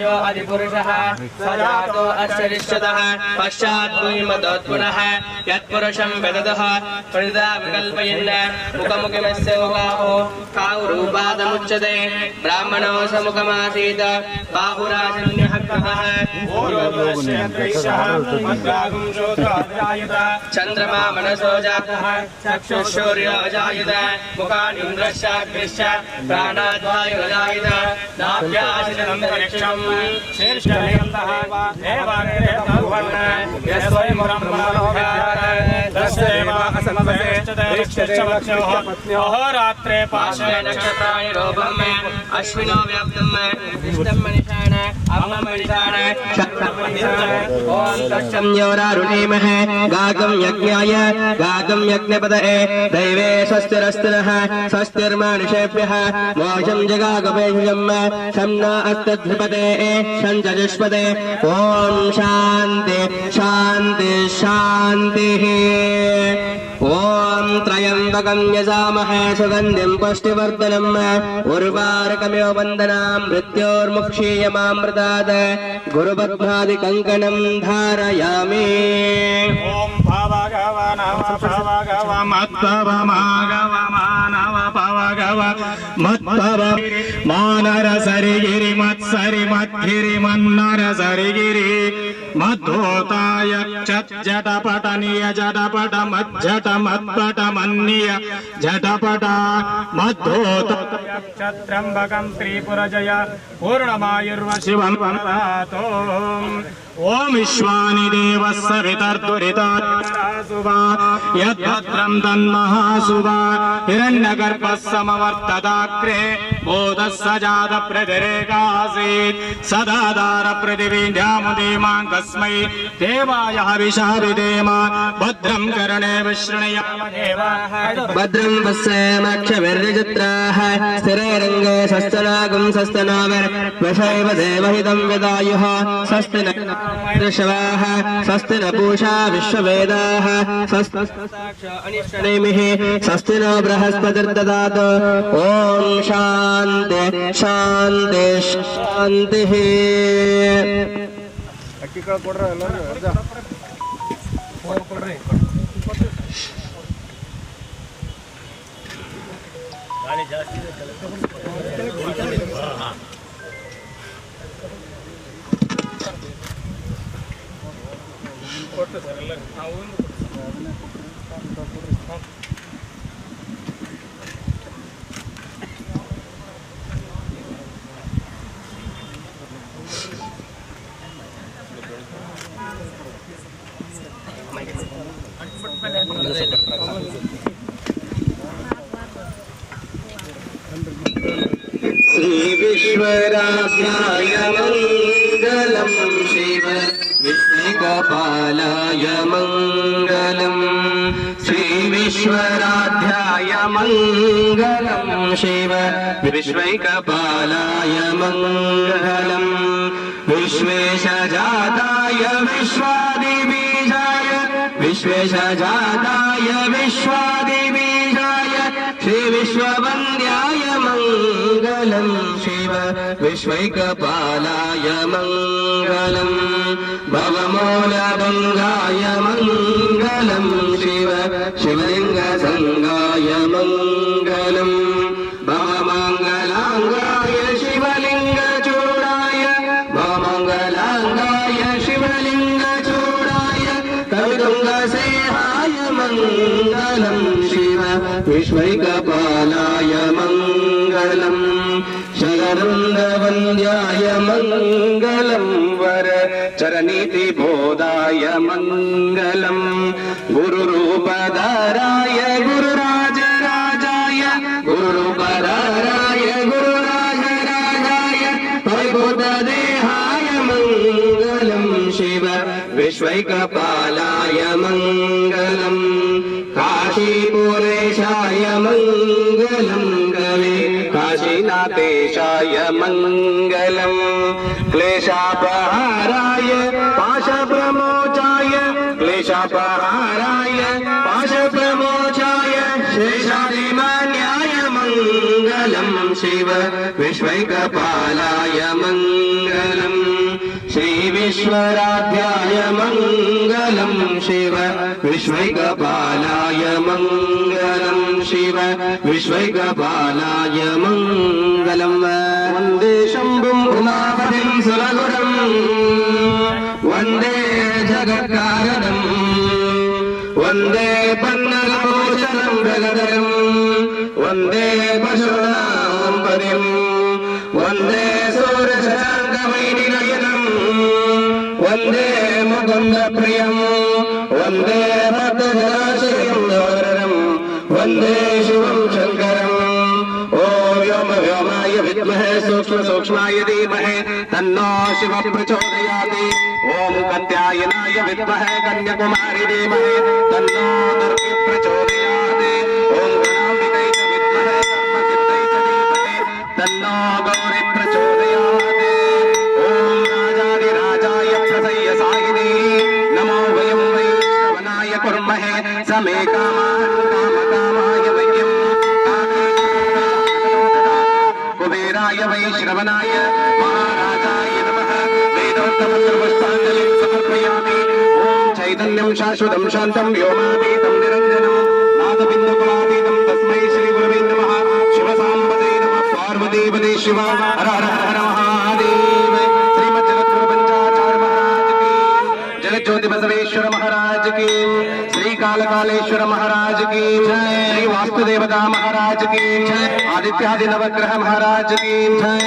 यो अधिपुरुषः स जातो अश्चरिष्यतः पश्चाद्भूमिमदोत्पुनः यत्पुरुषं वेदतः परिदा विकल्पयन् मुखमुखमस्य मुखाहो काहुरूपादमुच्यते ब्राह्मणो समुखमासीत् बाहुराजन्यः कृतः चन्द्रमा मनसो जातः चक्षुषूर्यो अजायत मुखानिन्द्रश्चाग्निश्च प्राणाद्वायुरजायत नाभ्यासितमन्तरिक्षं शीर्षमेन्तः देवाग्निर्भुवन् अहोरात्रे पाशे नक्षत्राणि रूपम् अश्विनो व्याप्तं इष्टं मनिषाण अम्मं मनिषाण ओम तत्सं योरारुणीमहे गागं यज्ञाय गागं यज्ञपदये दैवे स्वस्तिरस्तुनः स्वस्तिर्मानुषेभ्यः मोषं जगागवेशं शम्ना अस्तद्धिपते शञ्चजुष्पदे ओम शान्ति शान्ति शान्तिः ओम त्रयंबकं यजामहे सुगन्धिं पुष्टिवर्धनम् उर्वारुकमिव वन्दनां मृत्योर्मुक्षीयमामृतात् गुरुपद्मादिकङ्कणं धारयामि ओम भावगव नव भावगव मत्तव मागव मानव भवगव मत्तव मानर सरिगिरि मत्सरि मद्गिरि मन्नर सरिगिरि मद्धोताय जटपट निय जटपट मज्जट मत्पट मन्निय जटपट मद्धोत त्र्यंबकं त्रिपुरजय पूर्णमायुर्वशिवं वन्दतो ओम विश्वानि देवस्य वितर्दुरितासुवा यद्भद्रं तन्महासुवा हिरण्यगर्भस्समवर्तदाग्रे बोधस्य जातप्रतिरेकासीत् सदाधार पृथिवीन्द्यामुदीमां कस्मै देवाय हविषाभिधेम भद्रं कर्णे विशृणुयाम देवाः भद्रं पश्येमक्षभिर्यजत्राः स्थिरैरङ्गे स्वस्तनागं स्वस्तनावर् वशैव देवहितं विदायुः स्वस्ति दशवाः स्वस्ति न पूषा विश्ववेदाः स्वस्तिः स्वस्ति नो बृहस्पतिर्ददातु ओम शान्ति शान्ति शान्तिः श्री विश्वराध्याय मंगलम शिव विष्णुकपालाय मंगलम श्री विश्वराध्याय मंगलम शिव विष्णुकपालाय मंगलम विश्वेशजाताय विश्वादिबीजाय विश्वेशजाताय विश्वादिबीजाय श्री विश्ववन्द्याय मंगलम शिव विश्वैकपालाय मंगलम भवमूलभङ्गाय मंगलम शिव शिवलिङ्गसङ्गाय मंगलम भवमङ्गलाङ्गाय शिवलिङ्गचूडाय भवमङ्गलाङ्गाय शिवलिङ्गचूडाय कवितुङ्गसेहाय मंगलम शिव विश्वैकपालाय मंगलम शरणवन्द्याय मंगलम वर चरनीतिबोधाय मंगलम गुरुरूपधराय गुरुराजराजाय गुरुरूपधराय गुरुराजराजाय परिभूतदेहाय मंगलम शिव विश्वैकपालाय मंगलम काशीपुरेशाय मंगलम कवे काशीनाथेशाय मंगलम क्लेशापहाराय पाशप्रमोचाय क्लेशापहाराय पाशप्रमोचाय शेषादिमान्याय मंगलम शिव विश्वैकपालाय मंगलम विश्वेश्वराध्याय मङ्गलं शिव विश्वैकपालाय मङ्गलं शिव विश्वैकपालाय मङ्गलम् वन्दे शम्भुम् उमापतिं सुरगुरम् वन्दे जगत्कारणम् वन्दे पन्नगोचरं जगदरम् वन्दे पशूनां पदिम् वन्दे सूर्यशशाङ्कवैनिनयनम् वन्दे मुकुन्दप्रियम् वन्दे भक्तजनाश्रयं दोररम् वन्दे शिवं शङ्करम् ॐ व्योम व्योमाय विद्महे सूक्ष्म सूक्ष्माय धीमहि तन्नो शिवः प्रचोदयात् ॐ कात्यायनाय विद्महे कन्याकुमारी धीमहि तन्नो दुर्गे प्रचोदयात् ॐ गणाम्बिकै च विद्महे कर्मसिद्धियै च धीमहि तन्नो गौरी प्रचोदयात् ॐ राजाधिराजाय प्रसय्य सायिने नमो वयं वै श्रवणाय कुर्महे समे कामान् कामकामाय वयं कुबेराय वै श्रवणाय महाराजाय नमः वेदोक्तमन्त्रपुष्पाञ्जलिं समर्पयामि ॐ चैतन्यं शाश्वतं शान्तं व्योमातीतं निरञ्जनं नादबिन्दुकुलातीतं तस्मै श्रीगुरवे नमः शिवसाम्बते नमः पार्वतीपते शिव हर हर हर महादेव श्रीमज्जगद्गुरुपञ्चाचार्य महाराज की जगज्योति बसवेश्वर महाराज की श्री कालकालेश्वर महाराज की जय श्री वास्तुदेवता महाराज की जय आदित्यादि नवग्रह महाराज की जय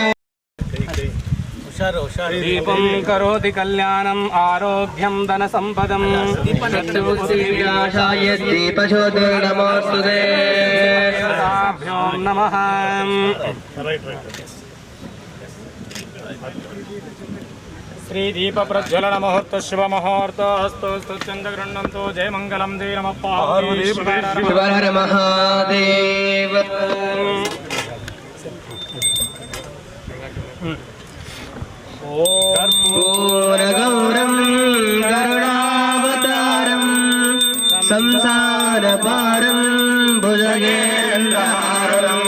दीपं करोति कल्याणम् आरोग्यं धनसम्पदम् दीपशोधिर्विनाशाय दीपशोधिर्नमोऽस्तुते सदाभ्यो नमः श्री दीप प्रज्वलन मुहूर्त शुभ मुहूर्त अस्तु स्तुत्यंत गृह्णन्तु जय मंगलम दे नमः पार्वती शिव हर महादेव कर्पूरगौरं करुणावतारं संसारपारं भुजगेन्द्रहारं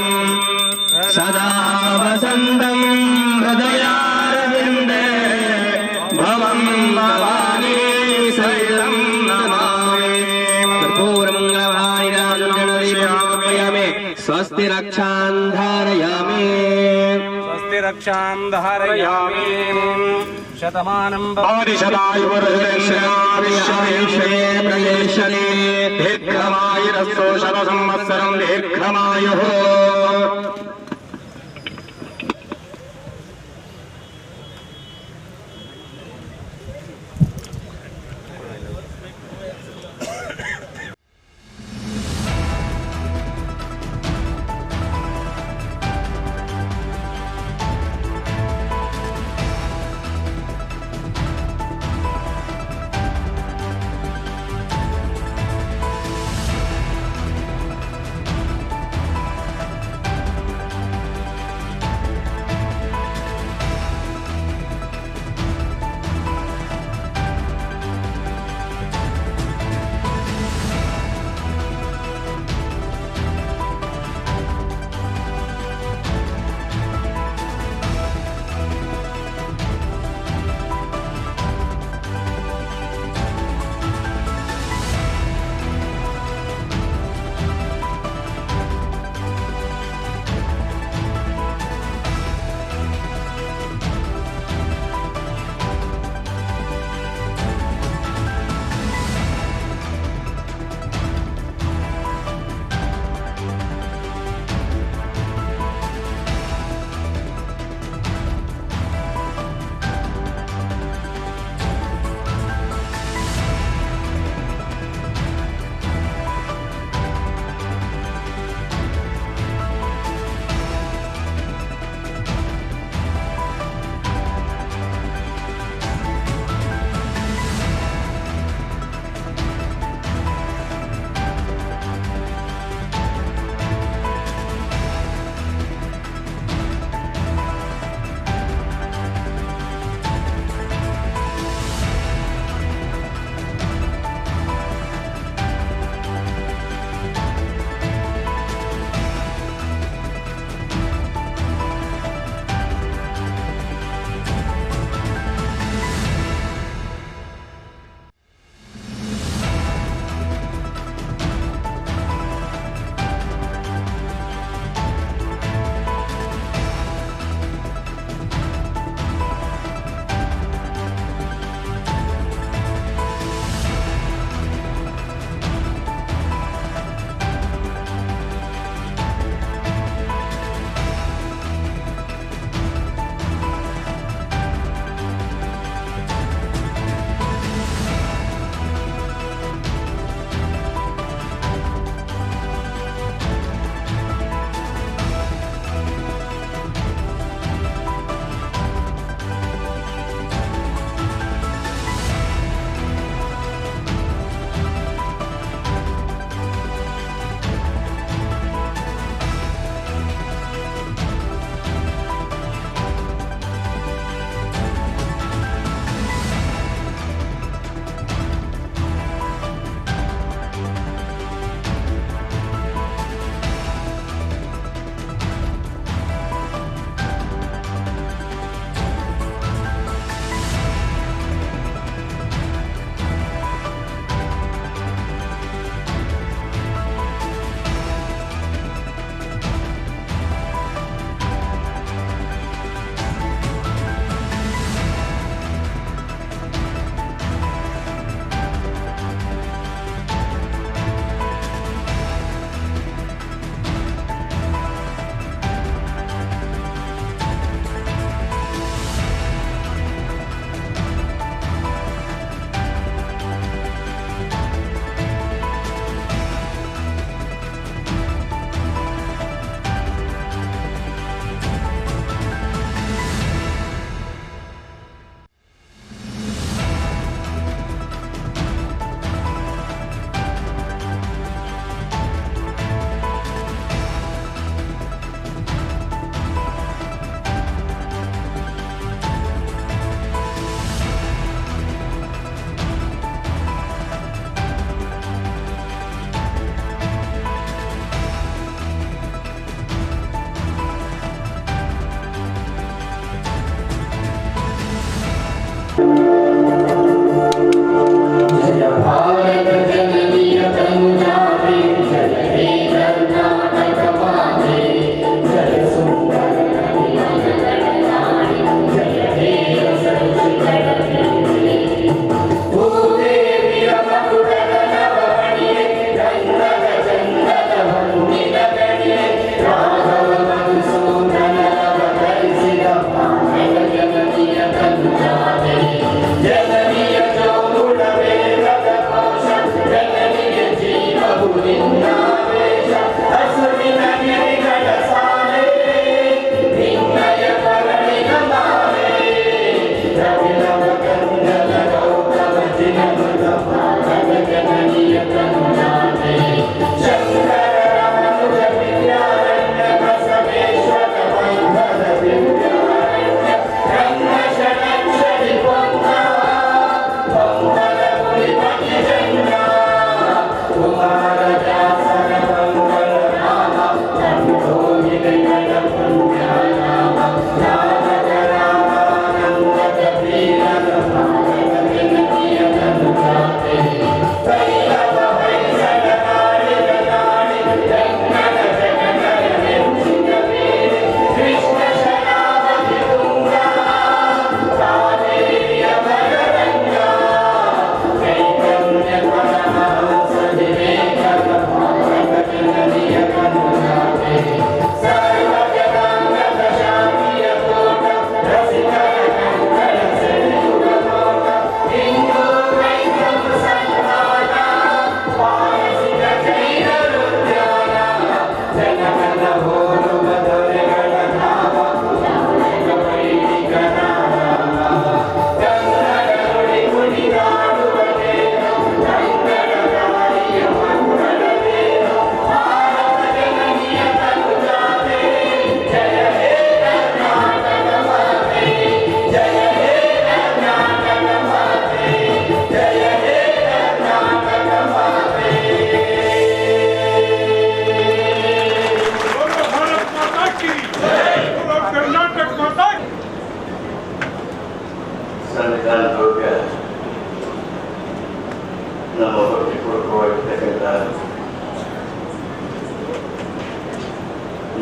सदा वसन्तं हृदयारविन्दे भवं भवानी सहितं नमामि कर्पूरमङ्गलवाणिराजनदीपयामि स्वस्ति रक्षां धारयामि स्वस्ति रक्षां धारयामि शतमानं भवति शतायुर्विश्वे प्रयेष्यति दीर्घमायुरस्तु शतसंवत्सरं दीर्घमायुः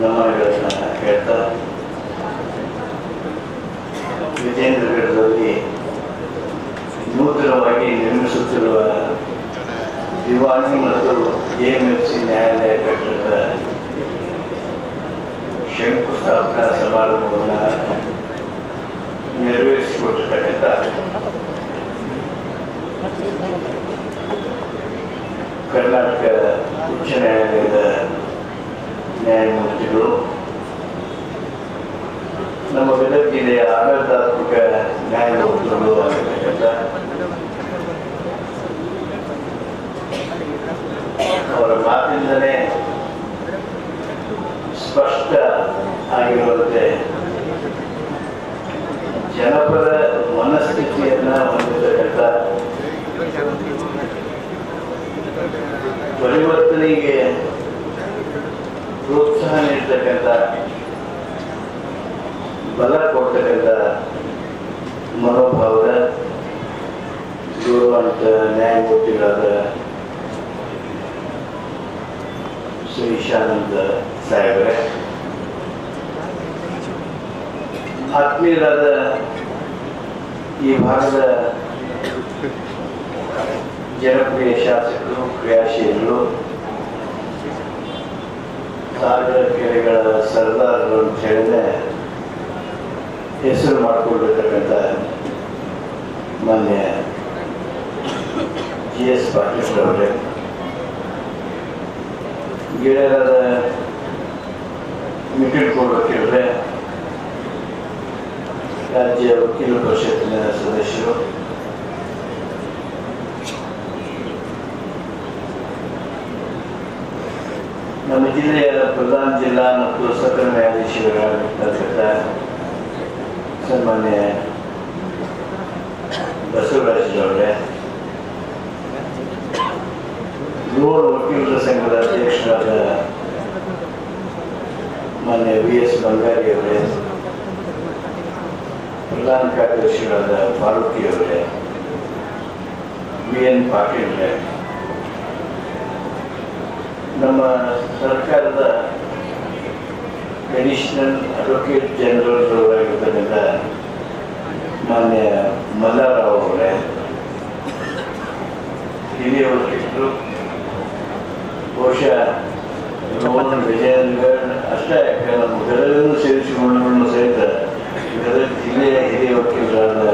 ನಮನಗಳನ್ನು ಹೇಳ್ತಾ ವಿಜೇಂದ್ರಗಢದಲ್ಲಿ ನೂತನವಾಗಿ ನಿರ್ಮಿಸುತ್ತಿರುವ ದಿವಾಣಿ ಮತ್ತು AMFC ನ್ಯಾಯಾಲಯ ಕಟ್ಟಡದ ಶಂಕುಸ್ಥಾಪನಾ ಸಮಾರಂಭವನ್ನು ನೆರವೇರಿಸಿಕೊಟ್ಟಿರ್ತಕ್ಕಂಥ ಕರ್ನಾಟಕ ಉಚ್ಚ ನ್ಯಾಯಾಲಯದ ನ್ಯಾಯಮೂರ್ತಿಗಳು, ನಮ್ಮ ಗದಗ ಜಿಲ್ಲೆಯ ಆಡಳಿತಾತ್ಮಕ ನ್ಯಾಯಮೂರ್ತಿಗಳು ಆಗಿರ್ತಕ್ಕಂಥ ಅವರ ಮಾತಿನಿಂದಲೇ ಸ್ಪಷ್ಟ ಆಗಿರುವಂತೆ ಜನಪದ ಮನಸ್ಥಿತಿಯನ್ನ ಹೊಂದಿರತಕ್ಕಂಥ, ಪರಿವರ್ತನೆಗೆ ಪ್ರೋತ್ಸಾಹ ನೀಡತಕ್ಕಂಥ, ಬಲ ಕೊಡ್ತಕ್ಕಂಥ ಮನೋಭಾವದ ಗೌರವಾನ್ವಿತ ನ್ಯಾಯಮೂರ್ತಿಗಳಾದ ಶ್ರೀ ಈಶಾನಂದ ಸಾಹೇಬರೇ, ಆತ್ಮೀಯರಾದ ಈ ಭಾಗದ ಜನಪ್ರಿಯ ಶಾಸಕರು, ಕ್ರಿಯಾಶೀಲರು, ಸಾಗರ ಕೆರೆಗಳ ಸರ್ದಾರರು ಅಂತ ಹೇಳಿದ್ರೆ ಹೆಸರು ಮಾಡಿಕೊಂಡಿರ್ತಕ್ಕಂಥ ಮಾನ್ಯ GS ಪಾಟೀಲ್ ಅವರೇ, ಗೆಳೆಯರಾದ ನಿಖಿಲ್ ವಕೀಲರೇ, ರಾಜ್ಯ ವಕೀಲ ಪರಿಷತ್ತಿನ ಸದಸ್ಯರು, ನಮ್ಮ ಜಿಲ್ಲೆಯ ಪ್ರಧಾನ ಜಿಲ್ಲಾ ಮತ್ತು ಸತ್ರ ನ್ಯಾಯಾಧೀಶರಾಗಿರ್ತಕ್ಕಂಥ ಸನ್ಮಾನ್ಯ ಬಸವರಾಜರವರೇ, ಗೋಲ್ಡ್ ವಕೀಲರ ಸಂಘದ ಅಧ್ಯಕ್ಷರಾದ ಮಾನ್ಯ VS ಬಂಗಾರಿ ಅವರೇ, ಪ್ರಧಾನ ಕಾರ್ಯದರ್ಶಿಗಳಾದ ಫಾರೂಕಿ ಅವರೇ, VN ಪಾಟೀಲ್ರೇ, ನಮ್ಮ ಸರ್ಕಾರದ ಅಡಿಷನಲ್ ಅಡ್ವೊಕೇಟ್ ಜನರಲ್ ಆಗಿರ್ತಕ್ಕಂಥ ಮಾನ್ಯ ಮಲ್ಲಾರಾವ್ ಅವರೇ, ಹಿರಿಯ ವಕೀಲರು, ಬಹುಶಃ ವಿಜಯನಗರ ಅಷ್ಟೇ ಯಾಕೆ ನಮ್ಮ ಗದಗನ್ನು ಸೇರಿಸಿಕೊಂಡು ಸಹಿತ ಗದಗ ಜಿಲ್ಲೆಯ ಹಿರಿಯ ವಕೀಲರಾದ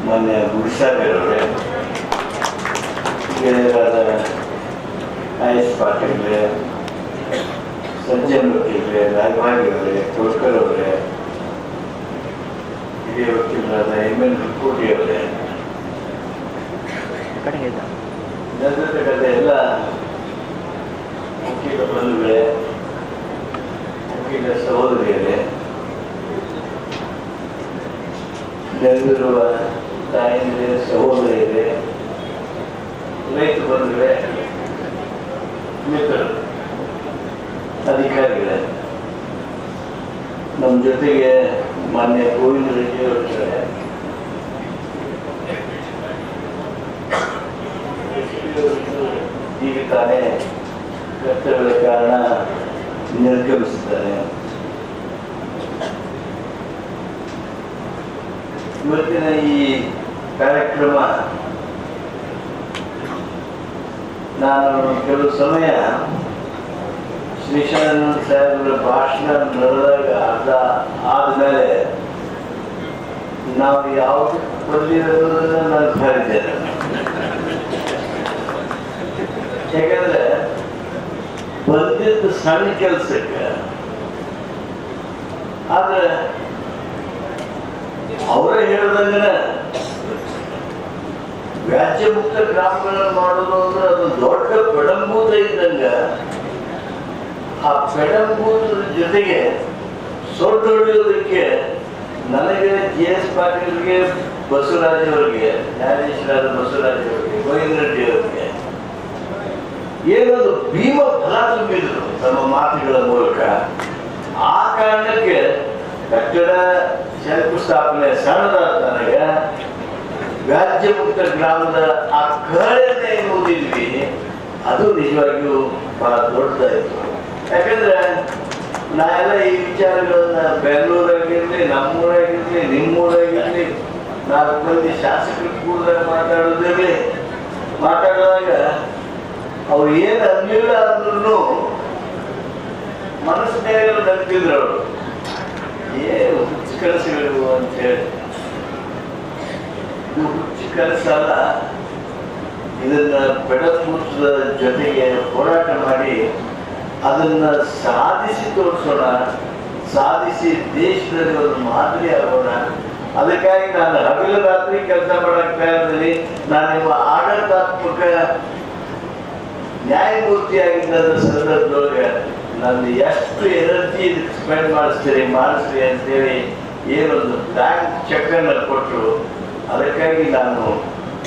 ಮಾನ್ಯ ಗುಡಿಸಾಗರವರೇ, ಗೆಳೆಯರಾದ IS ಪಾಟೀಲ್ರೇ, ಸಜ್ಜನ್ ವಕೀಲರೇ, ನಾಗವಾಣಿ ಅವರೇ, ಕೋಲ್ಕರ್ ಅವರೇ, ಹಿರಿಯ ವಕೀಲರಾದ MN ಹುಕ್ಕೋಟಿ ಅವರೇ, ನಡೆದಿರ್ತಕ್ಕಂಥ ಎಲ್ಲ ವಕೀಲ ಬಂಧುಗಳೇ, ವಕೀಲ ಸಹೋದರಿಯರೇ, ನೆರೆದಿರುವ ತಾಯಂದಿರೇ, ಸಹೋದರಿಯರೇ, ರೈತ ಬಂಧುಗಳೇ, ಮಿತ್ರರು, ಅಧಿಕಾರಿಗಳೇ, ನಮ್ಮ ಜೊತೆಗೆ ಮಾನ್ಯ ಗೋವಿಂದ ರೆಡ್ಡಿ ಅವರಿದ್ದಾರೆ, ಈಗ ತಾನೇ ಕರ್ತವ್ಯದ ಕಾರಣ ನಿರ್ಗಮಿಸಿದ್ದಾರೆ. ಇವತ್ತಿನ ಈ ಕಾರ್ಯಕ್ರಮ ನಾನು ಕೆಲವು ಸಮಯ ಶ್ರೀಶಾನಂದ ಸಾಹೇಬರ ಭಾಷಣ ನಡೆದಾಗ ಅರ್ಧ ಆದಮೇಲೆ ನಾವು ಯಾವುದು ಬಂದಿರೋದನ್ನ ನಾನು ಕರೆದಿದ್ದೇನೆ. ಯಾಕಂದ್ರೆ ಬಂದಿದ್ದು ಸಣ್ಣ ಕೆಲಸಕ್ಕೆ, ಆದ್ರೆ ಅವರೇ ಹೇಳಿದಂಗೆ ವ್ಯಾಜ್ಯ ಮುಕ್ತ ಗ್ರಾಮಗಳನ್ನು ಮಾಡೋದು ಅಂದ್ರೆ ಅದು ದೊಡ್ಡ ಪೆಡಂಭೂತ ಇದ್ದಂಗ. ಆ ಪೆಡಂಭೂತದ ಜೊತೆಗೆ ಸೊಡ್ಡು ಹೊಡೆಯೋದಕ್ಕೆ ನನಗೆ GS ಪಾಟೀಲ್ಗೆ, ಬಸವರಾಜ್ ಅವರಿಗೆ, ನ್ಯಾಯಾಧೀಶರಾದ ಬಸವರಾಜ್ ಅವರಿಗೆ, ಗೋವಿಂದ ರೆಡ್ಡಿ ಅವರಿಗೆ ಏನೊಂದು ಭೀಮ ಫಲ ತುಂಬಿದ್ರು ತಮ್ಮ ಮಾತುಗಳ ಮೂಲಕ. ಆ ಕಾರಣಕ್ಕೆ ಕಟ್ಟಡ ಶಂಕುಸ್ಥಾಪನೆ ಸಣ್ಣದಾದ ನನಗೆ ವ್ಯಾಜ್ಯ ಮುಕ್ತ ಗ್ರಾಮದ ಆ ಕಹಳೆಯನ್ನ ಏನು ಓದಿದ್ವಿ ಅದು ನಿಜವಾಗಿಯೂ ಬಹಳ ದೊಡ್ಡದಾಯಿತು. ಯಾಕಂದ್ರೆ ನಾ ಎಲ್ಲ ಈ ವಿಚಾರಗಳನ್ನ ಬೆಂಗಳೂರಾಗಿರ್ಲಿ, ನಮ್ಮೂರಾಗಿರ್ಲಿ, ನಿಮ್ಮೂರಾಗಿರ್ಲಿ, 4 ಮಂದಿ ಶಾಸಕರು ಕೂಡ ಮಾತಾಡುವಾಗ ಅವ್ರು ಏನು ಅನ್ಲಿಲ್ಲ ಅಂದ್ರೂ ಮನಸ್ಸಿನಾಗ ನಂಬಿದ್ರು ಅವರು. ಏನು ಹುಚ್ಚು ಕನಸುಗಳು ಅಂತ ಹೇಳಿ, ಇದು ಹುಚ್ಚು ಕನಸಲ್ಲ. ಇದನ್ನ ಬೆಳಕುದ ಜೊತೆಗೆ ಹೋರಾಟ ಮಾಡಿ ಅದನ್ನ ಸಾಧಿಸಿ ತೋರಿಸೋಣ, ಸಾಧಿಸಿ ದೇಶದಲ್ಲಿ ಒಂದು ಮಾದರಿ ಆಗೋಣ. ಅದಕ್ಕಾಗಿ ನಾನು ಹಗಲು ರಾತ್ರಿ ಕೆಲಸ ಮಾಡಕ್ಕೆ ಇದ್ದೀನಿ. ನಾನು ನಿಮ್ಮ ಆಡಳಿತಾತ್ಮಕ ನ್ಯಾಯಮೂರ್ತಿಯಾಗಿದ್ದ ಸಂದರ್ಭದೊಳಗೆ ನಂದು ಎಷ್ಟು ಎನರ್ಜಿ ಸ್ಪೆಂಡ್ ಮಾಡಿಸ್ರಿ ಅಂತೇಳಿ ಏನೊಂದು ಬ್ಯಾಂಕ್ ಚೆಕ್ ಅನ್ನು ಕೊಟ್ಟರು. ಅದಕ್ಕಾಗಿ ನಾನು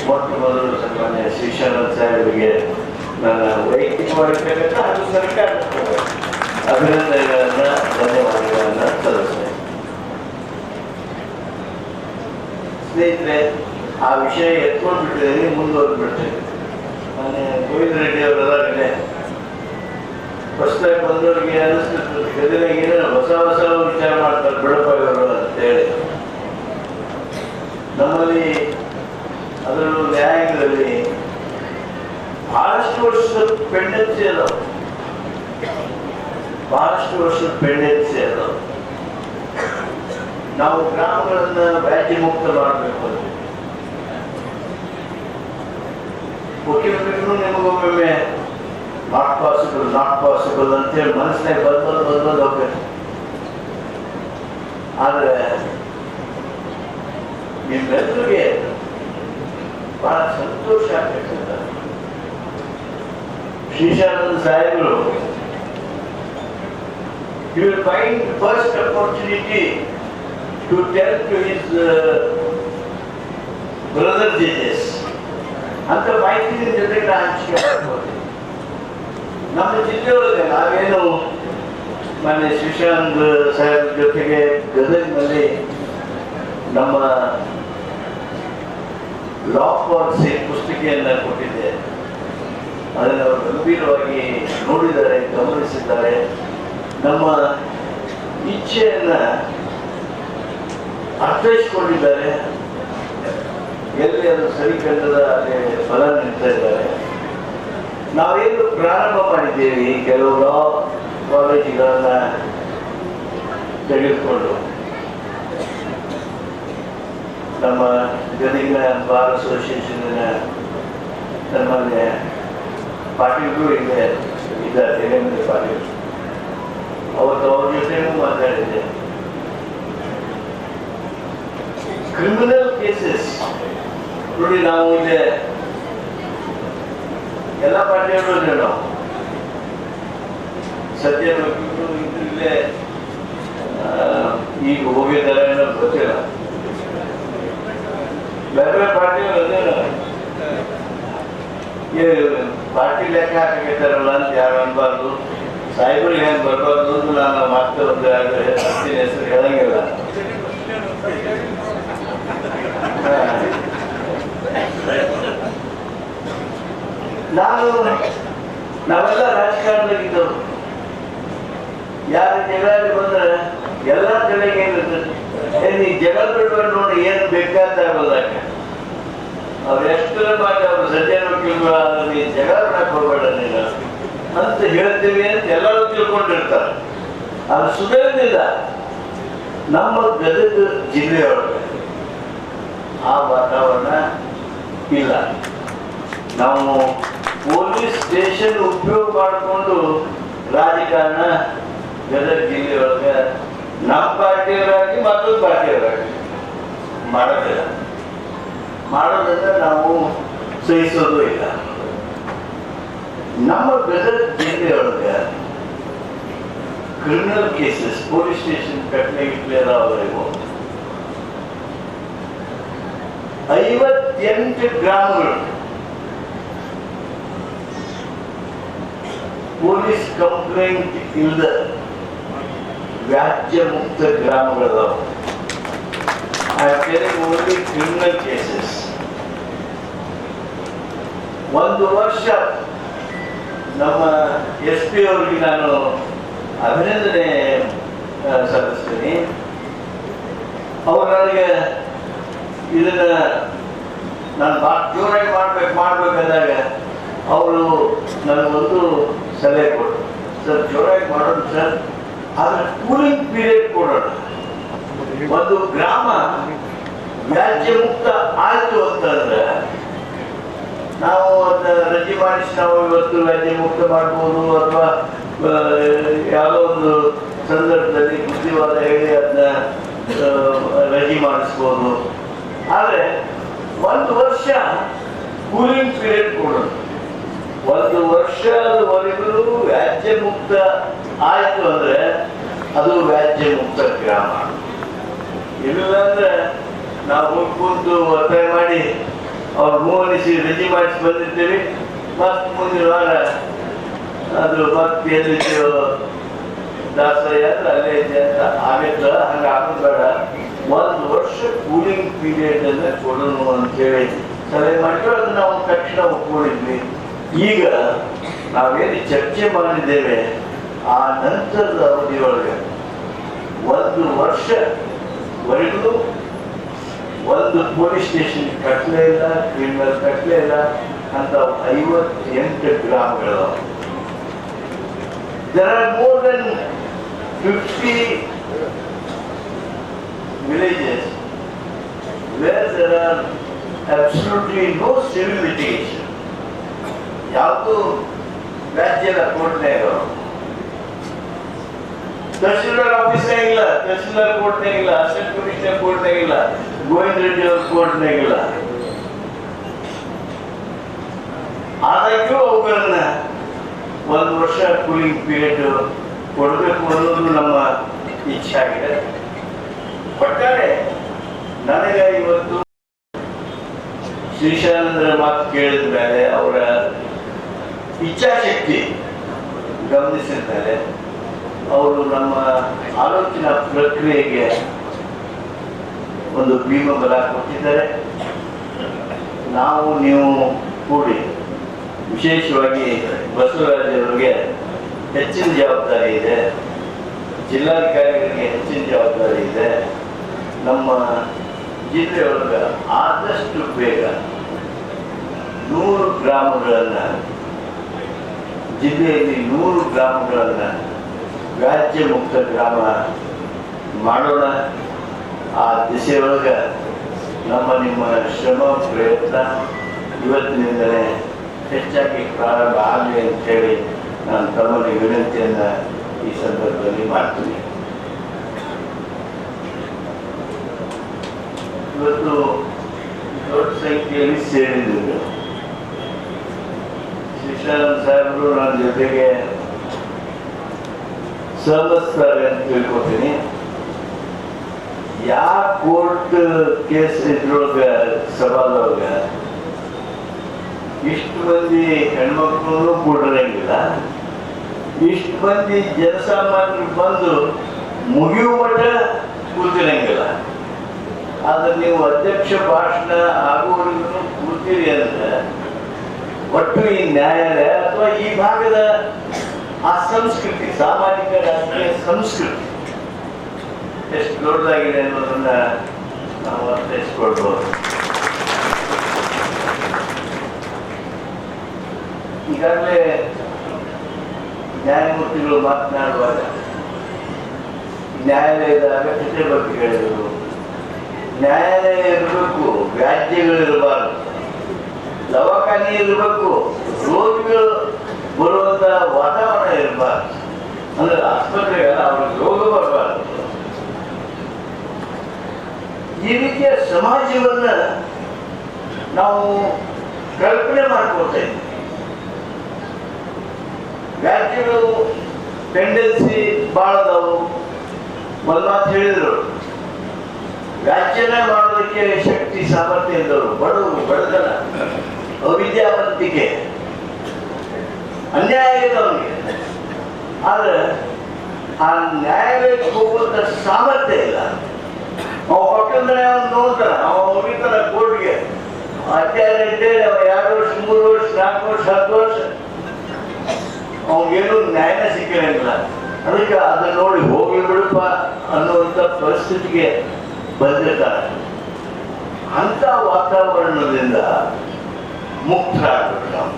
ಮೊಟ್ಟ ಮೊದಲು ಸನ್ಮಾನ್ಯ ಶ್ರೀಶಾನಂದ್ ಸಾಹೇಬರಿಗೆ ನನ್ನ ವೈಯಕ್ತಿಕವಾಗಿ ಹಾಗೂ ಸರ್ಕಾರ ಅಭಿನಂದನೆಗಳನ್ನ, ಧನ್ಯವಾದಗಳನ್ನ ಸಲ್ಲಿಸ್ತೇನೆ. ಸ್ನೇಹಿತರೆ, ಆ ವಿಷಯ ಎತ್ಕೊಂಡು ಬಿಟ್ಟಿದ್ದೀನಿ, ಮುಂದುವರೆದ್ಬಿಡ್ತೇನೆ. ನಾನು ಗೋವಿಂದ ರೆಡ್ಡಿ ಅವರೆಲ್ಲ ಹೊಸದಾಗಿ ಬಂದವರಿಗೆ ಅನಿಸ್ತಿರ್ತದೆ, ಗದಗಿನಾಗ ಏನೋ ಹೊಸ ವಿಚಾರ ಮಾಡ್ತಾರೆ ಬಿಡಪ್ಪ ಇವರು ಅಂತೇಳಿ. ನಮ್ಮಲ್ಲಿ ಅದರಲ್ಲೂ ನ್ಯಾಯಾಂಗದಲ್ಲಿ ಬಹಳಷ್ಟು ವರ್ಷದ ಪೆಂಡೆನ್ಸಿ ಅದಾವ, ನಾವು ಗ್ರಾಮಗಳನ್ನ ವ್ಯಾಜ್ಯ ಮುಕ್ತ ಮಾಡಬೇಕು ಅಂತ ವಕೀಲರಿಗೂ ನಿಮಗೊಮ್ಮೆ ನಾಟ್ ಪಾಸಿಬಲ್ ಅಂತೇಳಿ ಮನಸ್ಸಿನಾಗ ಬಂದು ಹೋಗ್ಬೇಕು. ಆದ್ರೆ ನಿಮ್ಮೆಲ್ಲರಿಗೆ ಬಹಳ ಸಂತೋಷ ಆಗ್ತಕ್ಕಂಥ ಶ್ರೀಶಾನಂದ ಸಾಹೇಬರು he will find first opportunity to tell to his brother judges ಅಂತ ಮಾಹಿತಿ ಜೊತೆಗೆ ನಾನು ಹಂಚಿಕೆ ಮಾಡ್ಬೋದು. ನಮ್ಮ ಜಿಲ್ಲೆಯೊಳಗೆ ನಾವೇನು ಮೊನ್ನೆ ಶ್ರೀಶಾನಂದ ಸಾಹೇಬ್ ಜೊತೆಗೆ ಗದಗಿನಲ್ಲಿ ನಮ್ಮ ಲಾ ಪಾಲಿಸಿ ಪುಸ್ತಿಕೆಯನ್ನು ಕೊಟ್ಟಿದ್ದೆ. ಅದನ್ನು ಅವರು ಗಂಭೀರವಾಗಿ ನೋಡಿದ್ದಾರೆ, ಗಮನಿಸಿದ್ದಾರೆ. ನಮ್ಮ ಇಚ್ಛೆಯನ್ನ ಅರ್ಥೈಸಿಕೊಂಡಿದ್ದಾರೆ. ಎಲ್ಲಿ ಅದು ಸರಿ ಕಂಡದ ಅಲ್ಲಿ ಫಲ ನೀಡ್ತಾ ಇದ್ದಾರೆ. ನಾವೇನು ಪ್ರಾರಂಭ ಮಾಡಿದ್ದೇವೆ, ಕೆಲವು ಲಾ ಕಾಲೇಜುಗಳನ್ನ ತೆಗೆದುಕೊಂಡು ನಮ್ಮ ಗದಗಿನ ಬಾರ್ ಅಸೋಸಿಯೇಷನ್ನ ಸನ್ಮಾನ್ಯ ಪಾಟೀಲ್ರು ಇದ್ದಾರೆ, ದೇವೇಂದ್ರ ಪಾಟೀಲ್. ಅವತ್ತು ಅವ್ರ ಜೊತೆನೂ ಮಾತಾಡಿದ್ದೆ. ಕ್ರಿಮಿನಲ್ ಕೇಸಸ್ ನೋಡಿ, ನಾವು ಇಲ್ಲಿ ಎಲ್ಲ ಪಾರ್ಟಿಯವರು ನಾವು ಸದ್ಯ ಇಲ್ಲೇ ಈಗ ಹೋಗಿದ್ದಾರೆ ಅನ್ನೋದು ಗೊತ್ತಿಲ್ಲ. ಬೇರೆ ಪಾರ್ಟಿಯವರು ಪಾರ್ಟಿ ಲೆಕ್ಕ ಹಾಕಿರ್ತಾರಲ್ಲ ಅಂತ ಯಾರು ಅನ್ಬಾರ್ದು, ಸಾಹೇಬರಿಗೆ ಹೆಂಗೆ ಬರಬಾರ್ದು ಅಂತ ನಾನು ಮಾತ್ರ ಒಂದು ಹೆಸರು ಹೇಳಂಗಿಲ್ಲ. ನಾವೆಲ್ಲ ರಾಜಕಾರಣದಾಗಿದ್ದವರು. ಯಾರು ಜಗಳ ಬಂದ್ರೆ ಎಲ್ಲ ತಲೆಗೆ ಏನಿರ್ತದೆ, ನೀ ಜಗಳ ಬಿಡ್ಬೇಕು ನೋಡಿ, ಏನು ಬೇಕಾದಾಗಲ್ಲ. ಅವ್ರು ಎಷ್ಟರ ಮಾಡಿ ಅವ್ರು ಸಜ್ಜನ ನೀ ಜಗಳ ಬಿಡಕ್ಕೆ ಹೋಗ್ಬೇಡ ನೀನು ಅಂತ ಹೇಳ್ತೀವಿ ಅಂತ ಎಲ್ಲರೂ ತಿಳ್ಕೊಂಡಿರ್ತಾರೆ. ಅದು ಸುಧಾರಿಸಿಲ್ಲ. ನಮ್ಮ ಗದಗ ಜಿಲ್ಲೆಯೊಳಗೆ ಆ ವಾತಾವರಣ ಇಲ್ಲ. ನಾವು ಪೊಲೀಸ್ ಸ್ಟೇಷನ್ ಉಪಯೋಗ ಮಾಡಿಕೊಂಡು ರಾಜಕಾರಣ ಗದಗ ಜಿಲ್ಲೆಯೊಳಗೆ ನಮ್ಮ ಪಾರ್ಟಿಯವರಾಗಿ ಮತ್ತೊಂದು ಪಾರ್ಟಿಯವರಾಗಿ ಮಾಡೋದಿಲ್ಲ. ಮಾಡೋದ್ರಿಂದ ನಾವು ಸಹಿಸೋದು ಇಲ್ಲ. ನಮ್ಮ ಗದಗ ಜಿಲ್ಲೆಯೊಳಗೆ ಕ್ರಿಮಿನಲ್ ಕೇಸಸ್ ಪೊಲೀಸ್ ಸ್ಟೇಷನ್ ಕಟ್ಟಲೆಗಿಟ್ಲೆ ಅವರಿಗೂ 58 ಗ್ರಾಮಗಳು ಪೊಲೀಸ್ ಕಂಪ್ಲೇಂಟ್ ಇಲ್ಲದ ವ್ಯಾಜ್ಯ ಮುಕ್ತ ಗ್ರಾಮಗಳದಾವ. Only criminal cases. 1 ವರ್ಷ ನಮ್ಮ ಎಸ್ ಪಿ ಅವರಿಗೆ ನಾನು ಅಭಿನಂದನೆ ಸಲ್ಲಿಸ್ತೀನಿ. ಅವ್ರು ನನಗೆ ಇದನ್ನ ನಾನು ಜೋರಾಗಿ ಮಾಡ್ಬೇಕಂದಾಗ ಅವರು ನನಗೊಂದು ಸಲಹೆ ಕೊಟ್ಟರು. ಸರ್, ಜೋರಾಗಿ ಮಾಡೋದು ಸರ್, ಆದ್ರೆ ಕೂಲಿಂಗ್ ಪೀರಿಯಡ್ ಕೊಡೋಣ. ಒಂದು ಗ್ರಾಮ ವ್ಯಾಜ್ಯ ಮುಕ್ತ ಆಯ್ತು ಅಂತಂದ್ರೆ ನಾವು ಅದನ್ನ ರಜೆ ಮಾಡಿಸಿ ನಾವು ಇವತ್ತು ವ್ಯಾಜ್ಯ ಮುಕ್ತ ಮಾಡ್ಬೋದು, ಅಥವಾ ಯಾವುದೋ ಒಂದು ಸಂದರ್ಭದಲ್ಲಿ ಬುದ್ಧಿವಾದ ಹೇಳಿ ಅದನ್ನ ರಜೆ ಮಾಡಿಸ್ಬೋದು. ಆದರೆ 1 ವರ್ಷ ಕೂಲಿಂಗ್ ಪೀರಿಯಡ್ ಕೊಡೋದು. 1 ವರ್ಷದವರೆಗೂ ವ್ಯಾಜ್ಯ ಮುಕ್ತ ಆಯ್ತು ಅಂದ್ರೆ ಅದು ವ್ಯಾಜ್ಯ ಮುಕ್ತ ಗ್ರಾಮ. ಇಲ್ಲಂದ್ರೆ ನಾವು ಹೋಗಿ ಕೂತು ಒತ್ತಾಯ ಮಾಡಿ ಅವ್ರು ಮೂವನಿಸಿ ರಜೆ ಮಾಡಿಸಿ ಬಂದಿರ್ತೀವಿ. ಮತ್ತೆ ಮುಂದಿನ ವಾರ ಅದು ಮತ್ತೆ ಎಲ್ಲಿದೆಯೋ ದಾಸಯ್ಯ ಅಂದ್ರೆ ಅಲ್ಲೇ ಇದೆ ಅಂತ ಆಗತ್ತ. ಹಂಗೆ ಆಗೋದು ಬೇಡ. 1 ವರ್ಷ ಕೂಲಿಂಗ್ ಪೀರಿಯಡ್ ಅನ್ನ ಕೊಡೋಣ ಅಂತೇಳಿ ಸಲಹೆ ಮಾಡಿದ್ರು. ಅದು ನಾವು ತಕ್ಷಣ ಒಪ್ಕೊಂಡಿದ್ವಿ. ಈಗ ನಾವೇನು ಚರ್ಚೆ ಮಾಡಿದ್ದೇವೆ ಆ ನಂತರದ ಅವಧಿಯೊಳಗೆ 1 ವರ್ಷವರೆಗೂ ಒಂದು ಪೊಲೀಸ್ ಸ್ಟೇಷನ್ ಕಟ್ಟಲೇ ಇಲ್ಲ, ಕ್ರಿಮಿನಲ್ ಕಟ್ಟಲೇ ಇಲ್ಲ ಅಂತ 58 ಗ್ರಾಮಗಳು. There are more than 50 villages where there are absolutely no civil litigation. ಯಾವುದು ವ್ಯಾಜ್ಯದ ಕೋರ್ಟ್ನಾಗ ತಹಶೀಲ್ದಾರ್ ಆಫೀಸ್ನಾಗ ಇಲ್ಲ, ತಹಶೀಲ್ದಾರ್ ಕೋರ್ಟ್ನಾಗ ಇಲ್ಲ, ಅಸಿಸ್ಟೆಂಟ್ ಕಮಿಷನರ್ ಕೋರ್ಟ್ನಾಗ ಇಲ್ಲ, ಗೋವಿಂದ ರೆಡ್ಡಿ ಅವ್ರ ಕೋರ್ಟ್ನಾಗ ಇಲ್ಲ. ಆದಾಗ್ಯೂ ಅವುಗಳನ್ನ 1 ವರ್ಷ ಕೂಲಿಂಗ್ ಪೀರಿಯಡ್ ಕೊಡಬೇಕು ಅನ್ನೋದು ನಮ್ಮ ಇಚ್ಛೆ ಆಗಿದೆ. ಒಟ್ಟಾರೆ ನನಗೆ ಇವತ್ತು ಶ್ರೀಶಾನಂದರ ಮಾತು ಕೇಳಿದ ಮೇಲೆ, ಅವರ ಇಚ್ಛಾಶಕ್ತಿ ಗಮನಿಸಿದ ಮೇಲೆ, ಅವರು ನಮ್ಮ ಆಲೋಚನಾ ಪ್ರಕ್ರಿಯೆಗೆ ಒಂದು ಭೀಮ ಬಲ ಕೊಟ್ಟಿದ್ದಾರೆ. ನಾವು ನೀವು ಕೂಡಿ ವಿಶೇಷವಾಗಿ ಬಸವರಾಜ್ ಅವರಿಗೆ ಹೆಚ್ಚಿನ ಜವಾಬ್ದಾರಿ ಇದೆ, ಜಿಲ್ಲಾಧಿಕಾರಿಗಳಿಗೆ ಹೆಚ್ಚಿನ ಜವಾಬ್ದಾರಿ ಇದೆ. ನಮ್ಮ ಜಿಲ್ಲೆಯೊಳಗೆ ಆದಷ್ಟು ಬೇಗ 100 ಗ್ರಾಮಗಳನ್ನು, ಜಿಲ್ಲೆಯಲ್ಲಿ 100 ಗ್ರಾಮಗಳನ್ನು ವ್ಯಾಜ್ಯ ಮುಕ್ತ ಗ್ರಾಮ ಮಾಡೋಣ. ಆ ದಿಸೆಯೊಳಗೆ ನಿಮ್ಮ ಶ್ರಮ ಪ್ರಯತ್ನ ಇವತ್ತಿನಿಂದಲೇ ಹೆಚ್ಚಾಗಿ ಪ್ರಾರಂಭ ಆಗಲಿ ಅಂತೇಳಿ ನಾನು ತಮ್ಮಲ್ಲಿ ವಿನಂತಿಯನ್ನು ಈ ಸಂದರ್ಭದಲ್ಲಿ ಮಾಡ್ತೀನಿ. ಇವತ್ತು ದೊಡ್ಡ ಸಂಖ್ಯೆಯಲ್ಲಿ ಸೇರಿದ್ರು. ಶ್ರೀಶಾನಂದ ಸಾಹೇಬರು ನನ್ನ ಜೊತೆಗೆ ಸಹಮಸ್ತಾರೆ ಅಂತ ತಿಳ್ಕೊತೀನಿ. ಯಾವ ಕೋರ್ಟ್ ಕೇಸ್ ಇದ್ರೊಳಗ ಸಭಾದೊಳಗ ಇಷ್ಟು ಮಂದಿ ಹೆಣ್ಮಕ್ಳು ಕೂಡಿರಂಗಿಲ್ಲ, ಇಷ್ಟು ಮಂದಿ ಜನಸಾಮಾನ್ಯರು ಬಂದು ಮುಗಿಯುವ ಮಟ್ಟ ಕೂತಿರಂಗಿಲ್ಲ. ಆದ್ರೆ ನೀವು ಅಧ್ಯಕ್ಷ ಭಾಷಣ ಆಗುವವರೆಗೂ ಕೂರ್ತೀರಿ ಅಂದ್ರೆ ಒಟ್ಟು ಈ ನ್ಯಾಯಾಲಯ ಅಥವಾ ಈ ಭಾಗದ ಆ ಸಂಸ್ಕೃತಿ, ಸಾಮಾಜಿಕ ರಾಜಕೀಯ ಸಂಸ್ಕೃತಿ ಎಷ್ಟು ದೊಡ್ಡದಾಗಿದೆ ಅನ್ನೋದನ್ನ ನಾವು ಅರ್ಥೈಸ್ಕೊಳ್ಬೋದು. ಈಗಾಗಲೇ ನ್ಯಾಯಮೂರ್ತಿಗಳು ಮಾತನಾಡುವಾಗ ನ್ಯಾಯಾಲಯದ ಅಗತ್ಯತೆ ಬಗ್ಗೆ ಹೇಳಿದರು. ನ್ಯಾಯಾಲಯ ಇರಬೇಕು, ವ್ಯಾಜ್ಯಗಳಿರಬಾರ್ದು, ದವಾಖಾನೆ ಇರಬೇಕು, ರೋಗಿಗಳು ಬರುವಂತ ವಾತಾವರಣ ಇರಬಾರ್ದು. ಅಂದ್ರೆ ಆಸ್ಪತ್ರೆಗೆಲ್ಲ ಅವ್ರಿಗೆ ರೋಗ ಬರಬಾರ್ದು. ಈ ರೀತಿಯ ಸಮಾಜವನ್ನ ನಾವು ಕಲ್ಪನೆ ಮಾಡ್ಕೊಳ್ತಾ ಇದ್ದೀವಿ. ವ್ಯಾಜ್ಯಗಳು ಟೆಂಡೆನ್ಸಿ ಭಾಳ ಅದಾವು. ಒಂದು ಮಾತು ಹೇಳಿದ್ರು, ವ್ಯಾಜ್ಯನ ಮಾಡೋದಕ್ಕೆ ಶಕ್ತಿ ಸಾಮರ್ಥ್ಯ ಇದ್ದವರು ಬಡತನ, ಅವಿದ್ಯಾವಂತಿಕೆ, ಅನ್ಯಾಯ ಇದೆ ಅವನಿಗೆ. ಆದ್ರೆ ಆ ನ್ಯಾಯಾಲಯಕ್ಕೆ ಹೋಗುವಂತ ಸಾಮರ್ಥ್ಯ ಇಲ್ಲ. ಅವ ಹೊಟ್ಟಂದ್ರೆ ಅವನು ನೋಡ್ತಾನ, ಅವ ಮುಗಿತಾನ ಕೋರ್ಟ್ಗೆ ಅತ್ಯಾಚಾರ ಇದ್ದೇನೆ. ಅವ 2 ವರ್ಷ 3 ವರ್ಷ 4 ವರ್ಷ 10 ವರ್ಷ ಅವನಿಗೇನು ನ್ಯಾಯನೇ ಸಿಕ್ಕಿರಂಗಿಲ್ಲ. ಅದಕ್ಕೆ ಅದನ್ನ ನೋಡಿ ಹೋಗಿ ಬಿಡಪ್ಪ ಅನ್ನುವಂಥ ಪರಿಸ್ಥಿತಿಗೆ ಬಂದಿರ್ತಾರೆ. ಅಂಥ ವಾತಾವರಣದಿಂದ ಮುಕ್ತರಾಗಬೇಕು ನಾವು.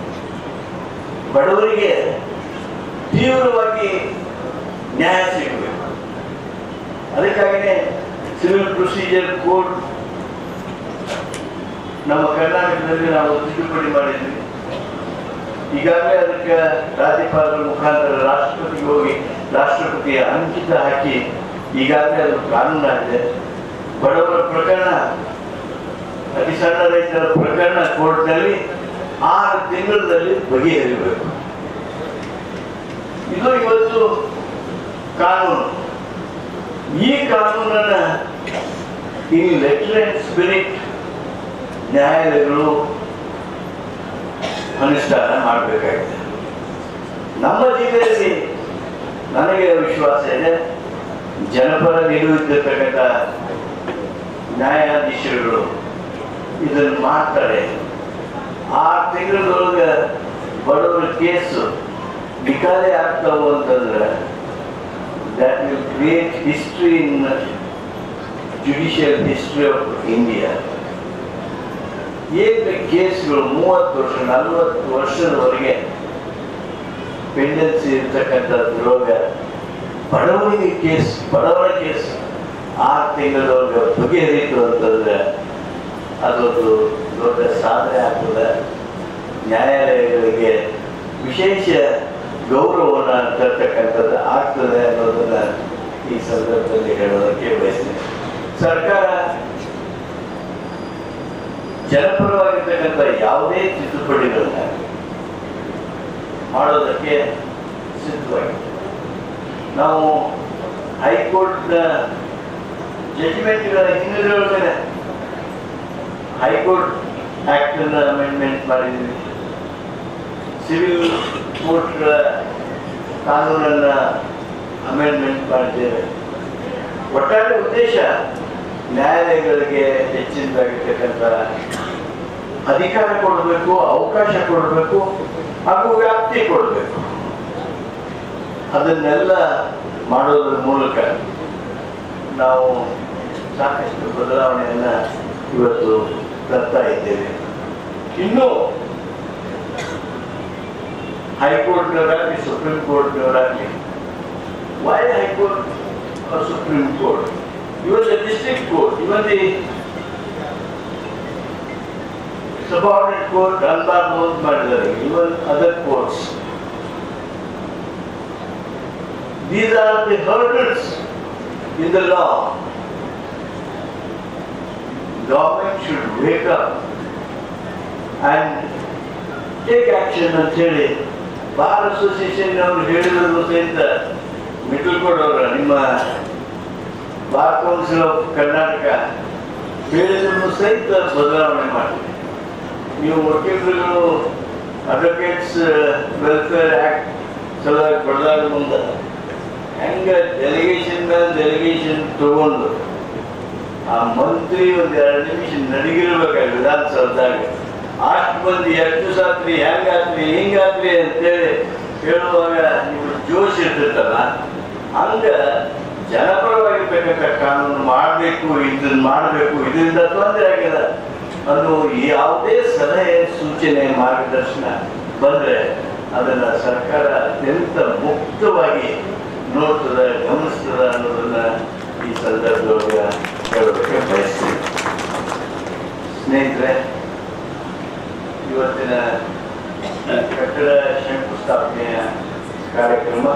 ಬಡವರಿಗೆ ತೀವ್ರವಾಗಿ ನ್ಯಾಯ ಸಿಗಬೇಕು. ಅದಕ್ಕಾಗಿಯೇ ಸಿವಿಲ್ ಪ್ರೊಸೀಜರ್ ಕೋಡ್ ನಮ್ಮ ಕರ್ನಾಟಕದಲ್ಲಿ ನಾವು ತಿದ್ದುಪಡಿ ಮಾಡಿದ್ವಿ. ಈಗಾಗಲೇ ಅದಕ್ಕೆ ರಾಜ್ಯಪಾಲರ ಮುಖಾಂತರ ರಾಷ್ಟ್ರಪತಿಗೆ ಹೋಗಿ ರಾಷ್ಟ್ರಪತಿಯ ಅಂಕಿತ ಹಾಕಿ ಈಗಾಗಲೇ ಅದು ಕಾನೂನಾಗಿದೆ. ಬಡವರ ಪ್ರಕರಣ, ಅತಿ ಸಣ್ಣ ರೈತರ ಪ್ರಕರಣ ಕೋರ್ಟ್ನಲ್ಲಿ 6 ತಿಂಗಳಲ್ಲಿ ಬಗೆಹರಿಬೇಕು. ಇದು ಇವತ್ತು ಕಾನೂನು. ಈ ಕಾನೂನನ್ನ ಇನ್ ಲೆಟರ್ ಅಂಡ್ ಸ್ಪಿರಿಟ್ ನ್ಯಾಯಾಲಯಗಳು ಅನುಷ್ಠಾನ ಮಾಡಬೇಕಾಗಿದೆ. ನಮ್ಮ ಜಿಲ್ಲೆಯಲ್ಲಿ ನನಗೆ ವಿಶ್ವಾಸ ಇದೆ, ಜನಪರ ನಿಲುವಿದ್ದಿರ್ತಕ್ಕಂಥ ನ್ಯಾಯಾಧೀಶರುಗಳು ಇದನ್ನು ಮಾಡ್ತಾರೆ. 6 ತಿಂಗಳೊಳಗೆ ಬಡವರ ಕೇಸು ನಿಕಾಲೆ ಆಗ್ತಾವು ಅಂತಂದ್ರೆ that will create history in judicial history of India. ಏನು ಕೇಸ್ಗಳು 30 ವರ್ಷ 40 ವರ್ಷದವರೆಗೆ ಪೆಂಡೆನ್ಸಿ ಇರ್ತಕ್ಕಂಥದ್ರೊಳಗೆ ಬಡವರ ಕೇಸ್ 6 ತಿಂಗಳೊಳಗೆ ಬಗೆಹರಿತು ಅಂತಂದ್ರೆ ಅದೊಂದು ದೊಡ್ಡ ಸಾಧನೆ ಆಗ್ತದೆ. ನ್ಯಾಯಾಲಯಗಳಿಗೆ ವಿಶೇಷ ಗೌರವವನ್ನು ತರ್ತಕ್ಕಂಥದ್ದು ಆಗ್ತದೆ ಅನ್ನೋದನ್ನ ಈ ಸಂದರ್ಭದಲ್ಲಿ ಹೇಳೋದಕ್ಕೆ ಬಯಸ್ತೇನೆ. ಸರ್ಕಾರ ಜನಪರವಾಗಿರ್ತಕ್ಕಂಥ ಯಾವುದೇ ತಿದ್ದುಪಡಿಗಳನ್ನ ಮಾಡೋದಕ್ಕೆ ಸಿದ್ಧವಾಗಿದೆ. ನಾವು ಹೈಕೋರ್ಟ್ನ ಜಡ್ಜ್ಮೆಂಟ್ಗಳ ಹಿನ್ನೆಲೆಯೊಳಗೆ ಹೈಕೋರ್ಟ್ ಆಕ್ಟ್ ಅನ್ನು ಅಮೆಂಡ್ಮೆಂಟ್ ಮಾಡಿದ್ವಿ. ಸಿವಿಲ್ ಕೋರ್ಟ್ಗಳ ಕಾನೂನನ್ನ ಅಮೆಂಡ್ಮೆಂಟ್ ಮಾಡಿದ್ದೇವೆ. ಒಟ್ಟಾರೆ ಉದ್ದೇಶ ನ್ಯಾಯಾಲಯಗಳಿಗೆ ಹೆಚ್ಚಿನದಾಗಿರ್ತಕ್ಕಂಥ ಅಧಿಕಾರ ಕೊಡಬೇಕು, ಅವಕಾಶ ಕೊಡಬೇಕು, ಹಾಗೂ ವ್ಯಾಪ್ತಿ ಕೊಡಬೇಕು. ಅದನ್ನೆಲ್ಲ ಮಾಡೋದ್ರ ಮೂಲಕ ನಾವು ಸಾಕಷ್ಟು ಬದಲಾವಣೆಯನ್ನ ಇವತ್ತು ತರ್ತಾ ಇದ್ದೇವೆ. ಇನ್ನು ಹೈಕೋರ್ಟ್ನವರಾಗಲಿ supreme ಕೋರ್ಟ್ನವರಾಗಲಿ, why High Court or Supreme Court? Even the district court, even the subordinate court, unbarred ಮಾಡಿದ್ದಾರೆ, even other courts. These are the hurdles in the law. Government should wake up and take action ಅಂತ ಹೇಳಿ bar association ಅವರು ಹೇಳಿದ್ರು ಸಹಿತ middle court ಅವರ ನಿಮ್ಮ bar council of Karnataka ಹೇಳಿದ್ರು ಸಹಿತ ಬದಲಾವಣೆ ಮಾಡಿದೆ. ನೀವು ವಕೀಲರುಗಳು ಅಡ್ವೊಕೇಟ್ಸ್ ವೆಲ್ಫೇರ್ ಆಕ್ಟ್ ಸಲುವಾಗಿ ಬಡದಾಡ ಮುಂದೆ ಹೆಂಗೆ ಡೆಲಿಗೇಷನ್ ಮೇಲೆ ಡೆಲಿಗೇಷನ್ ತಗೊಂಡು ಆ ಮಂತ್ರಿ ಒಂದು 2 ನಿಮಿಷ ನಡಗಿರ್ಬೇಕಾಗಿ ವಿಧಾನಸೌಧದಾಗ ಅಷ್ಟು ಮಂದಿ ಎಷ್ಟು ಸಾತ್ರಿ ಹೆಂಗಾತ್ರಿ ಹಿಂಗಾತ್ರಿ ಅಂತೇಳಿ ಹೇಳುವಾಗ ನೀವು ಜೋಶ್ ಇರ್ತಿರ್ತಲ್ಲ, ಹಂಗ ಜನಪರವಾಗಿರ್ತಕ್ಕಂಥ ಕಾನೂನು ಮಾಡಬೇಕು, ಇದನ್ನ ಮಾಡಬೇಕು, ಇದರಿಂದ ತೊಂದರೆ ಆಗಿದೆ ಅನ್ನೋ ಯಾವುದೇ ಸಲಹೆ ಸೂಚನೆ ಮಾರ್ಗದರ್ಶನ ಬಂದರೆ ಅದನ್ನು ಸರ್ಕಾರ ಅತ್ಯಂತ ಮುಕ್ತವಾಗಿ ನೋಡ್ತದೆ, ಗಮನಿಸ್ತದೆ ಅನ್ನೋದನ್ನ ಈ ಸಂದರ್ಭದೊಳಗೆ ಹೇಳೋದಕ್ಕೆ ಬಯಸ್ತೀನಿ. ಸ್ನೇಹಿತರೆ, ಇವತ್ತಿನ ಕಟ್ಟಡ ಶಂಕುಸ್ಥಾಪನೆಯ ಕಾರ್ಯಕ್ರಮ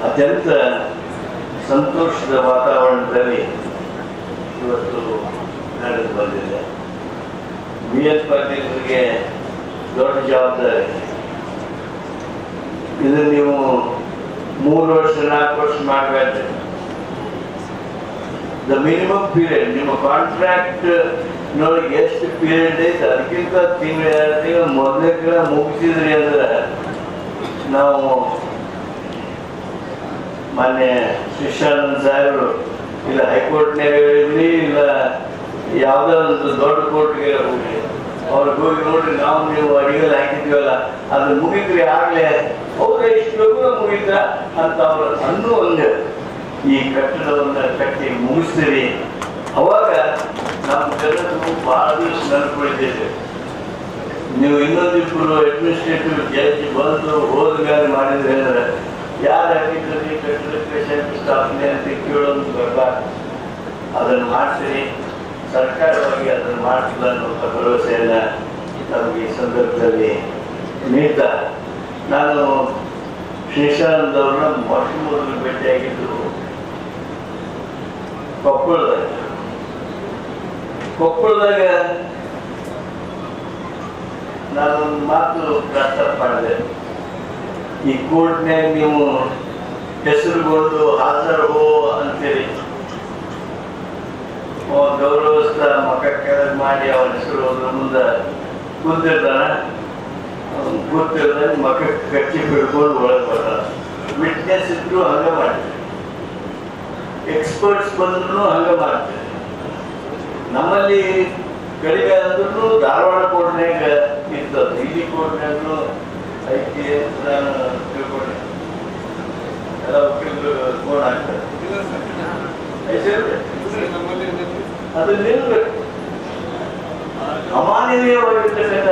ಅತ್ಯಂತ ಸಂತೋಷದ ವಾತಾವರಣದಲ್ಲಿ ಇವತ್ತು ನಡೆದು ಬಂದಿದೆ. BS ಪಾಟೀಲ್ರಿಗೆ ದೊಡ್ಡ ಜವಾಬ್ದಾರಿ. ಇದನ್ನು ನೀವು 3 ವರ್ಷ 4 ವರ್ಷ ಮಾಡಬೇಕು. ದ ಮಿನಿಮಮ್ ಪೀರಿಯಡ್ ನಿಮ್ಮ ಕಾಂಟ್ರಾಕ್ಟ್ ನೋಡಿ ಎಷ್ಟು ಪೀರಿಯಡ್ ಐತೆ ಅದಕ್ಕಿಂತ ತಿಂಗಳು 2 ತಿಂಗಳು ಮೊದಲೇ ಮುಗಿಸಿದ್ರಿ ಅಂದ್ರೆ ನಾವು ಮಾನ್ಯ ಶಿಕ್ಷಾನಂದ ಸಾಹೇಬರು ಇಲ್ಲ ಹೈಕೋರ್ಟ್ನಾಗ ಇರಲಿ ಇಲ್ಲ ಯಾವುದೋ ಒಂದು ದೊಡ್ಡ ಕೋರ್ಟ್ಗೆ ಹೋಗಲಿ ಅವ್ರಿಗೆ ಹೋಗಿ ನೋಡ್ರಿ, ನಾವು ನೀವು ಅಡಿಗೆಲ್ಲ ಹಾಕಿದ್ವಲ್ಲ ಅದು ಮುಗಿದ್ರಿ ಆಗ್ಲೇ, ಹೌದಾ ಇಷ್ಟು ಬೇಗ ಮುಗಿತ ಅಂತ ಅವ್ರು ಅನ್ನುವಂಗೆ ಈ ಕಟ್ಟಡವನ್ನು ಕಟ್ಟಿ ಮುಗಿಸ್ತೀರಿ. ಅವಾಗ ನಮ್ಮ ಜನರು ಬಹಳ ದಿವಸ ನೆನಪುಳಿದ್ದೇವೆ. ನೀವು ಇನ್ನೊಂದಿಬ್ಬರು ಅಡ್ಮಿನಿಸ್ಟ್ರೇಟಿವ್ ಜಡ್ಜ್ ಬಂದು ಹೋದ ಮೇಲೆ ಮಾಡಿದ್ರೆ ಅಂದ್ರೆ ಯಾರು ಹಾಕಿದ್ರಲ್ಲಿ ಕಟ್ಟಡಕ್ಕೆ ಶಂಕುಸ್ಥಾಪನೆ ಅಂತ ಕೇಳೋದು ಬರಬಾರ್ದು. ಅದನ್ನು ಮಾಡ್ತೀರಿ, ಸರ್ಕಾರವಾಗಿ ಅದನ್ನು ಮಾಡ್ತಿಲ್ಲ ಅನ್ನುವಂಥ ಭರವಸೆಯನ್ನು ನಮಗೆ ಈ ಸಂದರ್ಭದಲ್ಲಿ ನೀಡ್ತಾ, ನಾನು ಶ್ರೀಶಾನಂದ್ ಅವ್ರನ್ನ ಮೊದಲು ಭೇಟಿಯಾಗಿದ್ದು ಕೊಪ್ಪಳದಾಗ ನಾನೊಂದು ಮಾತು ಪ್ರಸ್ತಾಪ ಮಾಡಿದೆ. ಈ ಕೋರ್ಟ್ನ್ಯಾಗ ನೀವು ಹೆಸರುಗೊಂಡು ಹಾಜರು ಹೋ ಅಂತೇಳಿ ಗೌರವಸ್ಥ ಮಕ್ಕ ಕೆಳಗೆ ಮಾಡಿ ಅವನ ಹೆಸರು ಹೋದ್ರ ಮುಂದೆ ಕೂತಿರ್ತಾನ, ಕೂತಿರ್ತಾನೆ ಮಕ್ಕ ಕಚ್ಚಿ ಬಿಡ್ಕೊಂಡು ಒಳಗೆ ಬರ್ತಾನ. ವಿಟ್ನೆಸ್ ಇದ್ರು ಹಂಗ ಮಾಡ್ತಾರೆ, ಎಕ್ಸ್ಪರ್ಟ್ಸ್ ಬಂದ್ರು ಹಂಗ ಮಾಡ್ತಾರೆ. ನಮ್ಮಲ್ಲಿ ಕಡಿಮೆ ಅಂದ್ರೂ ಧಾರವಾಡ ಕೋರ್ಟ್ನ್ಯಾಗ ಇರ್ತದೆ, ಇಲ್ಲಿ ಕೋರ್ಟ್ನ್ಯಾಗೂ ಐತಿ ಅಂತ ನಾನು ತಿಳ್ಕೊಂಡೆ. ಎಲ್ಲ ವಕೀಲರು ಫೋನ್ ಹಾಕ್ತಾರೆ, ಅದು ನಿಲ್ಬೇಕು. ಅಮಾನವೀಯವಾಗಿರ್ತಕ್ಕಂಥ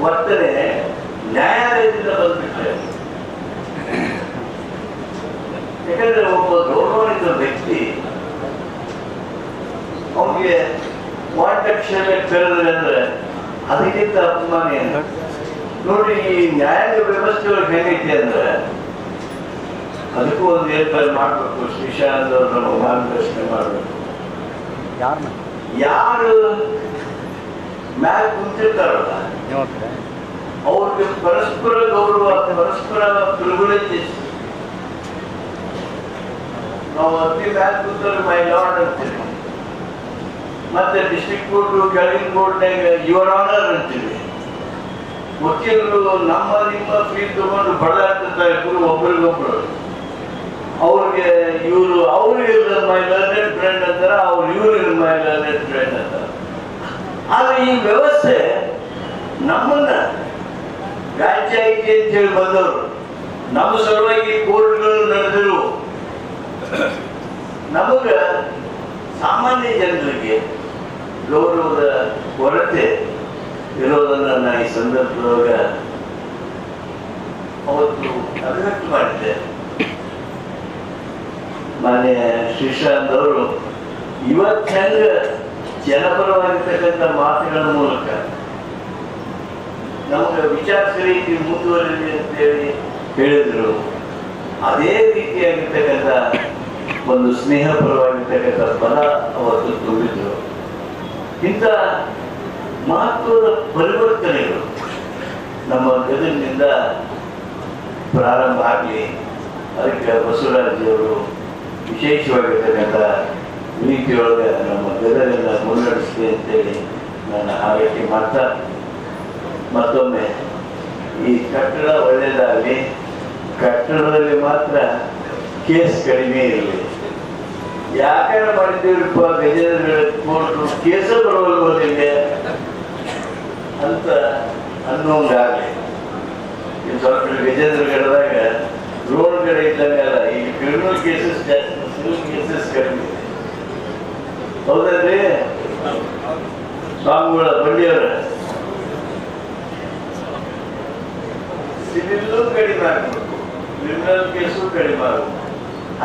ವರ್ತನೆ ನ್ಯಾಯಾಲಯದಿಂದ ಬಂದ್ಬಿಟ್ರೆ, ಯಾಕಂದ್ರೆ ಒಬ್ಬ ಗೌರವಾನ್ವಿತ ವ್ಯಕ್ತಿ ಅವನಿಗೆ ವಾಟಕ್ಷಣೆ ಕರೆದ್ರೆ ಅಂದ್ರೆ ಅದಕ್ಕಿಂತ ಅಪಮಾನ ಏನು ನೋಡಿ. ಈ ನ್ಯಾಯಾಂಗ ವ್ಯವಸ್ಥೆ ಹೇಗೈತಿ ಅಂದ್ರೆ ಅದಕ್ಕೂ ಒಂದು ಏರ್ಪಾಡು ಮಾಡಬೇಕು. ಶ್ರೀಶಾನಂದ್ ಅವರು ನಮ್ಮ ಮಾರ್ಗದರ್ಶನ ಮಾಡಬೇಕು. ಯಾರು ಮ್ಯಾಲ ಕುಂತಿರ್ತಾರಲ್ಲ ಅವ್ರಿಗೆ ಪರಸ್ಪರ ಗೌರವ, ಪರಸ್ಪರ ಪ್ರಿವಿಲೇಜ್. ನಾವು ಅತಿ ಮ್ಯಾಲ ಕೂತವ್ರಿಗೆ ಮೈ ಲಾರ್ಡ್ ಅಂತೀವಿ, ಮತ್ತೆ ಡಿಸ್ಟ್ರಿಕ್ಟ್ ಕೋರ್ಟ್ ಕೆಳಗಿನ ಕೋರ್ಟ್ನಾಗ ಯುವರ್ ಆನರ್ ಅಂತೀವಿ. ವಕೀಲರು ನಮ್ಮ ನಿಮ್ಮ ಫೀಸ್ ತಗೊಂಡು ಬಡದಾಡ್ತಿರ್ತಾರೆ ಒಬ್ಬರಿಗೊಬ್ರು. ಅವ್ರಿಗೆ ಇವರು ಅವ್ರಿಗೆ ಮೈ ಲರ್ನೆಡ್ ಫ್ರೆಂಡ್ ಅಂತಾರ, ಅವ್ರು ಇವ್ರಿಗೆ ಮೈ ಲರ್ನೆಡ್ ಫ್ರೆಂಡ್ ಅಂತಾರ. ಆದ್ರೆ ಈ ವ್ಯವಸ್ಥೆ ನಮ್ಮನ್ನ ರಾಜ್ಯ ಐತಿ ಅಂತ ಹೇಳಿ ಬಂದವರು, ನಮ್ಮ ಸಲುವಾಗಿ ಕೋರ್ಟ್ಗಳು ನಡೆದಿರು, ನಮಗ ಸಾಮಾನ್ಯ ಜನರಿಗೆ ಗೌರವದ ಕೊರತೆ ಇರೋದನ್ನ ನಾ ಈ ಸಂದರ್ಭದೊಳಗ ಅವತ್ತು ಅಭಿವ್ಯಕ್ತ ಮಾಡಿದ್ದೆ. ಮಾನ್ಯ ಶ್ರೀಶಾಂತ್ ಅವರು ಇವತ್ತು ಹೆಂಗ ಜನಪರವಾಗಿರ್ತಕ್ಕಂಥ ಮಾತುಗಳ ಮೂಲಕ ನಮಗೆ ವಿಚಾರಿಸ ರೀತಿ ಮುಂದುವರಿದೆ ಅಂತೇಳಿ ಹೇಳಿದ್ರು, ಅದೇ ರೀತಿಯಾಗಿರ್ತಕ್ಕಂಥ ಒಂದು ಸ್ನೇಹಪರವಾಗಿರ್ತಕ್ಕಂಥ ಪದ ಅವತ್ತು ತುಂಬಿದ್ರು. ಇಂಥ ಮಹತ್ವದ ಪರಿವರ್ತನೆಗಳು ನಮ್ಮ ಗದಗಿನಿಂದ ಪ್ರಾರಂಭ ಆಗಲಿ, ಅದಕ್ಕೆ ಬಸವರಾಜಿಯವರು ವಿಶೇಷವಾಗಿರ್ತಕ್ಕಂಥ ನೀತಿಯೊಳಗೆ ನಮ್ಮ ಗದಗನ್ನು ಮುನ್ನಡೆಸಲಿ ಅಂತೇಳಿ ನಾನು ಹಾರೈಕೆ ಮಾಡ್ತಾ, ಮತ್ತೊಮ್ಮೆ ಈ ಕಟ್ಟಡ ಒಳ್ಳೆಯದಾಗಲಿ, ಕಟ್ಟಡದಲ್ಲಿ ಮಾತ್ರ ಕೇಸ್ ಕಡಿಮೆ ಇರಲಿ. ಯಾಕಂದ್ರೆ ಮಾಡಿದ್ದೀವ್ರಪ್ಪ ಗಜೇಂದ್ರ ಕೋರ್ಟು ಕೇಸ ಬರೋದಿಲ್ಲ ಅಂತ ಅನ್ನೋಂಗಾಗಲಿ. ಈ ಸ್ವಲ್ಪ ಗಜೇಂದ್ರಗಡದಾಗ ರೋಡ್ ಕಡೆ ಇದ್ದಂಗೆಲ್ಲ ಈ ಕ್ರಿಮಿನಲ್ ಕೇಸಸ್ ಜಾಸ್ತಿ, ಸಿವಿಲ್ ಕೇಸಸ್ ಕಡಿಮೆ ಇದೆ. ಹೌದಲ್ರಿ ಸ್ವಾಮಿಗಳ ಬಂಡಿಯವರ? ಸಿವಿಲ್ಲು ಕಡಿಮೆ ಆಗಬೇಕು, ಕ್ರಿಮಿನಲ್ ಕೇಸು ಕಡಿಮೆ ಆಗಬೇಕು.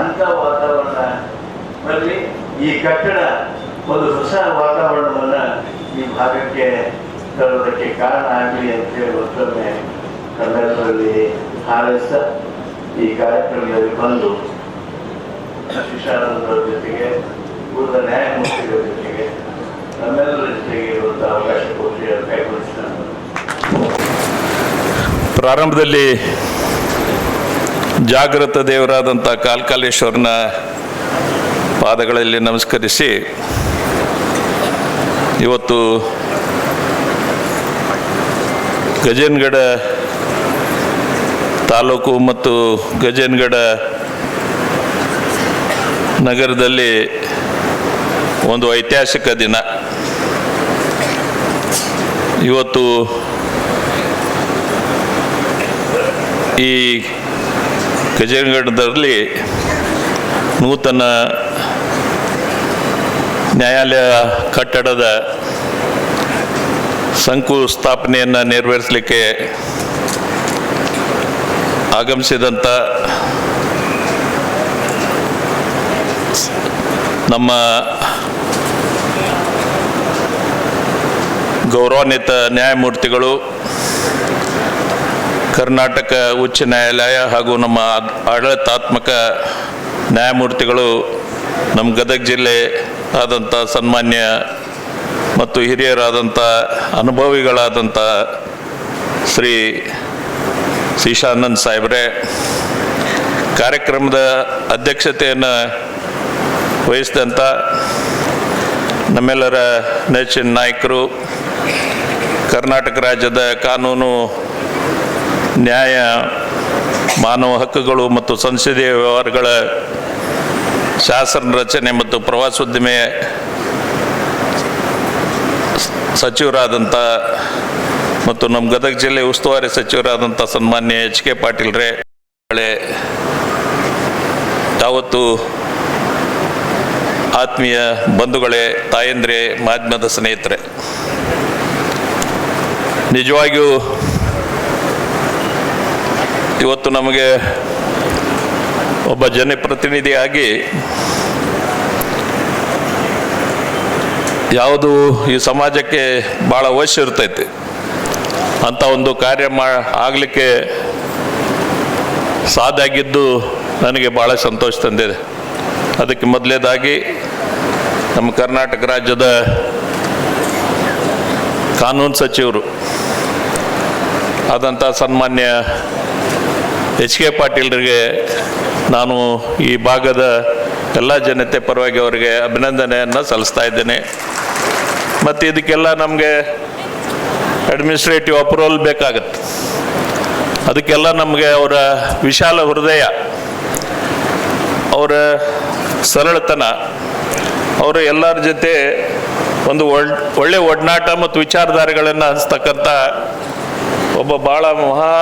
ಅಂತ ವಾತಾವರಣ ಬರಲಿ. ಈ ಕಟ್ಟಡ ಒಂದು ಹೊಸ ವಾತಾವರಣವನ್ನ ಈ ಭಾಗಕ್ಕೆ ತರೋದಕ್ಕೆ ಕಾರಣ ಆಗಲಿ ಅಂತೇಳಿ ಮತ್ತೊಮ್ಮೆ ಕನ್ನಡದಲ್ಲಿ ಹಾರೈಸ ಈ ಕಾರ್ಯಕ್ರಮದಲ್ಲಿ ಬಂದು ಶ್ರೀಶಾನಂದರ ಜೊತೆಗೆ, ಉಳಿದ ನ್ಯಾಯಮೂರ್ತಿಗಳ ಜೊತೆಗೆ, ನಮ್ಮೆಲ್ಲರ ಜೊತೆಗೆ ಇರುವಂಥ ಅವಕಾಶ ಕೊಟ್ಟು ಕೈಗೊಳಿಸ್ತಾನೆ. ಪ್ರಾರಂಭದಲ್ಲಿ ಜಾಗೃತ ದೇವರಾದಂಥ ಕಾಲ್ಕಾಲೇಶ್ವರನ ಪಾದಗಳಲ್ಲಿ ನಮಸ್ಕರಿಸಿ, ಇವತ್ತು ಗಜೇಂದ್ರಗಡ ತಾಲೂಕು ಮತ್ತು ಗಜೇಂದ್ರಗಡ ನಗರದಲ್ಲಿ ಒಂದು ಐತಿಹಾಸಿಕ ದಿನ. ಇವತ್ತು ಈ ಗಜೇಂದ್ರಗಢದಲ್ಲಿ ನೂತನ ನ್ಯಾಯಾಲಯ ಕಟ್ಟಡದ ಶಂಕುಸ್ಥಾಪನೆಯನ್ನು ನೆರವೇರಿಸಲಿಕ್ಕೆ ಆಗಮಿಸಿದಂಥ ನಮ್ಮ ಗೌರವಾನ್ವಿತ ನ್ಯಾಯಮೂರ್ತಿಗಳು, ಕರ್ನಾಟಕ ಉಚ್ಚ ನ್ಯಾಯಾಲಯ ಹಾಗೂ ನಮ್ಮ ಆಡಳಿತಾತ್ಮಕ ನ್ಯಾಯಮೂರ್ತಿಗಳು, ನಮ್ಮ ಗದಗ ಜಿಲ್ಲೆ ಆದಂಥ ಸನ್ಮಾನ್ಯ ಮತ್ತು ಹಿರಿಯರಾದಂಥ ಅನುಭವಿಗಳಾದಂಥ ಶ್ರೀ ಶೇಷಾನಂದ್ ಸಾಹೇಬ್ರೆ, ಕಾರ್ಯಕ್ರಮದ ಅಧ್ಯಕ್ಷತೆಯನ್ನು ವಹಿಸಿದಂಥ ನಮ್ಮೆಲ್ಲರ ನೆಚ್ಚಿನ ನಾಯಕರು, ಕರ್ನಾಟಕ ರಾಜ್ಯದ ಕಾನೂನು, ನ್ಯಾಯ, ಮಾನವ ಹಕ್ಕುಗಳು ಮತ್ತು ಸಂಸದೀಯ ವ್ಯವಹಾರಗಳ ಶಾಸನ ರಚನೆ ಮತ್ತು ಪ್ರವಾಸೋದ್ಯಮ ಸಚಿವರಾದಂಥ ಮತ್ತು ನಮ್ಮ ಗದಗ ಜಿಲ್ಲೆ ಉಸ್ತುವಾರಿ ಸಚಿವರಾದಂಥ ಸನ್ಮಾನ್ಯ HK ಪಾಟೀಲ್ರೇ, ಯಾವತ್ತು ಆತ್ಮೀಯ ಬಂಧುಗಳೇ, ತಾಯಂದ್ರೆ, ಮಾಧ್ಯಮದ ಸ್ನೇಹಿತರೆ, ನಿಜವಾಗಿಯೂ ಇವತ್ತು ನಮಗೆ ಒಬ್ಬ ಜನಪ್ರತಿನಿಧಿಯಾಗಿ ಯಾವುದು ಈ ಸಮಾಜಕ್ಕೆ ಭಾಳ ಅವಶ್ಯ ಇರ್ತೈತಿ ಅಂತ ಒಂದು ಕಾರ್ಯ ಆಗಲಿಕ್ಕೆ ಸಾಧ್ಯ ಆಗಿದ್ದು ನನಗೆ ಭಾಳ ಸಂತೋಷ ತಂದಿದೆ. ಅದಕ್ಕೆ ಮೊದಲೇದಾಗಿ ನಮ್ಮ ಕರ್ನಾಟಕ ರಾಜ್ಯದ ಕಾನೂನು ಸಚಿವರು ಆದಂಥ ಸನ್ಮಾನ್ಯ HK ಪಾಟೀಲ್ರಿಗೆ ನಾನು ಈ ಭಾಗದ ಎಲ್ಲ ಜನತೆ ಪರವಾಗಿ ಅವರಿಗೆ ಅಭಿನಂದನೆಯನ್ನು ಸಲ್ಲಿಸ್ತಾ ಇದ್ದೇನೆ. ಮತ್ತು ಇದಕ್ಕೆಲ್ಲ ನಮಗೆ ಅಡ್ಮಿನಿಸ್ಟ್ರೇಟಿವ್ ಅಪ್ರೂವಲ್ ಬೇಕಾಗತ್ತೆ. ಅದಕ್ಕೆಲ್ಲ ನಮಗೆ ಅವರ ವಿಶಾಲ ಹೃದಯ, ಅವರ ಸರಳತನ, ಅವರು ಎಲ್ಲರ ಜೊತೆ ಒಂದು ಒಳ್ಳೆ ಒಡನಾಟ ಮತ್ತು ವಿಚಾರಧಾರೆಗಳನ್ನು ಹಂಚ್ತಕ್ಕಂಥ ಒಬ್ಬ ಭಾಳ ಮಹಾ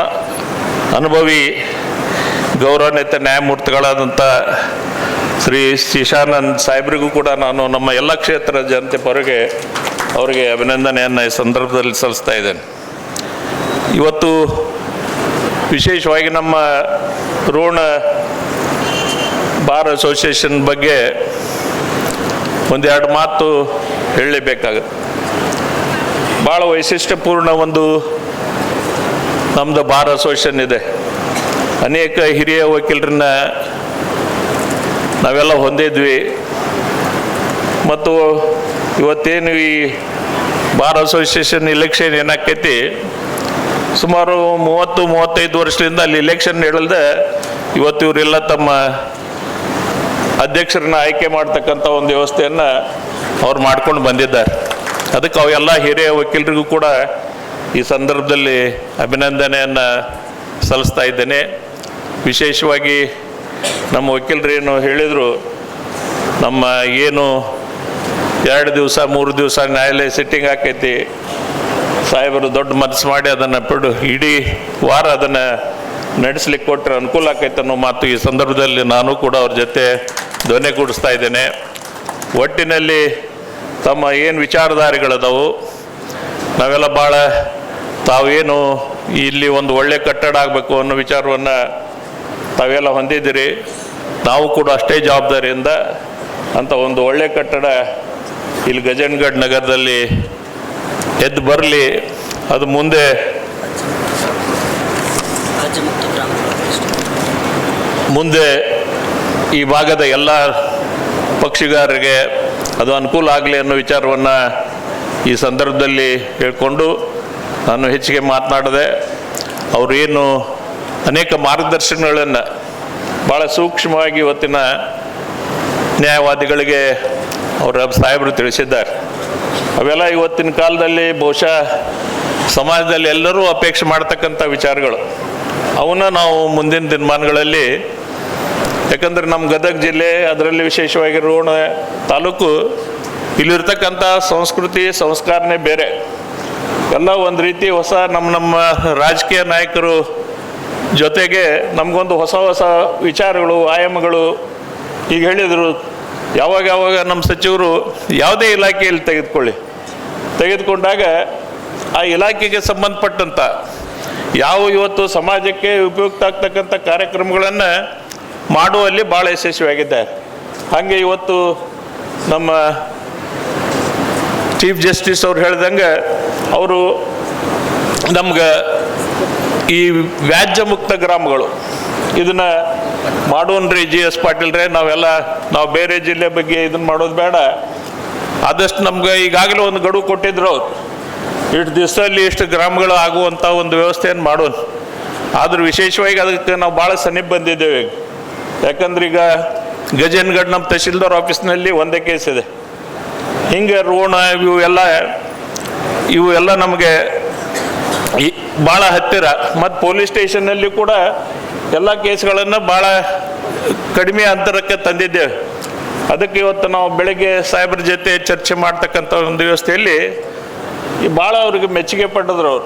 ಅನುಭವಿ ಗೌರವಾನ್ವಿತ ನ್ಯಾಯಮೂರ್ತಿಗಳಾದಂಥ ಶ್ರೀ ಶೇಷಾನಂದ್ ಸಾಹೇಬ್ರಿಗೂ ಕೂಡ ನಾನು ನಮ್ಮ ಎಲ್ಲ ಕ್ಷೇತ್ರದ ಜನತೆ ಪರವಾಗಿ ಅವರಿಗೆ ಅಭಿನಂದನೆಯನ್ನು ಈ ಸಂದರ್ಭದಲ್ಲಿ ಸಲ್ಲಿಸ್ತಾ ಇದ್ದೇನೆ. ಇವತ್ತು ವಿಶೇಷವಾಗಿ ನಮ್ಮ ರೋಣ ಬಾರ್ ಅಸೋಸಿಯೇಷನ್ ಬಗ್ಗೆ ಒಂದೆರಡು ಮಾತು ಹೇಳಲೇಬೇಕಾಗುತ್ತೆ. ಭಾಳ ವೈಶಿಷ್ಟ್ಯಪೂರ್ಣ ಒಂದು ನಮ್ಮದು ಬಾರ್ ಅಸೋಸಿಯೇಷನ್ ಇದೆ. ಅನೇಕ ಹಿರಿಯ ವಕೀಲರನ್ನ ನಾವೆಲ್ಲ ಹೊಂದಿದ್ವಿ. ಮತ್ತು ಇವತ್ತೇನು ಈ ಬಾರ್ ಅಸೋಸಿಯೇಷನ್ ಇಲೆಕ್ಷನ್ ಏನಾಕೈತಿ, ಸುಮಾರು 30-35 ವರ್ಷದಿಂದ ಅಲ್ಲಿ ಇಲೆಕ್ಷನ್ ನಡೆಯಲ್ದೆ ಇವತ್ತು ಇವರೆಲ್ಲ ತಮ್ಮ ಅಧ್ಯಕ್ಷರನ್ನ ಆಯ್ಕೆ ಮಾಡ್ತಕ್ಕಂಥ ಒಂದು ವ್ಯವಸ್ಥೆಯನ್ನು ಅವ್ರು ಮಾಡ್ಕೊಂಡು ಬಂದಿದ್ದಾರೆ. ಅದಕ್ಕೆ ಅವೆಲ್ಲ ಹಿರಿಯ ವಕೀಲರಿಗೂ ಕೂಡ ಈ ಸಂದರ್ಭದಲ್ಲಿ ಅಭಿನಂದನೆಯನ್ನು ಸಲ್ಲಿಸ್ತಾ ಇದ್ದೇನೆ. ವಿಶೇಷವಾಗಿ ನಮ್ಮ ವಕೀಲರು ಏನು ಹೇಳಿದರು, ನಮ್ಮ ಏನು 2 ದಿವಸ 3 ದಿವಸ ನ್ಯಾಯಾಲಯ ಸಿಟ್ಟಿಂಗ್ ಆಕೈತಿ, ಸಾಹೇಬರು ದೊಡ್ಡ ಮನಸ್ಸು ಮಾಡಿ ಅದನ್ನು ಇಡೀ ವಾರ ಅದನ್ನು ನಡೆಸ್ಲಿಕ್ಕೆ ಕೊಟ್ಟರೆ ಅನುಕೂಲ ಆಕೈತೆ ಅನ್ನೋ ಮಾತು ಈ ಸಂದರ್ಭದಲ್ಲಿ ನಾನು ಕೂಡ ಅವ್ರ ಜೊತೆ ಧ್ವನಿಗೂಡಿಸ್ತಾ ಇದ್ದೇನೆ. ಒಟ್ಟಿನಲ್ಲಿ ತಮ್ಮ ಏನು ವಿಚಾರಧಾರೆಗಳದಾವು, ನಾವೆಲ್ಲ ಭಾಳ ತಾವೇನು ಇಲ್ಲಿ ಒಂದು ಒಳ್ಳೆ ಕಟ್ಟಡ ಆಗಬೇಕು ಅನ್ನೋ ವಿಚಾರವನ್ನು ತಾವೆಲ್ಲ ಹೊಂದಿದ್ದೀರಿ. ನಾವು ಕೂಡ ಅಷ್ಟೇ ಜವಾಬ್ದಾರಿಯಿಂದ ಅಂತ ಒಂದು ಒಳ್ಳೆ ಕಟ್ಟಡ ಇಲ್ಲಿ ಗಜೇಂದ್ರಗಢ ನಗರದಲ್ಲಿ ಎದ್ದು ಬರಲಿ. ಅದು ಮುಂದೆ ಈ ಭಾಗದ ಎಲ್ಲ ಪಕ್ಷಿಗಾರರಿಗೆ ಅದು ಅನುಕೂಲ ಆಗಲಿ ಅನ್ನೋ ವಿಚಾರವನ್ನು ಈ ಸಂದರ್ಭದಲ್ಲಿ ಹೇಳ್ಕೊಂಡು ನಾನು ಹೆಚ್ಚಿಗೆ ಮಾತನಾಡಿದೆ. ಅವರು ಏನು ಅನೇಕ ಮಾರ್ಗದರ್ಶನಗಳನ್ನು ಭಾಳ ಸೂಕ್ಷ್ಮವಾಗಿ ಇವತ್ತಿನ ನ್ಯಾಯವಾದಿಗಳಿಗೆ ಅವರ ಸಾಹೇಬರು ತಿಳಿಸಿದ್ದಾರೆ. ಅವೆಲ್ಲ ಇವತ್ತಿನ ಕಾಲದಲ್ಲಿ ಬಹುಶಃ ಸಮಾಜದಲ್ಲಿ ಎಲ್ಲರೂ ಅಪೇಕ್ಷೆ ಮಾಡ್ತಕ್ಕಂಥ ವಿಚಾರಗಳು. ಅವನ್ನ ನಾವು ಮುಂದಿನ ದಿನಮಾನಗಳಲ್ಲಿ, ಯಾಕಂದರೆ ನಮ್ಮ ಗದಗ ಜಿಲ್ಲೆ, ಅದರಲ್ಲಿ ವಿಶೇಷವಾಗಿ ರೋಣ ತಾಲೂಕು, ಇಲ್ಲಿರ್ತಕ್ಕಂಥ ಸಂಸ್ಕೃತಿ ಸಂಸ್ಕಾರನೇ ಬೇರೆ. ಎಲ್ಲ ಒಂದು ರೀತಿ ಹೊಸ ನಮ್ಮ ರಾಜಕೀಯ ನಾಯಕರು ಜೊತೆಗೆ ನಮಗೊಂದು ಹೊಸ ಹೊಸ ವಿಚಾರಗಳು, ಆಯಾಮಗಳು. ಈಗ ಹೇಳಿದರು, ಯಾವಾಗ ನಮ್ಮ ಸಚಿವರು ಯಾವುದೇ ಇಲಾಖೆಯಲ್ಲಿ ತೆಗೆದುಕೊಂಡಾಗ ಆ ಇಲಾಖೆಗೆ ಸಂಬಂಧಪಟ್ಟಂಥ ಇವತ್ತು ಸಮಾಜಕ್ಕೆ ಉಪಯುಕ್ತ ಆಗ್ತಕ್ಕಂಥ ಕಾರ್ಯಕ್ರಮಗಳನ್ನು ಮಾಡುವಲ್ಲಿ ಭಾಳ ಯಶಸ್ವಿಯಾಗಿದ್ದಾರೆ. ಹಾಗೆ ಇವತ್ತು ನಮ್ಮ ಚೀಫ್ ಜಸ್ಟಿಸ್ ಅವ್ರು ಹೇಳ್ದಂಗೆ ಅವರು ನಮ್ಗೆ ಈ ವ್ಯಾಜ್ಯ ಮುಕ್ತ ಗ್ರಾಮಗಳು ಇದನ್ನು ಮಾಡೋನ್ರಿ GS ಪಾಟೀಲ್ರೇ, ನಾವು ಬೇರೆ ಜಿಲ್ಲೆ ಬಗ್ಗೆ ಇದನ್ನು ಮಾಡೋದು ಬೇಡ, ಆದಷ್ಟು ನಮ್ಗೆ ಈಗಾಗಲೇ ಒಂದು ಗಡುವು ಕೊಟ್ಟಿದ್ರು ಅವ್ರು, ಇಷ್ಟು ದಿವಸದಲ್ಲಿ ಇಷ್ಟು ಗ್ರಾಮಗಳು ಆಗುವಂಥ ಒಂದು ವ್ಯವಸ್ಥೆಯನ್ನು ಮಾಡೋಣ. ಆದರೂ ವಿಶೇಷವಾಗಿ ಅದಕ್ಕೆ ನಾವು ಭಾಳ ಸಮೀಪ ಬಂದಿದ್ದೇವೆ. ಯಾಕಂದ್ರೆ ಈಗ ಗಜೇನ್ಗಢ ನಮ್ಮ ತಹಶೀಲ್ದಾರ್ ಆಫೀಸ್ನಲ್ಲಿ ಒಂದೇ ಕೇಸ್ ಇದೆ. ಹಿಂಗೆ ರೋಣ ಇವು ಎಲ್ಲ ನಮಗೆ ಭಾಳ ಹತ್ತಿರ. ಮತ್ತು ಪೊಲೀಸ್ ಸ್ಟೇಷನ್ನಲ್ಲಿ ಕೂಡ ಎಲ್ಲ ಕೇಸ್ಗಳನ್ನು ಭಾಳ ಕಡಿಮೆ ಅಂತರಕ್ಕೆ ತಂದಿದ್ದೇವೆ. ಅದಕ್ಕೆ ಇವತ್ತು ನಾವು ಬೆಳಗ್ಗೆ ಸಾಹೇಬ್ರ ಜೊತೆ ಚರ್ಚೆ ಮಾಡ್ತಕ್ಕಂಥ ಒಂದು ವ್ಯವಸ್ಥೆಯಲ್ಲಿ ಭಾಳ ಅವ್ರಿಗೆ ಮೆಚ್ಚುಗೆ ಪಟ್ಟಿದ್ರು ಅವರು.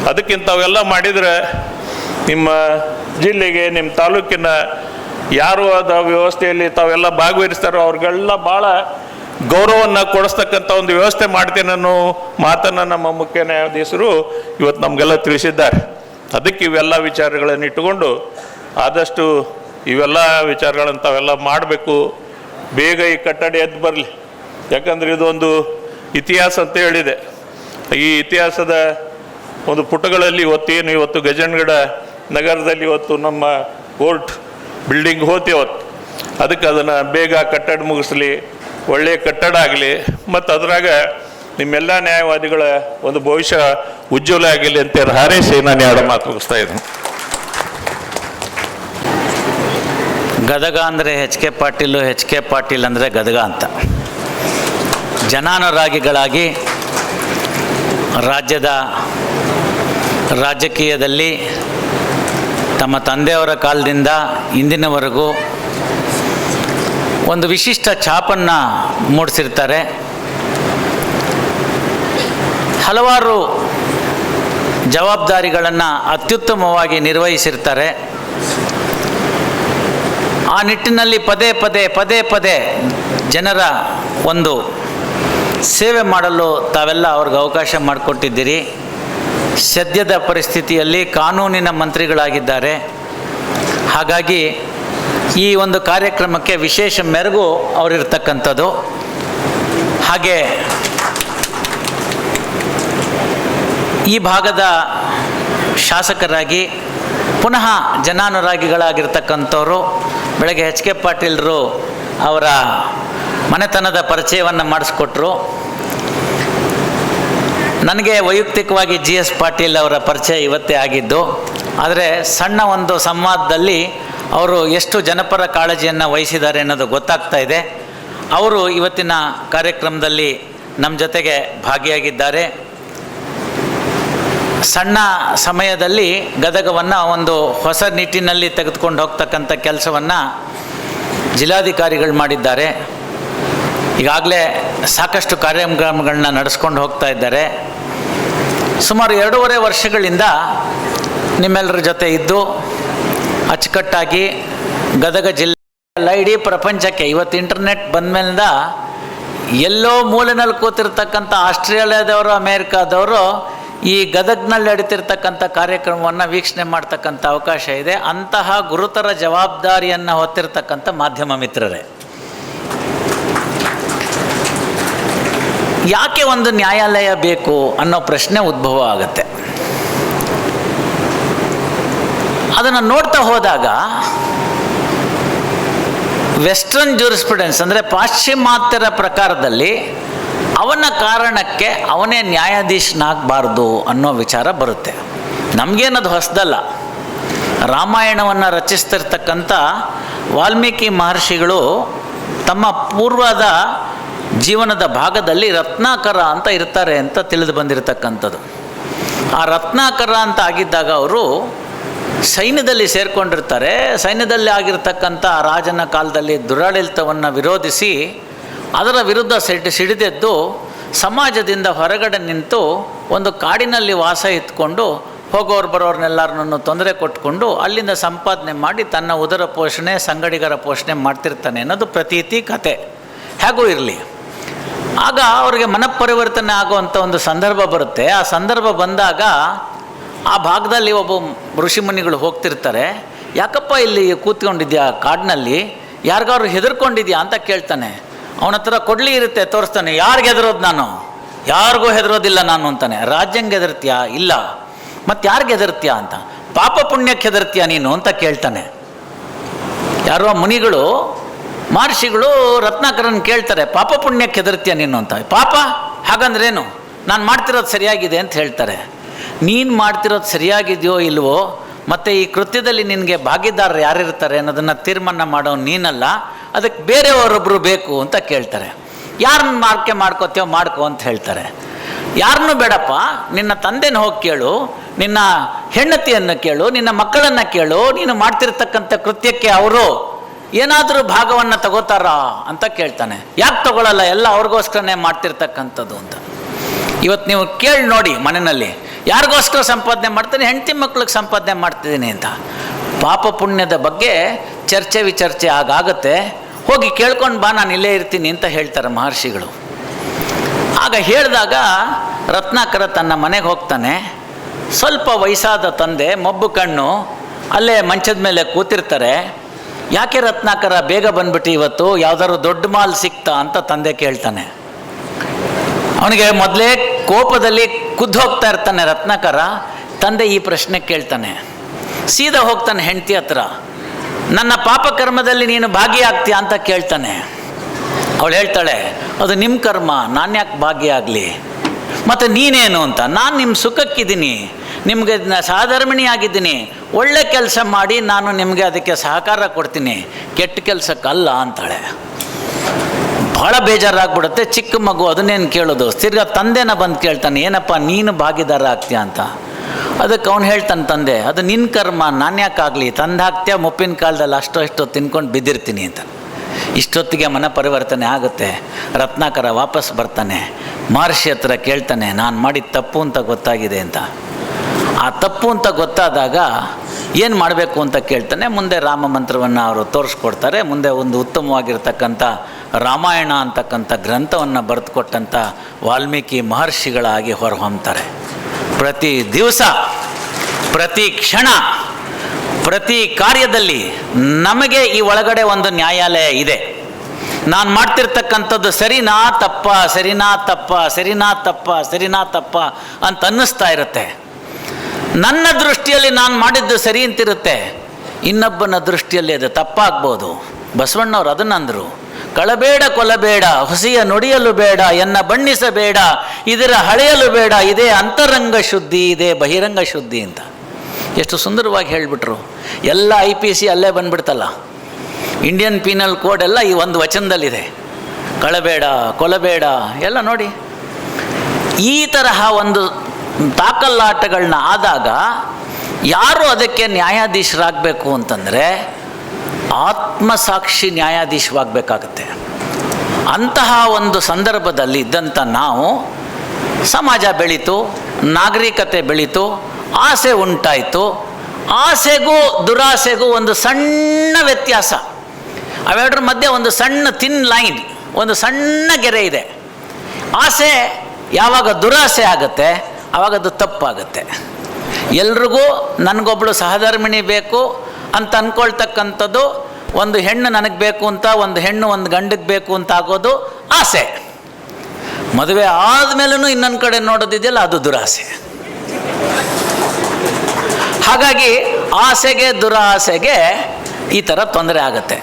ಅದಕ್ಕಿಂತವೆಲ್ಲ ಮಾಡಿದರೆ ನಿಮ್ಮ ಜಿಲ್ಲೆಗೆ, ನಿಮ್ಮ ತಾಲೂಕಿನ ಯಾರು ಅದ ವ್ಯವಸ್ಥೆಯಲ್ಲಿ ತಾವೆಲ್ಲ ಭಾಗವಹಿಸ್ತಾರೋ ಅವ್ರಿಗೆಲ್ಲ ಭಾಳ ಗೌರವವನ್ನು ಕೊಡಿಸ್ತಕ್ಕಂಥ ಒಂದು ವ್ಯವಸ್ಥೆ ಮಾಡ್ತೇನೆ ಅನ್ನೋ ಮಾತನ್ನು ನಮ್ಮ ಮುಖ್ಯ ನ್ಯಾಯಾಧೀಶರು ಇವತ್ತು ನಮಗೆಲ್ಲ ತಿಳಿಸಿದ್ದಾರೆ. ಅದಕ್ಕೆ ಇವೆಲ್ಲ ವಿಚಾರಗಳನ್ನು ಇಟ್ಟುಕೊಂಡು ಆದಷ್ಟು ಇವೆಲ್ಲ ವಿಚಾರಗಳನ್ನು ತಾವೆಲ್ಲ ಮಾಡಬೇಕು. ಬೇಗ ಈ ಕಟ್ಟಡ ಎದ್ದು ಬರಲಿ. ಯಾಕಂದರೆ ಇದೊಂದು ಇತಿಹಾಸ ಅಂತ ಹೇಳಿದೆ. ಈ ಇತಿಹಾಸದ ಒಂದು ಪುಟಗಳಲ್ಲಿ ಇವತ್ತು ಗಜೇಂದ್ರಗಡ ನಗರದಲ್ಲಿ ಇವತ್ತು ನಮ್ಮ ಕೋರ್ಟ್ ಬಿಲ್ಡಿಂಗ್ ಹೋಗ್ತೀವತ್ತು. ಅದಕ್ಕೆ ಅದನ್ನು ಬೇಗ ಕಟ್ಟಡ ಮುಗಿಸ್ಲಿ, ಒಳ್ಳೆಯ ಕಟ್ಟಡ ಆಗಲಿ, ಮತ್ತು ಅದ್ರಾಗ ನಿಮ್ಮೆಲ್ಲ ನ್ಯಾಯವಾದಿಗಳ ಒಂದು ಭವಿಷ್ಯ ಉಜ್ವಲ ಆಗಲಿ ಅಂತ ಹಾರೈಸಿ ನಾನು ಎರಡು ಮಾತು ಮುಗಿಸ್ತಾ ಇದ್ದೀನಿ. ಗದಗ ಅಂದರೆ HK ಪಾಟೀಲು, HK ಪಾಟೀಲ್ ಅಂದರೆ ಗದಗ ಅಂತ. ಜನಾನುರಾಗಿಗಳಾಗಿ ರಾಜ್ಯದ ರಾಜಕೀಯದಲ್ಲಿ ತಮ್ಮ ತಂದೆಯವರ ಕಾಲದಿಂದ ಇಂದಿನವರೆಗೂ ಒಂದು ವಿಶಿಷ್ಟ ಛಾಪನ್ನು ಮೂಡಿಸಿರ್ತಾರೆ. ಹಲವಾರು ಜವಾಬ್ದಾರಿಗಳನ್ನು ಅತ್ಯುತ್ತಮವಾಗಿ ನಿರ್ವಹಿಸಿರ್ತಾರೆ. ಆ ನಿಟ್ಟಿನಲ್ಲಿ ಪದೇ ಪದೇ ಜನರ ಒಂದು ಸೇವೆ ಮಾಡಲು ತಾವೆಲ್ಲ ಅವ್ರಿಗೆ ಅವಕಾಶ ಮಾಡಿಕೊಟ್ಟಿದ್ದೀರಿ. ಸದ್ಯದ ಪರಿಸ್ಥಿತಿಯಲ್ಲಿ ಕಾನೂನಿನ ಮಂತ್ರಿಗಳಾಗಿದ್ದಾರೆ. ಹಾಗಾಗಿ ಈ ಒಂದು ಕಾರ್ಯಕ್ರಮಕ್ಕೆ ವಿಶೇಷ ಮೆರುಗು ಅವರಿರ್ತಕ್ಕಂಥದ್ದು. ಹಾಗೆ ಈ ಭಾಗದ ಶಾಸಕರಾಗಿ ಪುನಃ ಜನಾನುರಾಗಿಗಳಾಗಿರ್ತಕ್ಕಂಥವರು ಬೆಳಗ್ಗೆ HK ಪಾಟೀಲರು ಅವರ ಮನೆತನದ ಪರಿಚಯವನ್ನು ಮಾಡಿಸ್ಕೊಟ್ರು. ನನಗೆ ವೈಯಕ್ತಿಕವಾಗಿ GS ಪಾಟೀಲ್ ಅವರ ಪರಿಚಯ ಇವತ್ತೇ ಆಗಿದ್ದು. ಆದರೆ ಸಣ್ಣ ಒಂದು ಸಂವಾದದಲ್ಲಿ ಅವರು ಎಷ್ಟು ಜನಪರ ಕಾಳಜಿಯನ್ನು ವಹಿಸಿದ್ದಾರೆ ಅನ್ನೋದು ಗೊತ್ತಾಗ್ತಾ ಇದೆ. ಅವರು ಇವತ್ತಿನ ಕಾರ್ಯಕ್ರಮದಲ್ಲಿ ನಮ್ಮ ಜೊತೆಗೆ ಭಾಗಿಯಾಗಿದ್ದಾರೆ. ಸಣ್ಣ ಸಮಯದಲ್ಲಿ ಗದಗವನ್ನು ಒಂದು ಹೊಸ ನಿಟ್ಟಿನಲ್ಲಿ ತೆಗೆದುಕೊಂಡು ಹೋಗ್ತಕ್ಕಂಥ ಕೆಲಸವನ್ನು ಜಿಲ್ಲಾಧಿಕಾರಿಗಳು ಮಾಡಿದ್ದಾರೆ. ಈಗಾಗಲೇ ಸಾಕಷ್ಟು ಕಾರ್ಯಕ್ರಮಗಳನ್ನ ನಡೆಸ್ಕೊಂಡು ಹೋಗ್ತಾ ಇದ್ದಾರೆ. ಸುಮಾರು 2.5 ವರ್ಷಗಳಿಂದ ನಿಮ್ಮೆಲ್ಲರ ಜೊತೆ ಇದ್ದು ಅಚ್ಚುಕಟ್ಟಾಗಿ ಗದಗ ಜಿಲ್ಲೆ ಇಡೀ ಪ್ರಪಂಚಕ್ಕೆ ಇವತ್ತು ಇಂಟರ್ನೆಟ್ ಬಂದ ಮೇಲಿಂದ ಎಲ್ಲೋ ಮೂಲೆಯಲ್ಲಿ ಕೂತಿರ್ತಕ್ಕಂಥ ಆಸ್ಟ್ರೇಲಿಯಾದವರು, ಅಮೇರಿಕಾದವರು ಈ ಗದಗ್ನಲ್ಲಿ ನಡೀತಿರ್ತಕ್ಕಂಥ ಕಾರ್ಯಕ್ರಮವನ್ನು ವೀಕ್ಷಣೆ ಮಾಡ್ತಕ್ಕಂಥ ಅವಕಾಶ ಇದೆ. ಅಂತಹ ಗುರುತರ ಜವಾಬ್ದಾರಿಯನ್ನು ಹೊತ್ತಿರ್ತಕ್ಕಂಥ ಮಾಧ್ಯಮ ಮಿತ್ರರೇ, ಯಾಕೆ ಒಂದು ನ್ಯಾಯಾಲಯ ಬೇಕು ಅನ್ನೋ ಪ್ರಶ್ನೆ ಉದ್ಭವ ಆಗುತ್ತೆ. ಅದನ್ನು ನೋಡ್ತಾ ಹೋದಾಗ ವೆಸ್ಟರ್ನ್ ಜೂರಿಸ್ಪ್ರುಡೆನ್ಸ್ ಅಂದರೆ ಪಾಶ್ಚಿಮಾತ್ಯರ ಪ್ರಕಾರದಲ್ಲಿ ಅವನ ಕಾರಣಕ್ಕೆ ಅವನೇ ನ್ಯಾಯಾಧೀಶನಾಗಬಾರ್ದು ಅನ್ನೋ ವಿಚಾರ ಬರುತ್ತೆ. ನಮಗೇನದು ಹೊಸದಲ್ಲ. ರಾಮಾಯಣವನ್ನು ರಚಿಸ್ತಿರ್ತಕ್ಕಂಥ ವಾಲ್ಮೀಕಿ ಮಹರ್ಷಿಗಳು ತಮ್ಮ ಪೂರ್ವದ ಜೀವನದ ಭಾಗದಲ್ಲಿ ರತ್ನಾಕರ ಅಂತ ಇರ್ತಾರೆ ಅಂತ ತಿಳಿದು ಬಂದಿರತಕ್ಕಂಥದ್ದು. ಆ ರತ್ನಾಕರ ಅಂತ ಆಗಿದ್ದಾಗ ಅವರು ಸೈನ್ಯದಲ್ಲಿ ಸೇರಿಕೊಂಡಿರ್ತಾರೆ. ಸೈನ್ಯದಲ್ಲಿ ಆಗಿರ್ತಕ್ಕಂಥ ರಾಜನ ಕಾಲದಲ್ಲಿ ದುರಾಡಳಿತವನ್ನು ವಿರೋಧಿಸಿ ಅದರ ವಿರುದ್ಧ ಸಿಡಿದೆದ್ದು ಸಮಾಜದಿಂದ ಹೊರಗಡೆ ನಿಂತು ಒಂದು ಕಾಡಿನಲ್ಲಿ ವಾಸ ಇತ್ಕೊಂಡು ಹೋಗೋರು ಬರೋರ್ನೆಲ್ಲರನ್ನು ತೊಂದರೆ ಕೊಟ್ಕೊಂಡು ಅಲ್ಲಿಂದ ಸಂಪಾದನೆ ಮಾಡಿ ತನ್ನ ಉದರ ಪೋಷಣೆ ಸಂಗಡಿಗರ ಪೋಷಣೆ ಮಾಡ್ತಿರ್ತಾನೆ ಅನ್ನೋದು ಪ್ರತೀತಿ ಕತೆ. ಹೇಗೂ ಇರಲಿ, ಆಗ ಅವ್ರಿಗೆ ಮನಪರಿವರ್ತನೆ ಆಗುವಂಥ ಒಂದು ಸಂದರ್ಭ ಬರುತ್ತೆ. ಆ ಸಂದರ್ಭ ಬಂದಾಗ ಆ ಭಾಗದಲ್ಲಿ ಒಬ್ಬ ಋಷಿಮುನಿಗಳು ಹೋಗ್ತಿರ್ತಾರೆ. ಯಾಕಪ್ಪ ಇಲ್ಲಿ ಕೂತ್ಕೊಂಡಿದ್ಯಾ ಕಾಡಿನಲ್ಲಿ, ಯಾರಿಗಾದ್ರು ಹೆದರ್ಕೊಂಡಿದ್ಯಾ ಅಂತ ಕೇಳ್ತಾನೆ. ಅವನ ಹತ್ರ ಕೊಡ್ಲಿ ಇರುತ್ತೆ, ತೋರಿಸ್ತಾನೆ. ಯಾರಿಗೆ ಹೆದರೋದು ನಾನು? ಯಾರಿಗೂ ಹೆದರೋದಿಲ್ಲ ನಾನು ಅಂತಾನೆ. ರಾಜ್ಯಂಗೆ ಹೆದರ್ತೀಯಾ? ಇಲ್ಲ. ಮತ್ತು ಯಾರಿಗೆ ಹೆದರ್ತೀಯಾ ಅಂತ. ಪಾಪ ಪುಣ್ಯಕ್ಕೆ ಹೆದರ್ತೀಯಾ ನೀನು ಅಂತ ಕೇಳ್ತಾನೆ. ಯಾರೋ ಮುನಿಗಳು ಮಹರ್ಷಿಗಳು ರತ್ನಾಕರನ್ ಕೇಳ್ತಾರೆ, ಪಾಪ ಪುಣ್ಯಕ್ಕೆ ಹೆದರ್ತೀಯ ನೀನು ಅಂತ. ಪಾಪ ಹಾಗಂದ್ರೇನು? ನಾನು ಮಾಡ್ತಿರೋದು ಸರಿಯಾಗಿದೆ ಅಂತ ಹೇಳ್ತಾರೆ. ನೀನು ಮಾಡ್ತಿರೋದು ಸರಿಯಾಗಿದೆಯೋ ಇಲ್ವೋ, ಮತ್ತು ಈ ಕೃತ್ಯದಲ್ಲಿ ನಿನಗೆ ಭಾಗಿದಾರರು ಯಾರಿರ್ತಾರೆ ಅನ್ನೋದನ್ನು ತೀರ್ಮಾನ ಮಾಡೋನು ನೀನಲ್ಲ, ಅದಕ್ಕೆ ಬೇರೆಯವರೊಬ್ಬರು ಬೇಕು ಅಂತ ಕೇಳ್ತಾರೆ. ಯಾರನ್ನ ಮಾಡ್ಕೋತೀಯೋ ಮಾಡ್ಕೋ ಅಂತ ಹೇಳ್ತಾರೆ. ಯಾರನ್ನೂ ಬೇಡಪ್ಪ, ನಿನ್ನ ತಂದೆನ ಹೋಗಿ ಕೇಳು, ನಿನ್ನ ಹೆಂಡತಿಯನ್ನು ಕೇಳು, ನಿನ್ನ ಮಕ್ಕಳನ್ನು ಕೇಳು, ನೀನು ಮಾಡ್ತಿರ್ತಕ್ಕಂಥ ಕೃತ್ಯಕ್ಕೆ ಅವರು ಏನಾದರೂ ಭಾಗವನ್ನು ತಗೋತಾರಾ ಅಂತ ಕೇಳ್ತಾನೆ. ಯಾಕೆ ತಗೊಳ್ಳಲ್ಲ? ಎಲ್ಲ ಅವ್ರಿಗೋಸ್ಕರನೇ ಮಾಡ್ತಿರ್ತಕ್ಕಂಥದ್ದು ಅಂತ. ಇವತ್ತು ನೀವು ಕೇಳಿ ನೋಡಿ ಮನೆಯಲ್ಲಿ, ಯಾರಿಗೋಸ್ಕರ ಸಂಪಾದನೆ ಮಾಡ್ತೀನಿ? ಹೆಂಡತಿ ಮಕ್ಳಿಗೆ ಸಂಪಾದನೆ ಮಾಡ್ತಿದ್ದೀನಿ ಅಂತ. ಪಾಪ ಪುಣ್ಯದ ಬಗ್ಗೆ ಚರ್ಚೆ ವಿಚರ್ಚೆ ಆಗುತ್ತೆ. ಹೋಗಿ ಕೇಳ್ಕೊಂಡು ಬಾ, ನಾನು ಇಲ್ಲೇ ಇರ್ತೀನಿ ಅಂತ ಹೇಳ್ತಾರೆ ಮಹರ್ಷಿಗಳು. ಆಗ ಹೇಳಿದಾಗ ರತ್ನಾಕರ ತನ್ನ ಮನೆಗೆ ಹೋಗ್ತಾನೆ. ಸ್ವಲ್ಪ ವಯಸ್ಸಾದ ತಂದೆ, ಮಬ್ಬು ಕಣ್ಣು, ಅಲ್ಲೇ ಮಂಚದ ಮೇಲೆ ಕೂತಿರ್ತಾರೆ. ಯಾಕೆ ರತ್ನಾಕರ ಬೇಗ ಬಂದ್ಬಿಟ್ಟು ಇವತ್ತು, ಯಾವ್ದಾದ್ರು ದೊಡ್ಡ ಮಾಲ್ ಸಿಕ್ತಾ ಅಂತ ತಂದೆ ಕೇಳ್ತಾನೆ. ಅವನಿಗೆ ಮೊದಲೇ ಕೋಪದಲ್ಲಿ ಕುದ್ದು ಹೋಗ್ತಾ ಇರ್ತಾನೆ ರತ್ನಾಕರ. ತಂದೆ ಈ ಪ್ರಶ್ನೆ ಕೇಳ್ತಾನೆ. ಸೀದಾ ಹೋಗ್ತಾನೆ ಹೆಂಡತಿ ಹತ್ರ. ನನ್ನ ಪಾಪಕರ್ಮದಲ್ಲಿ ನೀನು ಭಾಗಿಯಾಗ್ತೀಯ ಅಂತ ಕೇಳ್ತಾನೆ. ಅವಳು ಹೇಳ್ತಾಳೆ, ಅದು ನಿಮ್ಮ ಕರ್ಮ, ನಾನು ಯಾಕೆ ಭಾಗಿಯಾಗಲಿ? ಮತ್ತು ನೀನೇನು ಅಂತ. ನಾನು ನಿಮ್ಮ ಸುಖಕ್ಕಿದ್ದೀನಿ, ನಿಮಗೆ ಸಹಧರ್ಮಿಣಿಯಾಗಿದ್ದೀನಿ, ಒಳ್ಳೆ ಕೆಲಸ ಮಾಡಿ ನಾನು ನಿಮಗೆ ಅದಕ್ಕೆ ಸಹಕಾರ ಕೊಡ್ತೀನಿ, ಕೆಟ್ಟ ಕೆಲಸಕ್ಕಲ್ಲ ಅಂತಾಳೆ. ಭಾಳ ಬೇಜಾರಾಗ್ಬಿಡುತ್ತೆ. ಚಿಕ್ಕ ಮಗು ಅದನ್ನೇನು ಕೇಳೋದು. ತಿರ್ಗಾ ತಂದೆನ ಬಂದು ಕೇಳ್ತಾನೆ, ಏನಪ್ಪ ನೀನು ಭಾಗಿದಾರ ಆಗ್ತೀಯ ಅಂತ. ಅದಕ್ಕೆ ಅವ್ನು ಹೇಳ್ತಾನೆ, ತಂದೆ ಅದು ನಿನ್ನ ಕರ್ಮ, ನಾನು ಯಾಕಾಗಲಿ, ತಂದು ಹಾಕ್ತೀಯ, ಮುಪ್ಪಿನ ಕಾಲದಲ್ಲಿ ಅಷ್ಟೋ ತಿನ್ಕೊಂಡು ಬಿದ್ದಿರ್ತೀನಿ ಅಂತ. ಇಷ್ಟೊತ್ತಿಗೆ ಮನ ಪರಿವರ್ತನೆ ಆಗುತ್ತೆ. ರತ್ನಾಕರ ವಾಪಸ್ ಬರ್ತಾನೆ. ಮಹರ್ಷಿ ಹತ್ರ ಕೇಳ್ತಾನೆ, ನಾನು ಮಾಡಿದ ತಪ್ಪು ಅಂತ ಗೊತ್ತಾಗಿದೆ ಅಂತ. ಆ ತಪ್ಪು ಅಂತ ಗೊತ್ತಾದಾಗ ಏನು ಮಾಡಬೇಕು ಅಂತ ಕೇಳ್ತಾನೆ. ಮುಂದೆ ರಾಮ ಮಂತ್ರವನ್ನು ಅವರು ತೋರಿಸ್ಕೊಡ್ತಾರೆ. ಮುಂದೆ ಒಂದು ಉತ್ತಮವಾಗಿರ್ತಕ್ಕಂಥ ರಾಮಾಯಣ ಅಂತಕ್ಕಂಥ ಗ್ರಂಥವನ್ನು ಬರೆದುಕೊಟ್ಟಂಥ ವಾಲ್ಮೀಕಿ ಮಹರ್ಷಿಗಳಾಗಿ ಹೊರಹೊಮ್ತಾರೆ. ಪ್ರತಿ ದಿವಸ, ಪ್ರತಿ ಕ್ಷಣ, ಪ್ರತಿ ಕಾರ್ಯದಲ್ಲಿ ನಮಗೆ ಈ ಒಳಗಡೆ ಒಂದು ನ್ಯಾಯಾಲಯ ಇದೆ. ನಾನು ಮಾಡ್ತಿರ್ತಕ್ಕಂಥದ್ದು ಸರಿನಾ ತಪ್ಪ, ಸರಿನಾ ತಪ್ಪ, ಸರಿನಾ ತಪ್ಪ, ಸರಿನಾ ತಪ್ಪ ಅಂತ ಅನ್ನಿಸ್ತಾ ಇರುತ್ತೆ. ನನ್ನ ದೃಷ್ಟಿಯಲ್ಲಿ ನಾನು ಮಾಡಿದ್ದು ಸರಿ ಅಂತಿರುತ್ತೆ, ಇನ್ನೊಬ್ಬನ ದೃಷ್ಟಿಯಲ್ಲಿ ಅದು ತಪ್ಪಾಗ್ಬೋದು. ಬಸವಣ್ಣವ್ರು ಅದನ್ನಂದರು, ಕಳಬೇಡ ಕೊಲಬೇಡ, ಹುಸಿಯ ನುಡಿಯಲು ಬೇಡ, ಎನ್ನ ಬಣ್ಣಿಸಬೇಡ, ಇದರ ಹಳೆಯಲು ಬೇಡ, ಇದೇ ಅಂತರಂಗ ಶುದ್ಧಿ, ಇದೇ ಬಹಿರಂಗ ಶುದ್ಧಿ ಅಂತ ಎಷ್ಟು ಸುಂದರವಾಗಿ ಹೇಳಿಬಿಟ್ರು. ಎಲ್ಲ IPC ಅಲ್ಲೇ ಬಂದ್ಬಿಡ್ತಲ್ಲ. ಇಂಡಿಯನ್ ಪೀನಲ್ ಕೋಡ್ ಎಲ್ಲ ಈ ಒಂದು ವಚನದಲ್ಲಿದೆ. ಕಳಬೇಡ, ಕೊಲಬೇಡ ಎಲ್ಲ ನೋಡಿ. ಈ ತರಹ ಒಂದು ತಾಕಲ್ಲಾಟಗಳನ್ನ ಆದಾಗ ಯಾರು ಅದಕ್ಕೆ ನ್ಯಾಯಾಧೀಶರಾಗಬೇಕು ಅಂತಂದರೆ ಆತ್ಮಸಾಕ್ಷಿ ನ್ಯಾಯಾಧೀಶವಾಗಬೇಕಾಗತ್ತೆ. ಅಂತಹ ಒಂದು ಸಂದರ್ಭದಲ್ಲಿ ಇದ್ದಂಥ ನಾವು, ಸಮಾಜ ಬೆಳೀತು, ನಾಗರಿಕತೆ ಬೆಳೀತು, ಆಸೆ ಉಂಟಾಯಿತು. ಆಸೆಗೂ ದುರಾಸೆಗೂ ಒಂದು ಸಣ್ಣ ವ್ಯತ್ಯಾಸ. ಅವೆರಡರ ಮಧ್ಯೆ ಒಂದು ಸಣ್ಣ ಥಿನ್ ಲೈನ್, ಒಂದು ಸಣ್ಣ ಗೆರೆ ಇದೆ. ಆಸೆ ಯಾವಾಗ ದುರಾಸೆ ಆಗುತ್ತೆ ಆವಾಗ ಅದು ತಪ್ಪಾಗುತ್ತೆ. ಎಲ್ರಿಗೂ ನನಗೊಬ್ಬಳು ಸಹಧರ್ಮಿಣಿ ಬೇಕು ಅಂತ ಅಂದ್ಕೊಳ್ತಕ್ಕಂಥದ್ದು, ಒಂದು ಹೆಣ್ಣು ನನಗೆ ಬೇಕು ಅಂತ, ಒಂದು ಹೆಣ್ಣು ಒಂದು ಗಂಡಿಗೆ ಬೇಕು ಅಂತ ಆಗೋದು ಆಸೆ. ಮದುವೆ ಆದಮೇಲೂ ಇನ್ನೊಂದು ಕಡೆ ನೋಡೋದಿದೆಯಲ್ಲ, ಅದು ದುರಾಸೆ. ಹಾಗಾಗಿ ಆಸೆಗೆ ದುರಾಸೆಗೆ ಈ ಥರ ತೊಂದರೆ ಆಗುತ್ತೆ.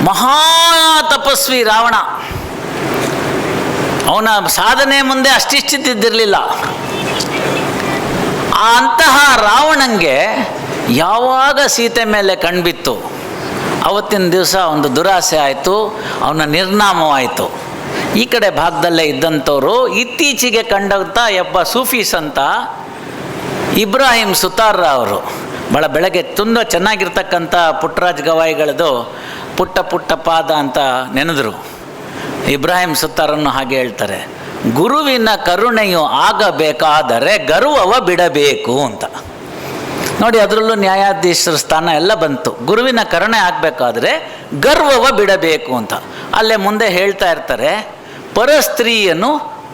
ಮಹಾ ತಪಸ್ವಿ ರಾವಣ, ಅವನ ಸಾಧನೆ ಮುಂದೆ ಅಷ್ಟಿಷ್ಟಿದ್ದಿರಲಿಲ್ಲ. ಅಂತಹ ರಾವಣಂಗೆ ಯಾವಾಗ ಸೀತೆ ಮೇಲೆ ಕಣ್ಬಿತ್ತು ಅವತ್ತಿನ ದಿವಸ ಒಂದು ದುರಾಸೆ ಆಯಿತು, ಅವನ ನಿರ್ನಾಮವಾಯಿತು. ಈ ಕಡೆ ಭಾಗದಲ್ಲೇ ಇದ್ದಂಥವ್ರು ಇತ್ತೀಚೆಗೆ ಕಂಡಂಥ ಒಬ್ಬ ಸೂಫೀಸ್ ಅಂತ ಇಬ್ರಾಹಿಂ ಸುತಾರ್ ಅವರು ಭಾಳ ಬೆಳಗ್ಗೆ ತುಂಬ ಚೆನ್ನಾಗಿರ್ತಕ್ಕಂಥ ಪುಟ್ಟರಾಜ್ ಗವಾಯಿಗಳದು ಪುಟ್ಟ ಪುಟ್ಟ ಪಾದ ಅಂತ ನೆನೆದರು. ಇಬ್ರಾಹಿಂ ಸುತಾರನ್ನು ಹಾಗೆ ಹೇಳ್ತಾರೆ, ಗುರುವಿನ ಕರುಣೆಯು ಆಗಬೇಕಾದರೆ ಗರ್ವವ ಬಿಡಬೇಕು ಅಂತ. ನೋಡಿ, ಅದರಲ್ಲೂ ನ್ಯಾಯಾಧೀಶರ ಸ್ಥಾನ ಎಲ್ಲ ಬಂತು. ಗುರುವಿನ ಕರುಣೆ ಆಗಬೇಕಾದ್ರೆ ಗರ್ವವ ಬಿಡಬೇಕು ಅಂತ. ಅಲ್ಲೇ ಮುಂದೆ ಹೇಳ್ತಾ ಇರ್ತಾರೆ, ಪರಸ್ತ್ರೀಯನ್ನು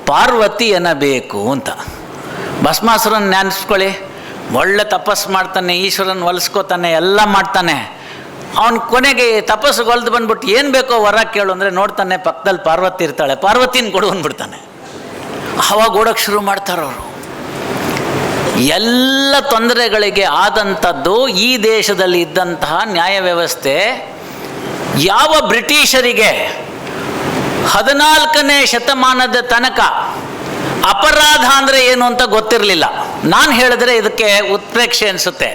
ಪಾರ್ವತಿ ಎನ್ನಬೇಕು ಅಂತ. ಭಸ್ಮಾಸುರನ ನೆನೆಸ್ಕೊಳ್ಳಿ, ಒಳ್ಳೆ ತಪಸ್ಸು ಮಾಡ್ತಾನೆ, ಈಶ್ವರನ ಹೊಲಿಸ್ಕೋತಾನೆ, ಎಲ್ಲ ಮಾಡ್ತಾನೆ. ಅವನ ಕೊನೆಗೆ ತಪಸ್ಸಿಗೆ ಹೊಲ್ದು ಬಂದ್ಬಿಟ್ಟು ಏನು ಬೇಕೋ ವರ ಕೇಳು ಅಂದರೆ ನೋಡ್ತಾನೆ ಪಕ್ಕದಲ್ಲಿ ಪಾರ್ವತಿ ಇರ್ತಾಳೆ, ಪಾರ್ವತಿನ ಕೊಡು ಅಂದ್ಬಿಡ್ತಾನೆ. ಅವಾಗ ಓಡೋಕ್ಕೆ ಶುರು ಮಾಡ್ತಾರವರು. ಎಲ್ಲ ತೊಂದರೆಗಳಿಗೆ ಆದಂಥದ್ದು ಈ ದೇಶದಲ್ಲಿ ಇದ್ದಂತಹ ನ್ಯಾಯ ವ್ಯವಸ್ಥೆ ಯಾವ ಬ್ರಿಟಿಷರಿಗೆ 14ನೇ ಶತಮಾನದ ತನಕ ಅಪರಾಧ ಅಂದರೆ ಏನು ಅಂತ ಗೊತ್ತಿರಲಿಲ್ಲ. ನಾನು ಹೇಳಿದ್ರೆ ಇದಕ್ಕೆ ಉತ್ಪ್ರೇಕ್ಷೆ ಅನಿಸುತ್ತೆ.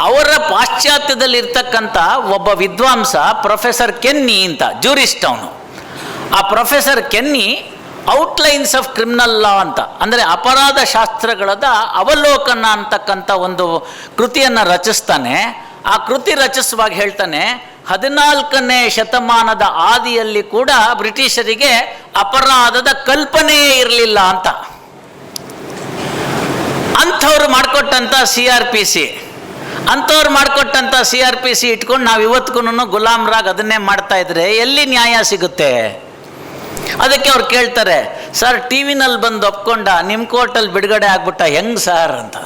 ಅವರ ಪಾಶ್ಚಾತ್ಯದಲ್ಲಿರ್ತಕ್ಕಂಥ ಒಬ್ಬ ವಿದ್ವಾಂಸ ಪ್ರೊಫೆಸರ್ ಕೆನ್ನಿ ಅಂತ, ಜೂರಿಸ್ಟ್ ಅವನು. ಆ professor Kenny outlines of criminal ಲಾ ಅಂತ, ಅಂದರೆ ಅಪರಾಧ ಶಾಸ್ತ್ರಗಳದ ಅವಲೋಕನ ಅಂತಕ್ಕಂಥ ಒಂದು ಕೃತಿಯನ್ನು ರಚಿಸ್ತಾನೆ. ಆ ಕೃತಿ ರಚಿಸುವಾಗ ಹೇಳ್ತಾನೆ, 14ನೇ ಶತಮಾನದ ಆದಿಯಲ್ಲಿ ಕೂಡ ಬ್ರಿಟಿಷರಿಗೆ ಅಪರಾಧದ ಕಲ್ಪನೆಯೇ ಇರಲಿಲ್ಲ ಅಂತ. ಅಂಥವ್ರು ಮಾಡಿಕೊಟ್ಟಂಥ CRPC, ಅಂಥವ್ರು ಮಾಡಿಕೊಟ್ಟಂಥ CRPC ಇಟ್ಕೊಂಡು ನಾವು ಇವತ್ತಿಗೂ ಗುಲಾಮ್ರಾಗ್ ಅದನ್ನೇ ಮಾಡ್ತಾ ಇದ್ರೆ ಎಲ್ಲಿ ನ್ಯಾಯ ಸಿಗುತ್ತೆ? ಅದಕ್ಕೆ ಅವ್ರು ಕೇಳ್ತಾರೆ, ಸರ್ ಟಿ ವಿನಲ್ಲಿ ಬಂದು ಒಪ್ಕೊಂಡ, ನಿಮ್ಮ ಕೋರ್ಟಲ್ಲಿ ಬಿಡುಗಡೆ ಆಗ್ಬಿಟ್ಟ, ಹೆಂಗೆ ಸರ್ ಅಂತ.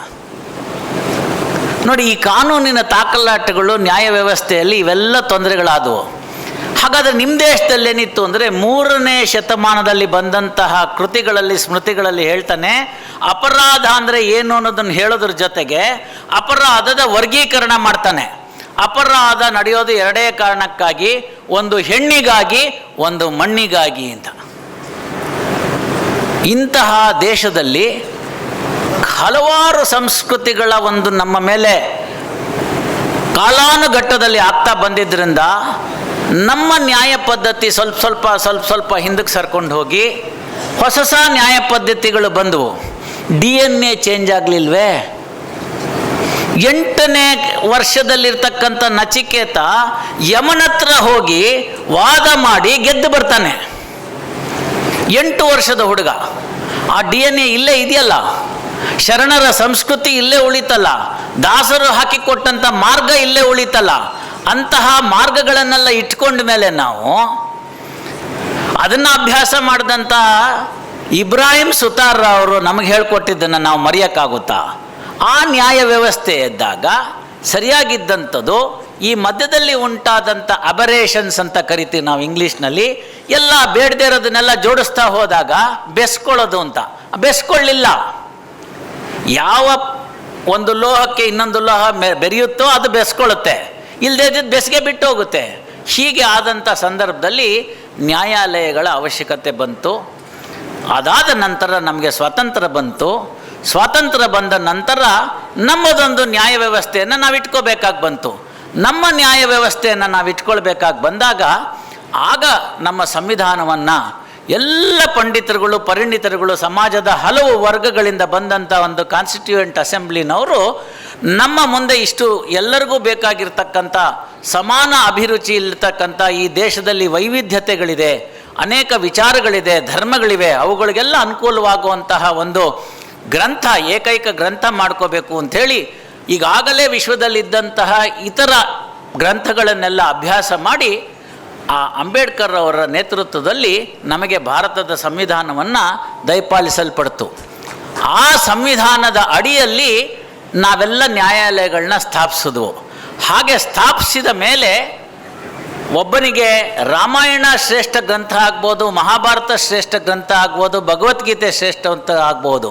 ನೋಡಿ, ಈ ಕಾನೂನಿನ ತಾಕಲಾಟಗಳು ನ್ಯಾಯ ವ್ಯವಸ್ಥೆಯಲ್ಲಿ ಇವೆಲ್ಲ ತೊಂದರೆಗಳಾದವು. ಹಾಗಾದರೆ ನಿಮ್ಮ ದೇಶದಲ್ಲೇನಿತ್ತು ಅಂದರೆ 3ನೇ ಶತಮಾನದಲ್ಲಿ ಬಂದಂತಹ ಕೃತಿಗಳಲ್ಲಿ, ಸ್ಮೃತಿಗಳಲ್ಲಿ ಹೇಳ್ತಾನೆ, ಅಪರಾಧ ಅಂದರೆ ಏನು ಅನ್ನೋದನ್ನು ಹೇಳೋದ್ರ ಜೊತೆಗೆ ಅಪರಾಧದ ವರ್ಗೀಕರಣ ಮಾಡ್ತಾನೆ. ಅಪರಾಧ ನಡೆಯೋದು 2 ಕಾರಣಕ್ಕಾಗಿ, ಒಂದು ಹೆಣ್ಣಿಗಾಗಿ, ಒಂದು ಮಣ್ಣಿಗಾಗಿ ಅಂತ. ಇಂತಹ ದೇಶದಲ್ಲಿ ಹಲವಾರು ಸಂಸ್ಕೃತಿಗಳ ಒಂದು ನಮ್ಮ ಮೇಲೆ ಕಾಲಾನುಗಟ್ಟದಲ್ಲಿ ಆಗ್ತಾ ಬಂದಿದ್ದರಿಂದ ನಮ್ಮ ನ್ಯಾಯ ಪದ್ಧತಿ ಸ್ವಲ್ಪ ಹಿಂದಕ್ಕೆ ಸರ್ಕೊಂಡು ಹೋಗಿ ಹೊಸ ನ್ಯಾಯ ಪದ್ಧತಿಗಳು ಬಂದವು. DNA ಚೇಂಜ್ ಆಗಲಿಲ್ವೇ? 8ನೇ ವರ್ಷದಲ್ಲಿರ್ತಕ್ಕಂಥ ನಚಿಕೇತ ಯಮನತ್ರ ಹೋಗಿ ವಾದ ಮಾಡಿ ಗೆದ್ದು ಬರ್ತಾನೆ. 8 ವರ್ಷದ ಹುಡುಗ. ಆ DNA ಇಲ್ಲೇ ಇದೆಯಲ್ಲ, ಶರಣರ ಸಂಸ್ಕೃತಿ ಇಲ್ಲೇ ಉಳಿತಲ್ಲ, ದಾಸರು ಹಾಕಿಕೊಟ್ಟಂಥ ಮಾರ್ಗ ಇಲ್ಲೇ ಉಳಿತಲ್ಲ. ಅಂತಹ ಮಾರ್ಗಗಳನ್ನೆಲ್ಲ ಇಟ್ಕೊಂಡ ಮೇಲೆ ನಾವು ಅದನ್ನು ಅಭ್ಯಾಸ ಮಾಡಿದಂಥ ಇಬ್ರಾಹಿಂ ಸುತಾರ್ ಅವರು ನಮಗೆ ಹೇಳ್ಕೊಟ್ಟಿದ್ದನ್ನು ನಾವು ಮರೆಯೋಕ್ಕಾಗುತ್ತಾ? ಆ ನ್ಯಾಯ ವ್ಯವಸ್ಥೆ ಇದ್ದಾಗ ಸರಿಯಾಗಿದ್ದಂಥದ್ದು ಈ ಮಧ್ಯದಲ್ಲಿ ಉಂಟಾದಂಥ ಅಬರೇಷನ್ಸ್ ಅಂತ ಕರಿತೀವಿ ನಾವು ಇಂಗ್ಲೀಷ್ನಲ್ಲಿ. ಎಲ್ಲ ಬೇಡದೇ ಇರೋದನ್ನೆಲ್ಲ ಜೋಡಿಸ್ತಾ ಹೋದಾಗ ಬೆಸ್ಕೊಳ್ಳೋದು ಅಂತ. ಬೆಸ್ಕೊಳ್ಳಿಲ್ಲ. ಯಾವ ಒಂದು ಲೋಹಕ್ಕೆ ಇನ್ನೊಂದು ಲೋಹ ಬೆರೆಯುತ್ತೋ ಅದು ಬೆಸ್ಕೊಳ್ಳುತ್ತೆ, ಇಲ್ಲದೇ ಇದ್ದಿದ್ದು ಬೆಸ್ಗೆ ಬಿಟ್ಟು ಹೋಗುತ್ತೆ. ಹೀಗೆ ಆದಂಥ ಸಂದರ್ಭದಲ್ಲಿ ನ್ಯಾಯಾಲಯಗಳ ಅವಶ್ಯಕತೆ ಬಂತು. ಅದಾದ ನಂತರ ನಮಗೆ ಸ್ವಾತಂತ್ರ್ಯ ಬಂತು. ಸ್ವಾತಂತ್ರ್ಯ ಬಂದ ನಂತರ ನಮ್ಮದೊಂದು ನ್ಯಾಯ ವ್ಯವಸ್ಥೆಯನ್ನು ನಾವು ಇಟ್ಕೋಬೇಕಾಗಿ ಬಂತು. ನಮ್ಮ ನ್ಯಾಯ ವ್ಯವಸ್ಥೆಯನ್ನು ನಾವು ಇಟ್ಕೊಳ್ಬೇಕಾಗಿ ಬಂದಾಗ ಆಗ ನಮ್ಮ ಸಂವಿಧಾನವನ್ನು ಎಲ್ಲ ಪಂಡಿತರುಗಳು, ಪರಿಣಿತರುಗಳು, ಸಮಾಜದ ಹಲವು ವರ್ಗಗಳಿಂದ ಬಂದಂಥ ಒಂದು ಕಾನ್ಸ್ಟಿಟ್ಯೂಯೆಂಟ್ ಅಸೆಂಬ್ಲಿನವರು ನಮ್ಮ ಮುಂದೆ ಇಷ್ಟು ಎಲ್ಲರಿಗೂ ಬೇಕಾಗಿರ್ತಕ್ಕಂಥ ಸಮಾನ ಅಭಿರುಚಿ ಇರ್ತಕ್ಕಂಥ ಈ ದೇಶದಲ್ಲಿ ವೈವಿಧ್ಯತೆಗಳಿದೆ, ಅನೇಕ ವಿಚಾರಗಳಿದೆ, ಧರ್ಮಗಳಿವೆ, ಅವುಗಳಿಗೆಲ್ಲ ಅನುಕೂಲವಾಗುವಂತಹ ಒಂದು ಗ್ರಂಥ, ಏಕೈಕ ಗ್ರಂಥ ಮಾಡ್ಕೋಬೇಕು ಅಂಥೇಳಿ ಈಗಾಗಲೇ ವಿಶ್ವದಲ್ಲಿದ್ದಂತಹ ಇತರ ಗ್ರಂಥಗಳನ್ನೆಲ್ಲ ಅಭ್ಯಾಸ ಮಾಡಿ ಆ ಅಂಬೇಡ್ಕರ್ ಅವರ ನೇತೃತ್ವದಲ್ಲಿ ನಮಗೆ ಭಾರತದ ಸಂವಿಧಾನವನ್ನು ದಯಪಾಲಿಸಲ್ಪಡ್ತು. ಆ ಸಂವಿಧಾನದ ಅಡಿಯಲ್ಲಿ ನಾವೆಲ್ಲ ನ್ಯಾಯಾಲಯಗಳನ್ನ ಸ್ಥಾಪಿಸಿದ್ವು. ಹಾಗೆ ಸ್ಥಾಪಿಸಿದ ಮೇಲೆ ಒಬ್ಬನಿಗೆ ರಾಮಾಯಣ ಶ್ರೇಷ್ಠ ಗ್ರಂಥ ಆಗ್ಬೋದು, ಮಹಾಭಾರತ ಶ್ರೇಷ್ಠ ಗ್ರಂಥ ಆಗ್ಬೋದು, ಭಗವದ್ಗೀತೆ ಶ್ರೇಷ್ಠ ಅಂತ ಆಗ್ಬೋದು,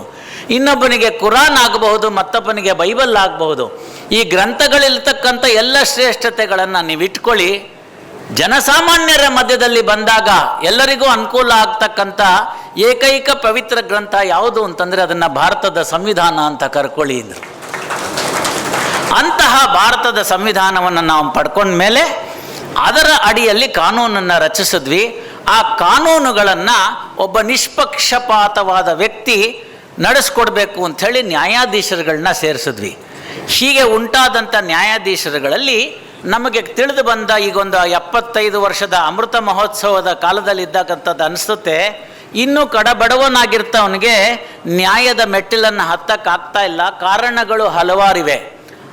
ಇನ್ನೊಬ್ಬನಿಗೆ ಕುರಾನ್ ಆಗಬಹುದು, ಮತ್ತೊಬ್ಬನಿಗೆ ಬೈಬಲ್ ಆಗಬಹುದು. ಈ ಗ್ರಂಥಗಳಿರ್ತಕ್ಕಂಥ ಎಲ್ಲ ಶ್ರೇಷ್ಠತೆಗಳನ್ನು ನೀವು ಇಟ್ಕೊಳ್ಳಿ. ಜನಸಾಮಾನ್ಯರ ಮಧ್ಯದಲ್ಲಿ ಬಂದಾಗ ಎಲ್ಲರಿಗೂ ಅನುಕೂಲ ಆಗ್ತಕ್ಕಂಥ ಏಕೈಕ ಪವಿತ್ರ ಗ್ರಂಥ ಯಾವುದು ಅಂತಂದರೆ ಅದನ್ನು ಭಾರತದ ಸಂವಿಧಾನ ಅಂತ ಕರ್ಕೊಳ್ಳಿ ಅಂದರು. ಅಂತಹ ಭಾರತದ ಸಂವಿಧಾನವನ್ನು ನಾವು ಪಡ್ಕೊಂಡ ಮೇಲೆ ಅದರ ಅಡಿಯಲ್ಲಿ ಕಾನೂನನ್ನು ರಚಿಸಿದ್ವಿ. ಆ ಕಾನೂನುಗಳನ್ನು ಒಬ್ಬ ನಿಷ್ಪಕ್ಷಪಾತವಾದ ವ್ಯಕ್ತಿ ನಡೆಸ್ಕೊಡ್ಬೇಕು ಅಂಥೇಳಿ ನ್ಯಾಯಾಧೀಶರುಗಳನ್ನ ಸೇರಿಸಿದ್ವಿ. ಹೀಗೆ ಉಂಟಾದಂಥ ನ್ಯಾಯಾಧೀಶರುಗಳಲ್ಲಿ ನಮಗೆ ತಿಳಿದು ಬಂದ ಈಗೊಂದು 75 ವರ್ಷದ ಅಮೃತ ಮಹೋತ್ಸವದ ಕಾಲದಲ್ಲಿದ್ದಾಗಂಥದ್ದು ಅನಿಸುತ್ತೆ, ಇನ್ನೂ ಕಡಬಡವನಾಗಿರ್ತವನಿಗೆ ನ್ಯಾಯದ ಮೆಟ್ಟಿಲನ್ನು ಹತ್ತಕ್ಕಾಗ್ತಾ ಇಲ್ಲ. ಕಾರಣಗಳು ಹಲವಾರಿವೆ.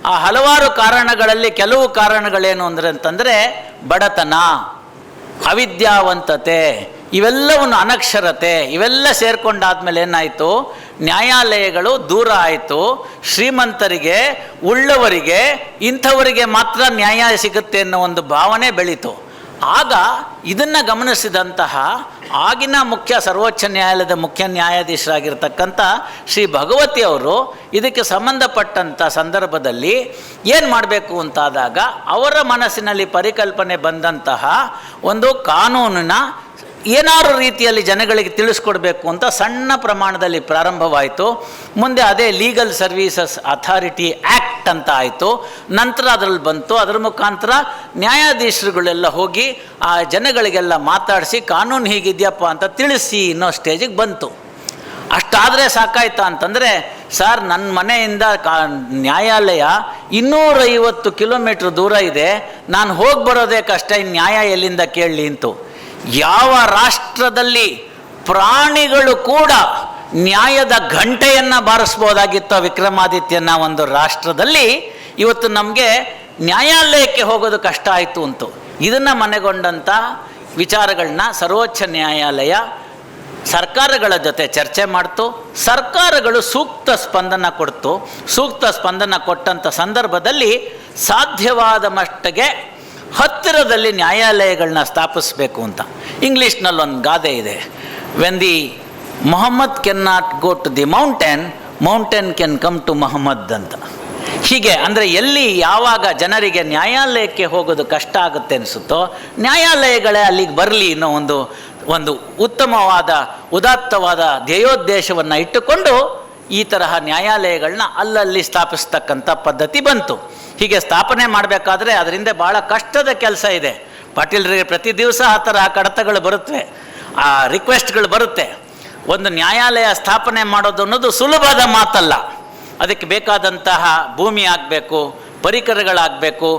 ಆ ಹಲವಾರು ಕಾರಣಗಳಲ್ಲಿ ಕೆಲವು ಕಾರಣಗಳೇನು ಅಂತಂದರೆ ಬಡತನ, ಅವಿದ್ಯಾವಂತತೆ, ಇವೆಲ್ಲವನ್ನು ಅನಕ್ಷರತೆ, ಇವೆಲ್ಲ ಸೇರ್ಕೊಂಡಾದ್ಮೇಲೆ ಏನಾಯಿತು, ನ್ಯಾಯಾಲಯಗಳು ದೂರ ಆಯಿತು. ಶ್ರೀಮಂತರಿಗೆ, ಉಳ್ಳವರಿಗೆ, ಇಂಥವರಿಗೆ ಮಾತ್ರ ನ್ಯಾಯ ಸಿಗುತ್ತೆ ಅನ್ನೋ ಒಂದು ಭಾವನೆ ಬೆಳೀತು. ಆಗ ಇದನ್ನು ಗಮನಿಸಿದಂತಹ ಆಗಿನ ಸರ್ವೋಚ್ಚ ನ್ಯಾಯಾಲಯದ ಮುಖ್ಯ ನ್ಯಾಯಾಧೀಶರಾಗಿರ್ತಕ್ಕಂಥ ಶ್ರೀ ಭಗವತಿ ಅವರು ಇದಕ್ಕೆ ಸಂಬಂಧಪಟ್ಟಂಥ ಸಂದರ್ಭದಲ್ಲಿ ಏನು ಮಾಡಬೇಕು ಅಂತಾದಾಗ ಅವರ ಮನಸ್ಸಿನಲ್ಲಿ ಪರಿಕಲ್ಪನೆ ಬಂದಂತಹ ಒಂದು ಕಾನೂನಿನ ಏನಾರು ರೀತಿಯಲ್ಲಿ ಜನಗಳಿಗೆ ತಿಳಿಸ್ಕೊಡ್ಬೇಕು ಅಂತ ಸಣ್ಣ ಪ್ರಮಾಣದಲ್ಲಿ ಪ್ರಾರಂಭವಾಯಿತು. ಮುಂದೆ ಅದೇ ಲೀಗಲ್ ಸರ್ವೀಸಸ್ ಅಥಾರಿಟಿ ಆ್ಯಕ್ಟ್ ಅಂತ ಆಯಿತು. ನಂತರ ಅದರಲ್ಲಿ ಬಂತು. ಅದರ ಮುಖಾಂತರ ನ್ಯಾಯಾಧೀಶರುಗಳೆಲ್ಲ ಹೋಗಿ ಆ ಜನಗಳಿಗೆಲ್ಲ ಮಾತಾಡಿಸಿ ಕಾನೂನು ಹೀಗಿದೆಯಪ್ಪ ಅಂತ ತಿಳಿಸಿ ಅನ್ನೋ ಸ್ಟೇಜಿಗೆ ಬಂತು. ಅಷ್ಟಾದರೆ ಸಾಕಾಯ್ತಾ ಅಂತಂದರೆ, ಸರ್ ನನ್ನ ಮನೆಯಿಂದ ನ್ಯಾಯಾಲಯ 250 ಕಿಲೋಮೀಟ್ರ್ ದೂರ ಇದೆ, ನಾನು ಹೋಗಿ ಬರೋದೇ ಕಷ್ಟ, ಇನ್ನು ನ್ಯಾಯ ಎಲ್ಲಿಂದ ಕೇಳಲಿ ಅಂತು. ಯಾವ ರಾಷ್ಟ್ರದಲ್ಲಿ ಪ್ರಾಣಿಗಳು ಕೂಡ ನ್ಯಾಯದ ಗಂಟೆಯನ್ನು ಬಾರಿಸ್ಬೋದಾಗಿತ್ತು ವಿಕ್ರಮಾದಿತ್ಯನ ಒಂದು ರಾಷ್ಟ್ರದಲ್ಲಿ, ಇವತ್ತು ನಮಗೆ ನ್ಯಾಯಾಲಯಕ್ಕೆ ಹೋಗೋದು ಕಷ್ಟ ಆಯಿತು ಅಂತು. ಇದನ್ನು ಮನೆಗೊಂಡಂಥ ವಿಚಾರಗಳನ್ನ ಸರ್ವೋಚ್ಚ ನ್ಯಾಯಾಲಯ ಸರ್ಕಾರಗಳ ಜೊತೆ ಚರ್ಚೆ ಮಾಡ್ತು. ಸರ್ಕಾರಗಳು ಸೂಕ್ತ ಸ್ಪಂದನ ಕೊಡ್ತು. ಸೂಕ್ತ ಸ್ಪಂದನ ಕೊಟ್ಟಂಥ ಸಂದರ್ಭದಲ್ಲಿ ಸಾಧ್ಯವಾದ ಮಟ್ಟಿಗೆ ಹತ್ತಿರದಲ್ಲಿ ನ್ಯಾಯಾಲಯಗಳನ್ನ ಸ್ಥಾಪಿಸಬೇಕು ಅಂತ. ಇಂಗ್ಲೀಷ್ನಲ್ಲಿ ಒಂದು ಗಾದೆ ಇದೆ, when the Mohammed can not go to the mountain can come to Mohammed ಅಂತ. ಹೀಗೆ ಅಂದರೆ ಎಲ್ಲಿ ಯಾವಾಗ ಜನರಿಗೆ ನ್ಯಾಯಾಲಯಕ್ಕೆ ಹೋಗೋದು ಕಷ್ಟ ಆಗುತ್ತೆ ಅನಿಸುತ್ತೋ, ನ್ಯಾಯಾಲಯಗಳೇ ಅಲ್ಲಿಗೆ ಬರಲಿ ಅನ್ನೋ ಒಂದು ಉತ್ತಮವಾದ ಉದಾತ್ತವಾದ ಧ್ಯೇಯೋದ್ದೇಶವನ್ನು ಇಟ್ಟುಕೊಂಡು ಈ ತರಹ ನ್ಯಾಯಾಲಯಗಳನ್ನ ಅಲ್ಲಲ್ಲಿ ಸ್ಥಾಪಿಸ್ತಕ್ಕಂಥ ಪದ್ಧತಿ ಬಂತು. ಹೀಗೆ ಸ್ಥಾಪನೆ ಮಾಡಬೇಕಾದ್ರೆ ಅದರಿಂದ ಭಾಳ ಕಷ್ಟದ ಕೆಲಸ ಇದೆ. ಪಾಟೀಲರಿಗೆ ಪ್ರತಿ ದಿವಸ ಆ ಥರ ಕಡತಗಳು ಬರುತ್ತವೆ, ಆ ರಿಕ್ವೆಸ್ಟ್ಗಳು ಬರುತ್ತೆ. ಒಂದು ನ್ಯಾಯಾಲಯ ಸ್ಥಾಪನೆ ಮಾಡೋದು ಅನ್ನೋದು ಸುಲಭದ ಮಾತಲ್ಲ. ಅದಕ್ಕೆ ಬೇಕಾದಂತಹ ಭೂಮಿ ಆಗಬೇಕು, ಪರಿಕರಗಳಾಗಬೇಕು,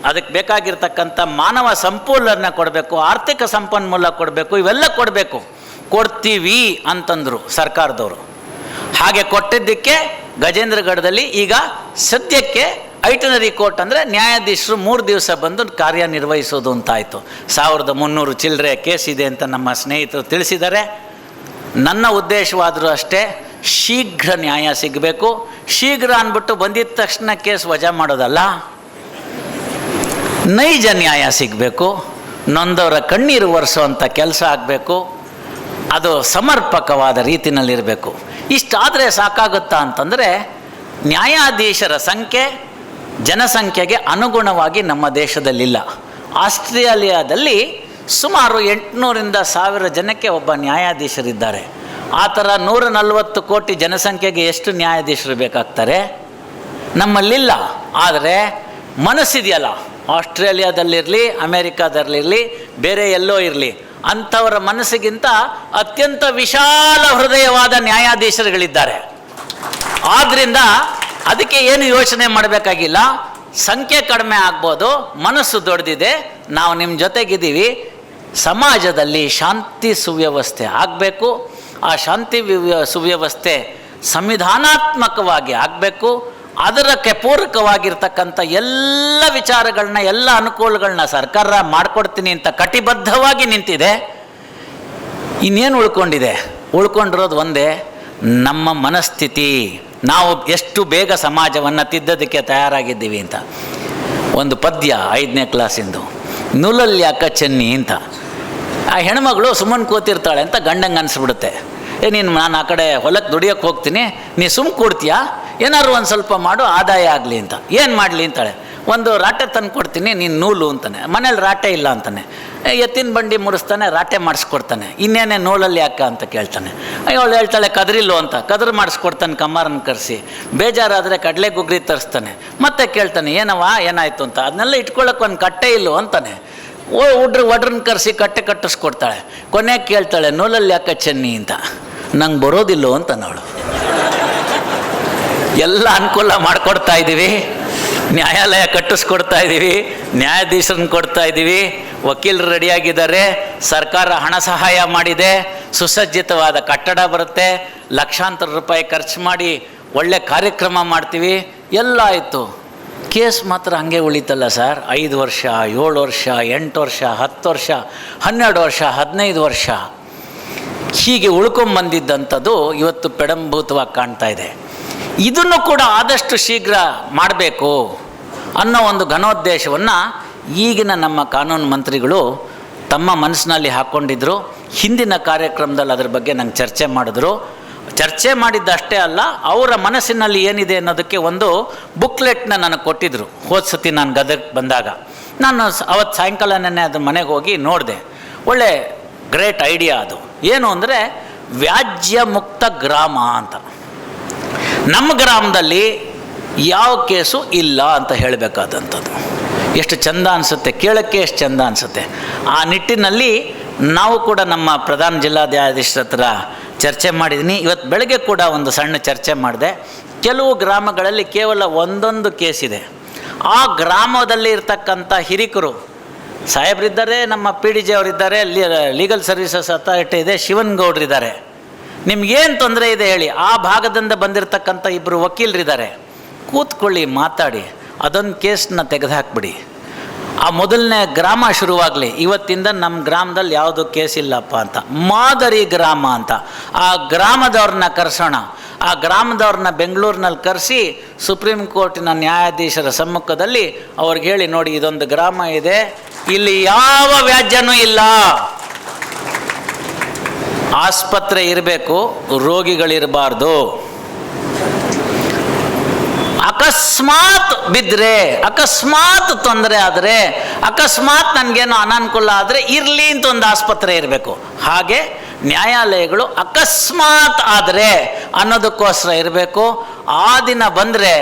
ಅದಕ್ಕೆ ಬೇಕಾಗಿರ್ತಕ್ಕಂಥ ಮಾನವ ಸಂಪನ್ಮೂಲನ ಕೊಡಬೇಕು, ಆರ್ಥಿಕ ಸಂಪನ್ಮೂಲ ಕೊಡಬೇಕು, ಇವೆಲ್ಲ ಕೊಡ್ತೀವಿ ಅಂತಂದರು ಸರ್ಕಾರದವರು. ಹಾಗೆ ಕೊಟ್ಟಿದ್ದಕ್ಕೆ ಗಜೇಂದ್ರಗಢದಲ್ಲಿ ಈಗ ಸದ್ಯಕ್ಕೆ ಐಟನರಿ ಕೋರ್ಟ್ ಅಂದರೆ ನ್ಯಾಯಾಧೀಶರು 3 ದಿವಸ ಬಂದು ಕಾರ್ಯನಿರ್ವಹಿಸೋದು ಅಂತಾಯಿತು. 1300 ಚಿಲ್ಲರೆ ಕೇಸ್ ಇದೆ ಅಂತ ನಮ್ಮ ಸ್ನೇಹಿತರು ತಿಳಿಸಿದ್ದಾರೆ. ನನ್ನ ಉದ್ದೇಶವಾದರೂ ಅಷ್ಟೇ, ಶೀಘ್ರ ನ್ಯಾಯ ಸಿಗಬೇಕು. ಶೀಘ್ರ ಅಂದ್ಬಿಟ್ಟು ಬಂದಿದ್ದ ತಕ್ಷಣ ಕೇಸ್ ವಜಾ ಮಾಡೋದಲ್ಲ, ನೈಜ ನ್ಯಾಯ ಸಿಗಬೇಕು. ನೊಂದವರ ಕಣ್ಣೀರು ಒರೆಸೋವಂಥ ಕೆಲಸ ಆಗಬೇಕು. ಅದು ಸಮರ್ಪಕವಾದ ರೀತಿಯಲ್ಲಿರಬೇಕು. ಇಷ್ಟಾದರೆ ಸಾಕಾಗುತ್ತಾ ಅಂತಂದರೆ, ನ್ಯಾಯಾಧೀಶರ ಸಂಖ್ಯೆ ಜನಸಂಖ್ಯೆಗೆ ಅನುಗುಣವಾಗಿ ನಮ್ಮ ದೇಶದಲ್ಲಿಲ್ಲ. ಆಸ್ಟ್ರೇಲಿಯಾದಲ್ಲಿ ಸುಮಾರು 800ರಿಂದ 1000 ಜನಕ್ಕೆ ಒಬ್ಬ ನ್ಯಾಯಾಧೀಶರಿದ್ದಾರೆ. ಆ ಥರ 140 ಕೋಟಿ ಜನಸಂಖ್ಯೆಗೆ ಎಷ್ಟು ನ್ಯಾಯಾಧೀಶರು ಬೇಕಾಗ್ತಾರೆ? ನಮ್ಮಲ್ಲಿಲ್ಲ. ಆದರೆ ಮನಸ್ಸಿದೆಯಲ್ಲ, ಆಸ್ಟ್ರೇಲಿಯಾದಲ್ಲಿರಲಿ, ಅಮೇರಿಕಾದಲ್ಲಿರಲಿ, ಬೇರೆ ಎಲ್ಲೋ ಇರಲಿ, ಅಂಥವರ ಮನಸ್ಸಿಗಿಂತ ಅತ್ಯಂತ ವಿಶಾಲ ಹೃದಯವಾದ ನ್ಯಾಯಾಧೀಶರುಗಳಿದ್ದಾರೆ. ಆದ್ದರಿಂದ ಅದಕ್ಕೆ ಏನು ಯೋಚನೆ ಮಾಡಬೇಕಾಗಿಲ್ಲ. ಸಂಖ್ಯೆ ಕಡಿಮೆ ಆಗ್ಬೋದು, ಮನಸ್ಸು ದೊಡ್ಡದಿದೆ, ನಾವು ನಿಮ್ಮ ಜೊತೆಗಿದ್ದೀವಿ. ಸಮಾಜದಲ್ಲಿ ಶಾಂತಿ ಸುವ್ಯವಸ್ಥೆ ಆಗಬೇಕು. ಆ ಶಾಂತಿ ಸುವ್ಯವಸ್ಥೆ ಸಂವಿಧಾನಾತ್ಮಕವಾಗಿ ಆಗಬೇಕು. ಅದಕ್ಕೆ ಪೂರಕವಾಗಿರ್ತಕ್ಕಂಥ ಎಲ್ಲ ವಿಚಾರಗಳನ್ನ, ಎಲ್ಲ ಅನುಕೂಲಗಳನ್ನ ಸರ್ಕಾರ ಮಾಡಿಕೊಡ್ತೀನಿ ಅಂತ ಕಟಿಬದ್ಧವಾಗಿ ನಿಂತಿದೆ. ಇನ್ನೇನು ಉಳ್ಕೊಂಡಿರೋದು ಒಂದೇ, ನಮ್ಮ ಮನಸ್ಥಿತಿ. ನಾವು ಎಷ್ಟು ಬೇಗ ಸಮಾಜವನ್ನು ತಿದ್ದೋದಕ್ಕೆ ತಯಾರಾಗಿದ್ದೀವಿ ಅಂತ. ಒಂದು ಪದ್ಯ 5ನೇ ಕ್ಲಾಸಿಂದು, ನೂಲಲ್ಲಿ ಯಾಕ ಚೆನ್ನಿ ಅಂತ. ಆ ಹೆಣ್ಮಗಳು ಸುಮ್ಮನೆ ಕೂತಿರ್ತಾಳೆ ಅಂತ ಗಂಡಂಗೆ ಅನಿಸ್ಬಿಡುತ್ತೆ. ನಾನು ಆ ಕಡೆ ಹೊಲಕ್ಕೆ ದುಡಿಯೋಕ್ಕೆ ಹೋಗ್ತೀನಿ, ನೀ ಕೊಡ್ತೀಯಾ, ಏನಾದ್ರು ಒಂದು ಸ್ವಲ್ಪ ಮಾಡು, ಆದಾಯ ಆಗಲಿ ಅಂತ. ಏನು ಮಾಡಲಿ ಅಂತಾಳೆ. ಒಂದು ರಾಟೆ ತಂದು ಕೊಡ್ತೀನಿ, ನೀನು ನೂಲು ಅಂತಾನೆ. ಮನೇಲಿ ರಾಟೆ ಇಲ್ಲ ಅಂತಾನೆ. ಎತ್ತಿನ ಬಂಡಿ ಮುರಿಸ್ತಾನೆ, ರಾಟೆ ಮಾಡಿಸ್ಕೊಡ್ತಾನೆ. ಇನ್ನೇನೇ ನೂಲಲ್ಲಿ ಯಾಕ ಅಂತ ಕೇಳ್ತಾನೆ. ಅವಳು ಹೇಳ್ತಾಳೆ ಕದ್ರಿಲ್ಲು ಅಂತ. ಕದ್ರು ಮಾಡಿಸ್ಕೊಡ್ತಾನೆ ಕಮ್ಮಾರನ್ನ ಕರೆಸಿ. ಬೇಜಾರಾದರೆ ಕಡಲೆ ಗುಗ್ರಿ ತರಿಸ್ತಾನೆ. ಮತ್ತೆ ಕೇಳ್ತಾನೆ, ಏನಾಯಿತು ಅಂತ. ಅದನ್ನೆಲ್ಲ ಇಟ್ಕೊಳ್ಳೋಕೆ ಒಂದು ಕಟ್ಟೆ ಇಲ್ಲೋ ಅಂತಾನೆ. ಒಡ್ರನ್ನ ಕರೆಸಿ ಕಟ್ಟೆ ಕಟ್ಟಿಸ್ಕೊಡ್ತಾಳೆ. ಕೊನೆಗೆ ಕೇಳ್ತಾಳೆ, ನೂಲಲ್ಲಿ ಯಾಕ ಚೆನ್ನಿ ಅಂತ. ನಂಗೆ ಬರೋದಿಲ್ಲೋ ಅಂತ ಅವಳು. ಎಲ್ಲ ಅನುಕೂಲ ಮಾಡಿಕೊಡ್ತಾ ಇದ್ದೀವಿ, ನ್ಯಾಯಾಲಯ ಕಟ್ಟಿಸ್ಕೊಡ್ತಾ ಇದ್ದೀವಿ, ನ್ಯಾಯಾಧೀಶರನ್ನ ಕೊಡ್ತಾ ಇದ್ದೀವಿ, ವಕೀಲರು ರೆಡಿಯಾಗಿದ್ದಾರೆ, ಸರ್ಕಾರ ಹಣ ಸಹಾಯ ಮಾಡಿದೆ, ಸುಸಜ್ಜಿತವಾದ ಕಟ್ಟಡ ಬರುತ್ತೆ, ಲಕ್ಷಾಂತರ ರೂಪಾಯಿ ಖರ್ಚು ಮಾಡಿ ಒಳ್ಳೆ ಕಾರ್ಯಕ್ರಮ ಮಾಡ್ತೀವಿ, ಎಲ್ಲ ಆಯಿತು. ಕೇಸ್ ಮಾತ್ರ ಹಂಗೆ ಉಳಿತಲ್ಲ ಸರ್. 5 ವರ್ಷ, 7 ವರ್ಷ, 8 ವರ್ಷ, 10 ವರ್ಷ, 12 ವರ್ಷ, 15 ವರ್ಷ ಹೀಗೆ ಉಳ್ಕೊಂಬಂದಿದ್ದಂಥದ್ದು ಇವತ್ತು ಪೆಡಂಭೂತವಾಗಿ ಕಾಣ್ತಾ ಇದೆ. ಇದನ್ನು ಕೂಡ ಆದಷ್ಟು ಶೀಘ್ರ ಮಾಡಬೇಕು ಅನ್ನೋ ಒಂದು ಘನೋದ್ದೇಶವನ್ನು ಈಗಿನ ನಮ್ಮ ಕಾನೂನು ಮಂತ್ರಿಗಳು ತಮ್ಮ ಮನಸ್ಸಿನಲ್ಲಿ ಹಾಕ್ಕೊಂಡಿದ್ರು. ಹಿಂದಿನ ಕಾರ್ಯಕ್ರಮದಲ್ಲಿ ಅದ್ರ ಬಗ್ಗೆ ನಂಗೆ ಚರ್ಚೆ ಮಾಡಿದ್ರು. ಚರ್ಚೆ ಮಾಡಿದ್ದಷ್ಟೇ ಅಲ್ಲ, ಅವರ ಮನಸ್ಸಿನಲ್ಲಿ ಏನಿದೆ ಅನ್ನೋದಕ್ಕೆ ಒಂದು ಬುಕ್ಲೆಟ್ನ ನನಗೆ ಕೊಟ್ಟಿದ್ದರು. ಹೋದ ಸತಿ ನಾನು ಗದಗಕ್ಕೆ ಬಂದಾಗ ನಾನು ಅವತ್ತು ಸಾಯಂಕಾಲನೇ ಅದು ಮನೆಗೆ ಹೋಗಿ ನೋಡಿದೆ. ಒಳ್ಳೆ ಗ್ರೇಟ್ ಐಡಿಯಾ ಅದು. ಏನು ಅಂದರೆ ವ್ಯಾಜ್ಯ ಮುಕ್ತ ಗ್ರಾಮ ಅಂತ. ನಮ್ಮ ಗ್ರಾಮದಲ್ಲಿ ಯಾವ ಕೇಸು ಇಲ್ಲ ಅಂತ ಹೇಳಬೇಕಾದಂಥದ್ದು ಎಷ್ಟು ಚಂದ ಅನಿಸುತ್ತೆ, ಕೇಳೋಕ್ಕೆ ಎಷ್ಟು ಚಂದ ಅನಿಸುತ್ತೆ. ಆ ನಿಟ್ಟಿನಲ್ಲಿ ನಾವು ಕೂಡ ನಮ್ಮ ಪ್ರಧಾನ ಜಿಲ್ಲಾಧಿಕಾರಿಗಳ ಹತ್ರ ಚರ್ಚೆ ಮಾಡಿದ್ದೀನಿ. ಇವತ್ತು ಬೆಳಗ್ಗೆ ಕೂಡ ಒಂದು ಸಣ್ಣ ಚರ್ಚೆ ಮಾಡಿದೆ. ಕೆಲವು ಗ್ರಾಮಗಳಲ್ಲಿ ಕೇವಲ ಒಂದೊಂದು ಕೇಸ್ ಇದೆ. ಆ ಗ್ರಾಮದಲ್ಲಿ ಇರ್ತಕ್ಕಂಥ ಹಿರಿಕರು ಸಾಹೇಬ್ರಿದ್ದಾರೆ, ನಮ್ಮ PDG ಅವರಿದ್ದಾರೆ, ಲೀಗಲ್ ಸರ್ವಿಸಸ್ ಅಥಾರಿಟಿ ಇದೆ, ಶಿವನ್ಗೌಡ್ರಿದ್ದಾರೆ. ನಿಮ್ಗೇನು ತೊಂದರೆ ಇದೆ ಹೇಳಿ. ಆ ಭಾಗದಿಂದ ಬಂದಿರತಕ್ಕಂಥ 2 ವಕೀಲರಿದ್ದಾರೆ, ಕೂತ್ಕೊಳ್ಳಿ, ಮಾತಾಡಿ, ಅದೊಂದು ಕೇಸನ್ನ ತೆಗೆದುಹಾಕ್ಬಿಡಿ. ಆ ಮೊದಲನೇ ಗ್ರಾಮ ಶುರುವಾಗಲಿ. ಇವತ್ತಿಂದ ನಮ್ಮ ಗ್ರಾಮದಲ್ಲಿ ಯಾವುದು ಕೇಸ್ ಇಲ್ಲಪ್ಪ ಅಂತ, ಮಾದರಿ ಗ್ರಾಮ ಅಂತ ಆ ಗ್ರಾಮದವ್ರನ್ನ ಕರೆಸೋಣ. ಆ ಗ್ರಾಮದವ್ರನ್ನ ಬೆಂಗಳೂರಿನಲ್ಲಿ ಕರೆಸಿ ಸುಪ್ರೀಂ ಕೋರ್ಟಿನ ನ್ಯಾಯಾಧೀಶರ ಸಮ್ಮುಖದಲ್ಲಿ ಅವ್ರಿಗೆ ಹೇಳಿ, ನೋಡಿ ಇದೊಂದು ಗ್ರಾಮ ಇದೆ, ಇಲ್ಲಿ ಯಾವ ವ್ಯಾಜ್ಯನೂ ಇಲ್ಲ, ಆಸ್ಪತ್ರೆ ಇರಬೇಕು, ರೋಗಿಗಳಿರಬಾರ್ದು, ಅಕಸ್ಮಾತ್ ಬಿದ್ದರೆ, ಅಕಸ್ಮಾತ್ ತೊಂದರೆ ಆದರೆ, ಅಕಸ್ಮಾತ್ ನನಗೇನೋ ಅನಾನುಕೂಲ ಆದರೆ ಇರಲಿ ಅಂತ ಒಂದು ಆಸ್ಪತ್ರೆ ಇರಬೇಕು. ಹಾಗೆ ನ್ಯಾಯಾಲಯಗಳು ಅಕಸ್ಮಾತ್ ಆದರೆ ಅನ್ನೋದಕ್ಕೋಸ್ಕರ ಇರಬೇಕು. ಆ ದಿನ ಬಂದರೆ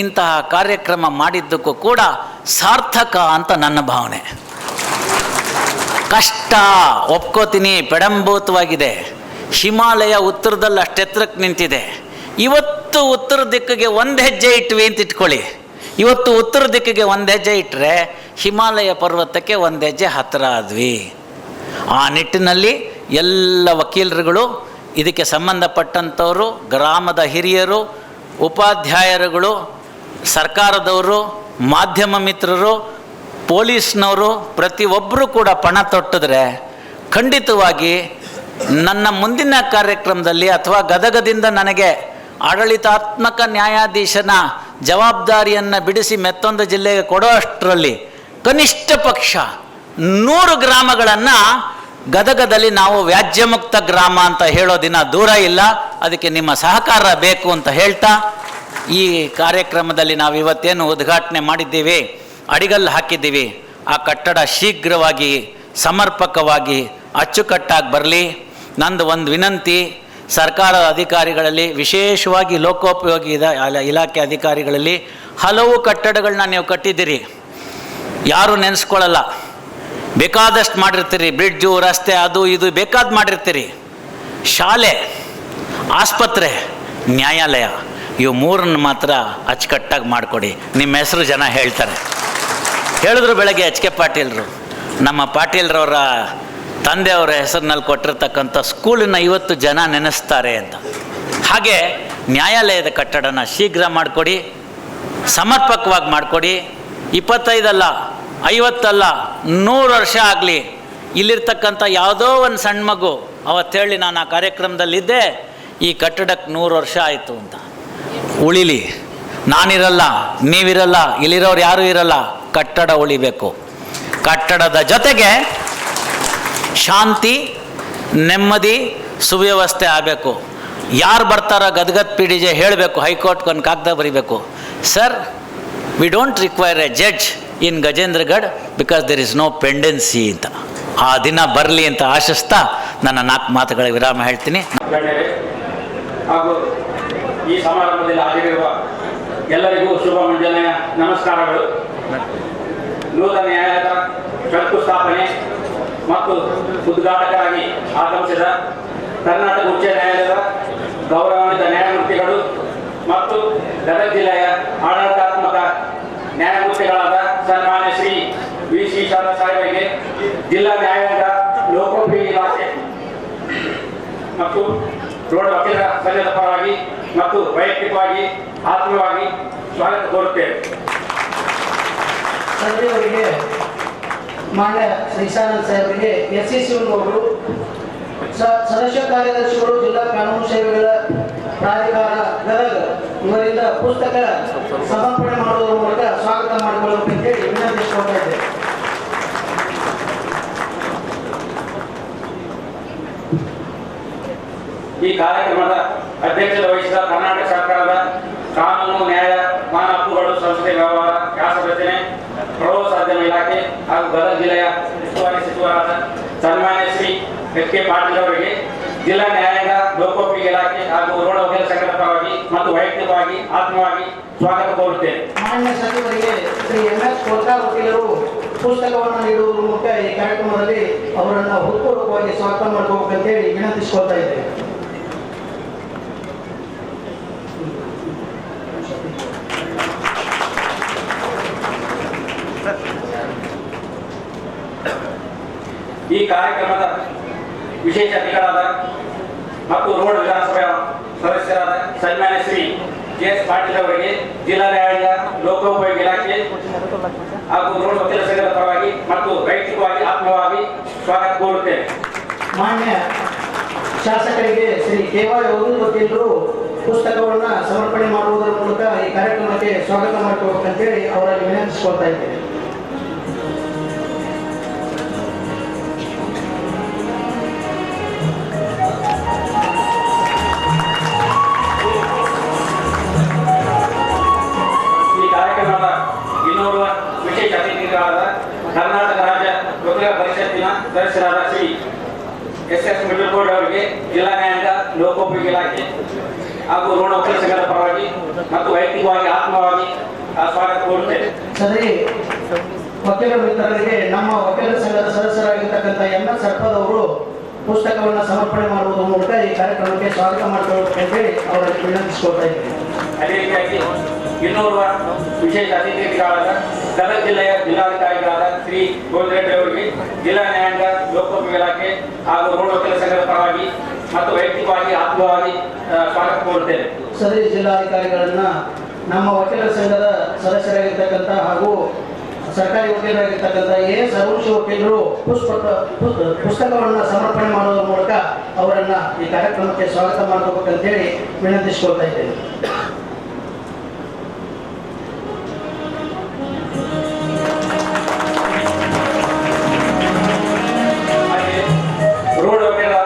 ಇಂತಹ ಕಾರ್ಯಕ್ರಮ ಮಾಡಿದ್ದಕ್ಕೂ ಕೂಡ ಸಾರ್ಥಕ ಅಂತ ನನ್ನ ಭಾವನೆ. ಕಷ್ಟ ಒಪ್ಕೋತೀನಿ, ಪೆಡಂಭೂತವಾಗಿದೆ. ಹಿಮಾಲಯ ಉತ್ತರದಲ್ಲಿ ಅಷ್ಟೆತ್ತರಕ್ಕೆ ನಿಂತಿದೆ. ಇವತ್ತು ಉತ್ತರ ದಿಕ್ಕಿಗೆ 1 ಹೆಜ್ಜೆ ಇಟ್ವಿ ಅಂತ ಇಟ್ಕೊಳ್ಳಿ. ಇವತ್ತು ಉತ್ತರ ದಿಕ್ಕಿಗೆ 1 ಹೆಜ್ಜೆ ಇಟ್ಟರೆ ಹಿಮಾಲಯ ಪರ್ವತಕ್ಕೆ 1 ಹೆಜ್ಜೆ ಹತ್ತಿರ ಆದ್ವಿ. ಆ ನಿಟ್ಟಿನಲ್ಲಿ ಎಲ್ಲ ವಕೀಲರುಗಳು, ಇದಕ್ಕೆ ಸಂಬಂಧಪಟ್ಟಂಥವರು, ಗ್ರಾಮದ ಹಿರಿಯರು, ಉಪಾಧ್ಯಾಯರುಗಳು, ಸರ್ಕಾರದವರು, ಮಾಧ್ಯಮ ಮಿತ್ರರು, ಪೊಲೀಸ್ನವರು ಪ್ರತಿಯೊಬ್ಬರೂ ಕೂಡ ಪಣ ತೊಟ್ಟಿದ್ರೆ ಖಂಡಿತವಾಗಿ ನನ್ನ ಮುಂದಿನ ಕಾರ್ಯಕ್ರಮದಲ್ಲಿ ಅಥವಾ ಗದಗದಿಂದ ನನಗೆ ಆಡಳಿತಾತ್ಮಕ ನ್ಯಾಯಾಧೀಶನ ಜವಾಬ್ದಾರಿಯನ್ನು ಬಿಡಿಸಿ ಮತ್ತೊಂದು ಜಿಲ್ಲೆಗೆ ಕೊಡೋ ಅಷ್ಟರಲ್ಲಿ ಕನಿಷ್ಠ ಪಕ್ಷ 100 ಗ್ರಾಮಗಳನ್ನು ಗದಗದಲ್ಲಿ ನಾವು ವ್ಯಾಜ್ಯಮುಕ್ತ ಗ್ರಾಮ ಅಂತ ಹೇಳೋ ದಿನ ದೂರ ಇಲ್ಲ. ಅದಕ್ಕೆ ನಿಮ್ಮ ಸಹಕಾರ ಬೇಕು ಅಂತ ಹೇಳ್ತಾ, ಈ ಕಾರ್ಯಕ್ರಮದಲ್ಲಿ ನಾವು ಇವತ್ತೇನು ಉದ್ಘಾಟನೆ ಮಾಡಿದ್ದೀವಿ, ಅಡಿಗಲ್ಲು ಹಾಕಿದ್ದೀವಿ, ಆ ಕಟ್ಟಡ ಶೀಘ್ರವಾಗಿ ಸಮರ್ಪಕವಾಗಿ ಅಚ್ಚುಕಟ್ಟಾಗಿ ಬರಲಿ. ನಂದು ಒಂದು ವಿನಂತಿ, ಸರ್ಕಾರದ ಅಧಿಕಾರಿಗಳಲ್ಲಿ, ವಿಶೇಷವಾಗಿ ಲೋಕೋಪಯೋಗಿ ಇಲಾಖೆ ಅಧಿಕಾರಿಗಳಲ್ಲಿ ಹಲವು ಕಟ್ಟಡಗಳನ್ನ ನೀವು ಕಟ್ಟಿದ್ದೀರಿ, ಯಾರು ನೆನೆಸ್ಕೊಳ್ಳಲ್ಲ. ಬೇಕಾದಷ್ಟು ಮಾಡಿರ್ತೀರಿ, ಬ್ರಿಡ್ಜು, ರಸ್ತೆ, ಅದು ಇದು ಬೇಕಾದ ಮಾಡಿರ್ತೀರಿ. ಶಾಲೆ, ಆಸ್ಪತ್ರೆ, ನ್ಯಾಯಾಲಯ, ಇವು 3 ಮಾತ್ರ ಅಚ್ಚುಕಟ್ಟಾಗಿ ಮಾಡಿಕೊಡಿ. ನಿಮ್ಮ ಹೆಸರು ಜನ ಹೇಳ್ತಾರೆ. ಹೇಳಿದ್ರು ಬೆಳಗ್ಗೆ HK ಪಾಟೀಲ್ರು, ನಮ್ಮ ಪಾಟೀಲ್ರವರ ತಂದೆಯವರ ಹೆಸರಿನಲ್ಲಿ ಕೊಟ್ಟಿರ್ತಕ್ಕಂಥ ಸ್ಕೂಲನ್ನ ಇವತ್ತು ಜನ ನೆನೆಸ್ತಾರೆ ಅಂತ. ಹಾಗೆ ನ್ಯಾಯಾಲಯದ ಕಟ್ಟಡನ ಶೀಘ್ರ ಮಾಡಿಕೊಡಿ, ಸಮರ್ಪಕವಾಗಿ ಮಾಡಿಕೊಡಿ. 25 ಅಲ್ಲ, 50 ಅಲ್ಲ, 100 ವರ್ಷ ಆಗಲಿ. ಇಲ್ಲಿರ್ತಕ್ಕಂಥ ಯಾವುದೋ ಒಂದು ಸಣ್ಣ ಮಗು ಅವತ್ತೇಳಿ ನಾನು ಆ ಕಾರ್ಯಕ್ರಮದಲ್ಲಿದ್ದೆ, ಈ ಕಟ್ಟಡಕ್ಕೆ 100 ವರ್ಷ ಆಯಿತು ಅಂತ. ಉಳಿಲಿ, ನಾನಿರಲ್ಲ, ನೀವಿರಲ್ಲ, ಇಲ್ಲಿರೋರು ಯಾರೂ ಇರಲ್ಲ, ಕಟ್ಟಡ ಉಳಿಬೇಕು. ಕಟ್ಟಡದ ಜೊತೆಗೆ ಶಾಂತಿ, ನೆಮ್ಮದಿ, ಸುವ್ಯವಸ್ಥೆ ಆಗಬೇಕು. ಯಾರು ಬರ್ತಾರೋ ಗದಗದ PDG ಹೇಳಬೇಕು, ಹೈಕೋರ್ಟ್ಗೆ ಒಂದು ಕಾಗದ ಬರೀಬೇಕು, sir we don't require a judge in Gajendragad because there is no pendency ಅಂತ. ಆ ದಿನ ಬರಲಿ ಅಂತ ಆಶಿಸ್ತಾ ನನ್ನ 4 ಮಾತುಗಳಿಗೆ ವಿರಾಮ ಹೇಳ್ತೀನಿ. ಹಾಗೂ ಈ ಸಮಾರಂಭದಲ್ಲಿ ಹಾಜರಿರುವ ಎಲ್ಲರಿಗೂ ಶುಭ ಮುಂಜಾನೆಯ ನಮಸ್ಕಾರಗಳು. ನೂತನ ನ್ಯಾಯಾಲಯದ ಶಂಕುಸ್ಥಾಪನೆ ಮತ್ತು ಉದ್ಘಾಟಕರಾಗಿ ಆಗಮಿಸಿದ ಕರ್ನಾಟಕ ಉಚ್ಚ ನ್ಯಾಯಾಲಯದ ಗೌರವಾನ್ವಿತ ನ್ಯಾಯಮೂರ್ತಿಗಳು ಮತ್ತು ಗದಗ ಜಿಲ್ಲೆಯ ಆಡಳಿತಾತ್ಮಕ ನ್ಯಾಯಮೂರ್ತಿಗಳಾದ ಸನ್ಮಾನ್ಯ ಶ್ರೀ VC ಶಾರದಾ ಸಾಹೇಬರಿಗೆ, ಜಿಲ್ಲಾ ನ್ಯಾಯಾಂಗ ಲೋಕೋಪಯೋಗಿ ಇಲಾಖೆ ಮತ್ತು ರೋಡ್ ವಕೀಲರ ಸಂಘದ ಪರವಾಗಿ ಮತ್ತು ವೈಯಕ್ತಿಕವಾಗಿ ಆತ್ಮೀಯವಾಗಿ ಸ್ವಾಗತ ಕೋರುತ್ತೇವೆ. ಅವರಿಗೆ ಮಾನ್ಯ ಶ್ರೀಶಾನಂದ್ ಸಾಹೇಬರಿಗೆ SC ಶಿವನವರು, ಸದಸ್ಯ ಕಾರ್ಯದರ್ಶಿಗಳು, ಜಿಲ್ಲಾ ಕಾನೂನು ಸೇವೆಗಳ ಪ್ರಾಧಿಕಾರ ಗದಗ ಇವರಿಂದ ಪುಸ್ತಕ ಸಮರ್ಪಣೆ ಮಾಡುವುದರ ಮೂಲಕ ಸ್ವಾಗತ ಮಾಡಿಕೊಳ್ಳಬೇಕೆಂತೇಳಿ ವಿನಂತಿಸಿಕೊಳ್ತಾ ಇದ್ದೇವೆ. ಈ ಕಾರ್ಯಕ್ರಮದ ಅಧ್ಯಕ್ಷತೆ ವಹಿಸಿದ ಕರ್ನಾಟಕ ಸರ್ಕಾರದ ಕಾನೂನು, ನ್ಯಾಯ, ಮಾನವ ಹಕ್ಕುಗಳು, ಸಂಸದೀಯ ವ್ಯವಹಾರ, ವ್ಯಾಸ ರಚನೆ, ಪ್ರವಾಸೋದ್ಯಮ ಇಲಾಖೆ ಹಾಗೂ ಗದಗ ಜಿಲ್ಲೆಯ ಉಸ್ತುವಾರಿ ಸಚಿವರಾದ ಸನ್ಮಾನ್ಯ ಶ್ರೀ HK ಪಾಟೀಲ್ ಅವರಿಗೆ ಜಿಲ್ಲಾ ನ್ಯಾಯಾಂಗ, ಲೋಕೋಪಯೋಗಿ ಇಲಾಖೆ ಹಾಗೂ ರೋಡ್ ವಕೀಲ ಸಂಘದ ಪರವಾಗಿ ಮತ್ತು ವೈಯಕ್ತಿಕವಾಗಿ ಆತ್ಮವಾಗಿ ಸ್ವಾಗತ ಕೋರುತ್ತೇನೆ. ಮಾನ್ಯ ಸಚಿವರಿಗೆ ಶ್ರೀ MS ಕೋಲ್ಕಾರ್ ವಕೀಲರು ಪುಸ್ತಕವನ್ನು ನೀಡುವುದರ ಮೂಲಕ ಈ ಕಾರ್ಯಕ್ರಮದಲ್ಲಿ ಅವರನ್ನು ಹೃತ್ಪೂರ್ವಕವಾಗಿ ಸ್ವಾಗತ ಮಾಡಬೇಕಂತೇಳಿ ವಿನಂತಿಸಿಕೊಳ್ತಾ ಇದ್ದೇವೆ. ಈ ಕಾರ್ಯಕ್ರಮದ ವಿಶೇಷ ಅತಿಥಿಗಳಾದ ಮತ್ತು ರೋಡ್ ವಿಧಾನಸಭೆಯ ಸದಸ್ಯರಾದ ಸನ್ಮಾನ್ಯ ಶ್ರೀ JS ಪಾಟೀಲ್ ಅವರಿಗೆ ಜಿಲ್ಲಾ ನ್ಯಾಯಾಂಗ, ಲೋಕೋಪಯೋಗಿ ಇಲಾಖೆ ಹಾಗೂ ರೋಡ್ ವಕೀಲ ಸಂಘದ ಪರವಾಗಿ ಮತ್ತು ವೈಯಕ್ತಿಕವಾಗಿ ಆತ್ಮವಾಗಿ ಸ್ವಾಗತ ಕೋರುತ್ತೇನೆ. ಮಾನ್ಯ ಶಾಸಕರಿಗೆ ಶ್ರೀ KY ವಕೀಲರು ಪುಸ್ತಕವನ್ನು ಸಮರ್ಪಣೆ ಮಾಡುವುದರ ಮೂಲಕ ಈ ಕಾರ್ಯಕ್ರಮಕ್ಕೆ ಸ್ವಾಗತ ಮಾಡಿಕೊಳ್ಬೇಕಂತೇಳಿ ಅವರಲ್ಲಿ ವಿನಂತಿಸಿಕೊಳ್ತಾ ಇದ್ದೇವೆ. ಇನ್ನೋರ್ವ ವಿಶೇಷ ಅತಿಥಿಗಳಾದ ಕರ್ನಾಟಕ ರಾಜ್ಯ ವಕೀಲರ ಪರಿಷತ್ತಿನ ಸದಸ್ಯರಾದ ಶ್ರೀ SS ಮಿಡ್ಲಕೋಡ್ ಅವರಿಗೆ ಜಿಲ್ಲಾ ನ್ಯಾಯಾಂಗ, ಲೋಕೋಪಯೋಗಿ ಇಲಾಖೆ ಹಾಗೂ ರೋಡ್ ವಕೀಲ ಸಂಘದ ಪರವಾಗಿ ಮತ್ತು ವೈಯಕ್ತಿಕವಾಗಿ ಆತ್ಮವಾಗಿ ಸ್ವಾಗತ ಕೋರುತ್ತೇನೆ. ಸದರಿ ವಕೀಲ ಮಿತ್ರರಿಗೆ ನಮ್ಮ ವಕೀಲರ ಸಂಘದ ಸದಸ್ಯರಾಗಿರ್ತಕ್ಕಂಥ MS ಸರ್ಪದವರು ಪುಸ್ತಕವನ್ನು ಸಮರ್ಪಣೆ ಮಾಡುವುದರ ಮೂಲಕ ಈ ಕಾರ್ಯಕ್ರಮಕ್ಕೆ ಸ್ವಾಗತ ಮಾಡಿಕೊಳ್ಳಬೇಕಂತೇಳಿ ಅವರಲ್ಲಿ ವಿನಂತಿಸಿಕೊಳ್ತಾ ಇದ್ದೇವೆ. ಅದೇ ರೀತಿಯಾಗಿ ಇನ್ನೋರ್ವ ವಿಶೇಷ ಅತಿಥಿಗಳಾದ ಗದಗ ಜಿಲ್ಲೆಯ ಜಿಲ್ಲಾಧಿಕಾರಿಗಳಾದ ಶ್ರೀ ಗೋವಿಂದರೆಡ್ಡಿ ಅವರಿಗೆ ಜಿಲ್ಲಾ ನ್ಯಾಯಾಂಗ, ಲೋಕೋಪಯೋಗಿ ಇಲಾಖೆ ಹಾಗೂ ರೋಡ್ ವಕೀಲ ಸಂಘದ ಪರವಾಗಿ ಮತ್ತು ವೈಯಕ್ತಿಕವಾಗಿ ಆತ್ಮವಾಗಿ ಸ್ವಾಗತ ಕೋರುತ್ತೇನೆ. ಸದರಿ ಜಿಲ್ಲಾಧಿಕಾರಿಗಳನ್ನ ನಮ್ಮ ವಕೀಲರ ಸಂಘದ ಸದಸ್ಯರಾಗಿರ್ತಕ್ಕಂಥ ಹಾಗೂ ಸರ್ಕಾರಿ ವಕೀಲರಾಗಿರ್ತಕ್ಕಂಥ AS ಅರುಣ್ ವಕೀಲರು ಪುಸ್ತಕವನ್ನು ಸಮರ್ಪಣೆ ಮಾಡುವುದರ ಮೂಲಕ ಅವರನ್ನ ಈ ಕಾರ್ಯಕ್ರಮಕ್ಕೆ ಸ್ವಾಗತ ಮಾಡಬೇಕಂತೇಳಿ ವಿನಂತಿಸಿಕೊಳ್ತಾ ಇದ್ದೇನೆ. ರೋಡ್ ವಕೀಲರ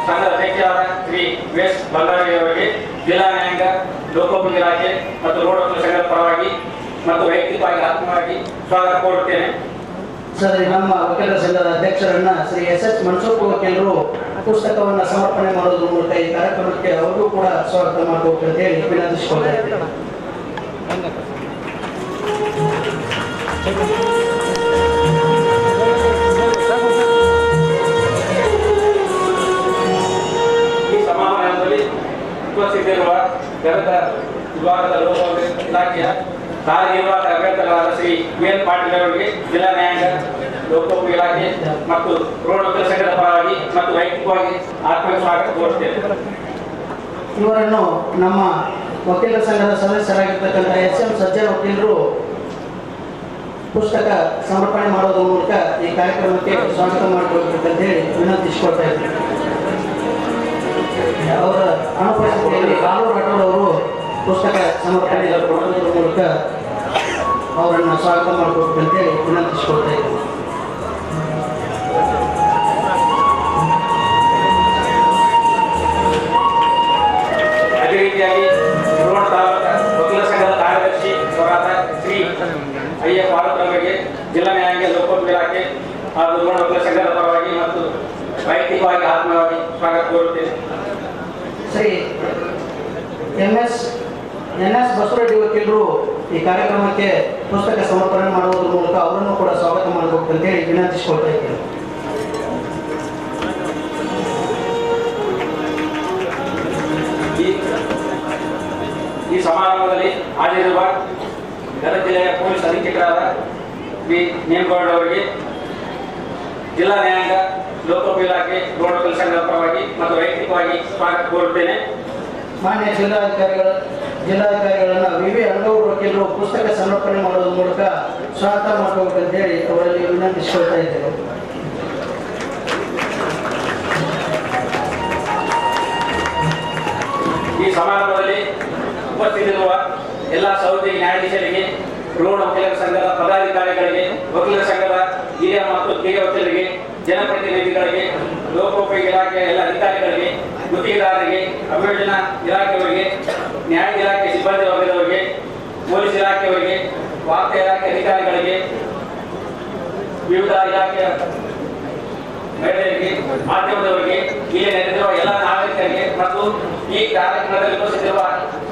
ಸಂಘದ ಅಧ್ಯಕ್ಷರಾದ ಶ್ರೀ VS ಬಂಗಾರಿ ಅವರಿಗೆ ಜಿಲ್ಲಾ ನ್ಯಾಯಾಂಗ, ಲೋಕೋಪಯೋಗಿ ಇಲಾಖೆ ಮತ್ತು ರೋಡ್ ವಕೀಲ ಸಂಘದ ಪರವಾಗಿ ಮತ್ತು ವೈಯಕ್ತಿಕವಾಗಿ ಆತ್ಮವಾಗಿ ಸ್ವಾಗತ ಕೋರುತ್ತೇನೆ. ಸರಿ, ನಮ್ಮ ವಕೀಲರ ಸಂಘದ ಅಧ್ಯಕ್ಷರನ್ನ ಶ್ರೀ SS ಮನ್ಸೂರ್ ವಕೀಲರು ಪುಸ್ತಕವನ್ನು ಸಮರ್ಪಣೆ ಮಾಡೋದ್ರ ಮೂಲಕ ಈ ಕಾರ್ಯಕ್ರಮಕ್ಕೆ ಅವರಿಗೂ ಕೂಡ ಸ್ವಾಗತ ಮಾಡಬೇಕು ಅಂತ ಹೇಳಿ ವಿನಂತಿಸಿಕೊಳ್ತಾ ಇದ್ದೇನೆ. ಈ ಸಮಾರಂಭದಲ್ಲಿ ಉಪಸ್ಥಿತರಿರುವ ಗದಗ ವಿಭಾಗದ ಲೋಕೋಪಯೋಗಿ ಇಲಾಖೆಯ ಕಾರ್ಯನಿರ್ವಾಹಕ ಅಭಿಯಂತರರಾದ ಶ್ರೀ VL ಪಾಟೀಲ್ ಅವರಿಗೆ ಜಿಲ್ಲಾ ನ್ಯಾಯಾಂಗ, ಲೋಕೋಪಯೋಗಿ ಇಲಾಖೆ ಮತ್ತು ರೋಡ್ ವಕೀಲ ಸಂಘದ ಪರವಾಗಿ ಮತ್ತು ವೈಯಕ್ತಿಕವಾಗಿ ಆತ್ಮೀಯ ಸ್ವಾಗತ ಕೋರುತ್ತೇನೆ. ಇವರನ್ನು ನಮ್ಮ ವಕೀಲರ ಸಂಘದ ಸದಸ್ಯರಾಗಿರ್ತಕ್ಕಂಥ SM ಸಜ್ಜನ್ ವಕೀಲರು ಪುಸ್ತಕ ಸಮರ್ಪಣೆ ಮಾಡೋದ್ರ ಮೂಲಕ ಈ ಕಾರ್ಯಕ್ರಮಕ್ಕೆ ಸ್ವಾಗತ ಮಾಡಿಕೊಳ್ಬೇಕಂತ ಹೇಳಿ ವಿನಂತಿಸಿಕೊಳ್ತಾ ಇದ್ದಾರೆ. ಅವರ ಅನುಪಸ್ಥಿತಿಯಲ್ಲಿ ಕಾಲೂರು ರಾಠೋಡ್ ಅವರು ಪುಸ್ತಕ ಸಮರ್ಪಣೆ ಕೊಡುವುದರ ಮೂಲಕ ಅವರನ್ನು ಸ್ವಾಗತ ಮಾಡಿಕೊಳ್ಬೇಕಂತ ಹೇಳಿ ವಿನಂತಿಸಿಕೊಳ್ತಾ ಇದ್ದಾರೆ. ಅದೇ ರೀತಿಯಾಗಿ ರೋಡ್ ತಾಲೂಕು ವಕೀಲ ಸಂಘದ ಕಾರ್ಯದರ್ಶಿ ಅವರಾದ ಶ್ರೀ IF ಆರೋಗ್ಯ ಅವರಿಗೆ ಜಿಲ್ಲಾ ನ್ಯಾಯಾಂಗ, ಲೋಕೋಪಯೋಗಿ ಇಲಾಖೆ ಹಾಗೂ ರೋಡ್ ವಕೀಲ ಸಂಘದ ಪರವಾಗಿ ಮತ್ತು ವೈಯಕ್ತಿಕವಾಗಿ ಆತ್ಮವಾಗಿ ಸ್ವಾಗತ ಕೋರುತ್ತೇನೆ. ಶ್ರೀ NS ಬಸವರೆಡ್ಡಿ ವಕೀಲರು ಈ ಕಾರ್ಯಕ್ರಮಕ್ಕೆ ಪುಸ್ತಕ ಸಮರ್ಪಣೆ ಮಾಡುವುದರ ಮೂಲಕ ಅವರನ್ನು ಕೂಡ ಸ್ವಾಗತ ಮಾಡಬೇಕು ಅಂತ ಹೇಳಿ ವಿನಂತಿಸಿಕೊಳ್ತಾ ಇದ್ದೇನೆ. ಈ ಸಮಾರಂಭದಲ್ಲಿ ಹಾಜರಿರುವ ಗದಗ ಜಿಲ್ಲೆಯ ಪೊಲೀಸ್ ಅಧೀಕ್ಷಕರಾದ ವಿ ನೇಮಗೌಡ ಅವರಿಗೆ ಜಿಲ್ಲಾ ನ್ಯಾಯಾಂಗ, ಲೋಕೋಪಯೋಗಿ ಇಲಾಖೆ ರೋಡ್ ವಕೀಲ ಸಂಘದ ಪರವಾಗಿ ಮತ್ತು ವೈಯಕ್ತಿಕವಾಗಿ ಸ್ವಾಗತ ಕೋರುತ್ತೇನೆ. ಮಾನ್ಯ ಜಿಲ್ಲಾಧಿಕಾರಿಗಳನ್ನ ವಿವಿ ಅಂಗೌಡ್ ವಕೀಲರು ಪುಸ್ತಕ ಸಮರ್ಪಣೆ ಮಾಡೋದ್ರ ಮೂಲಕ ಸ್ವಾಗತ ಮಾಡಬೇಕಂತ ಹೇಳಿ ಅವರಲ್ಲಿ ವಿನಂತಿಸಿಕೊಳ್ತಾ ಇದ್ದೇವೆ. ಈ ಸಮಾರಂಭದಲ್ಲಿ ಉಪಸ್ಥಿತಿರುವ ಎಲ್ಲ ಸಹೋದ್ಯೋಗಿ ನ್ಯಾಯಾಧೀಶರಿಗೆ, ರೋಡ್ ವಕೀಲರ ಸಂಘದ ಪದಾಧಿಕಾರಿಗಳಿಗೆ, ವಕೀಲರ ಸಂಘದ ಹಿರಿಯ ಮತ್ತು ಕಿರಿಯ ವಕೀಲರಿಗೆ, ಜನಪ್ರತಿನಿಧಿಗಳಿಗೆ, ಲೋಕೋಪಯೋಗಿ ಇಲಾಖೆಯ ಎಲ್ಲ ಅಧಿಕಾರಿಗಳಿಗೆ, ಗುತ್ತಿಗೆದಾರರಿಗೆ, ಅಭಿಯೋಜನಾ ಇಲಾಖೆಯವರಿಗೆ, ನ್ಯಾಯ ಇಲಾಖೆ ಸಿಬ್ಬಂದಿ ವರ್ಗದವರಿಗೆ, ಪೊಲೀಸ್ ಇಲಾಖೆಯವರಿಗೆ, ವಾರ್ತಾ ಇಲಾಖೆ ಅಧಿಕಾರಿಗಳಿಗೆ, ವಿವಿಧ ಇಲಾಖೆಯ ಮಹಿಳೆಯರಿಗೆ, ಮಾಧ್ಯಮದವರಿಗೆ, ಇಲ್ಲಿ ನೆರೆದಿರುವ ಎಲ್ಲ ನಾಗರಿಕರಿಗೆ ಮತ್ತು ಈ ಕಾರ್ಯಕ್ರಮದಲ್ಲಿ ಉಪಸ್ಥಿತಿರುವ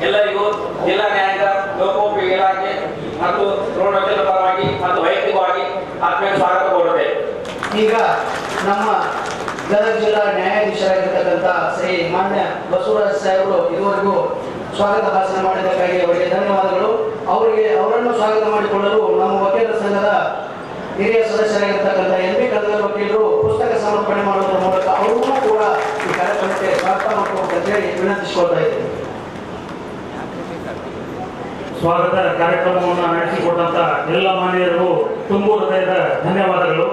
ಎಲ್ಲರಿಗೂ ಜಿಲ್ಲಾ ನ್ಯಾಯದ ಲೋಕೋಪಯೋಗಿ ಇಲಾಖೆ ಮತ್ತು ರೋಡ್ ವಕೀಲರ ಪರವಾಗಿ ಮತ್ತು ವೈಯಕ್ತಿಕವಾಗಿ ಆತ್ಮೀಯ ಸ್ವಾಗತ ಕೋರುತ್ತೇವೆ. ಈಗ ನಮ್ಮ ಗದಗ ಜಿಲ್ಲಾ ನ್ಯಾಯಾಧೀಶರಾಗಿರ್ತಕ್ಕಂಥ ಶ್ರೀ ಮಾನ್ಯ ಬಸವರಾಜ್ ಸಾಹೇಬರು ಇದುವರೆಗೂ ಸ್ವಾಗತ ಭಾಷಣ ಮಾಡಿದ್ದಕ್ಕಾಗಿ ಅವರಿಗೆ ಧನ್ಯವಾದಗಳು. ಅವರನ್ನು ಸ್ವಾಗತ ಮಾಡಿಕೊಳ್ಳಲು ನಮ್ಮ ವಕೀಲರ ಸಂಘದ ಹಿರಿಯ ಸದಸ್ಯರಾಗಿರ್ತಕ್ಕಂಥ ಎನ್ ಬಿ ಕಲ್ಗಲ್ ವಕೀಲರು ಪುಸ್ತಕ ಸಮರ್ಪಣೆ ಮಾಡುವುದರ ಮೂಲಕ ಅವರೂ ಕೂಡ ಈ ಕಾರ್ಯಕ್ರಮಕ್ಕೆ ಸ್ವಾಗತ ಮಾಡಬೇಕಂತ ಹೇಳಿ ವಿನಂತಿಸಿಕೊಳ್ತಾ ಇದ್ದೇವೆ. ಸ್ವಾಗತ ಕಾರ್ಯಕ್ರಮವನ್ನು ನಡೆಸಿಕೊಟ್ಟಂತ ಎಲ್ಲ ಮಾನ್ಯರಿಗೂ ತುಂಬು ಹೃದಯದ ಧನ್ಯವಾದಗಳು.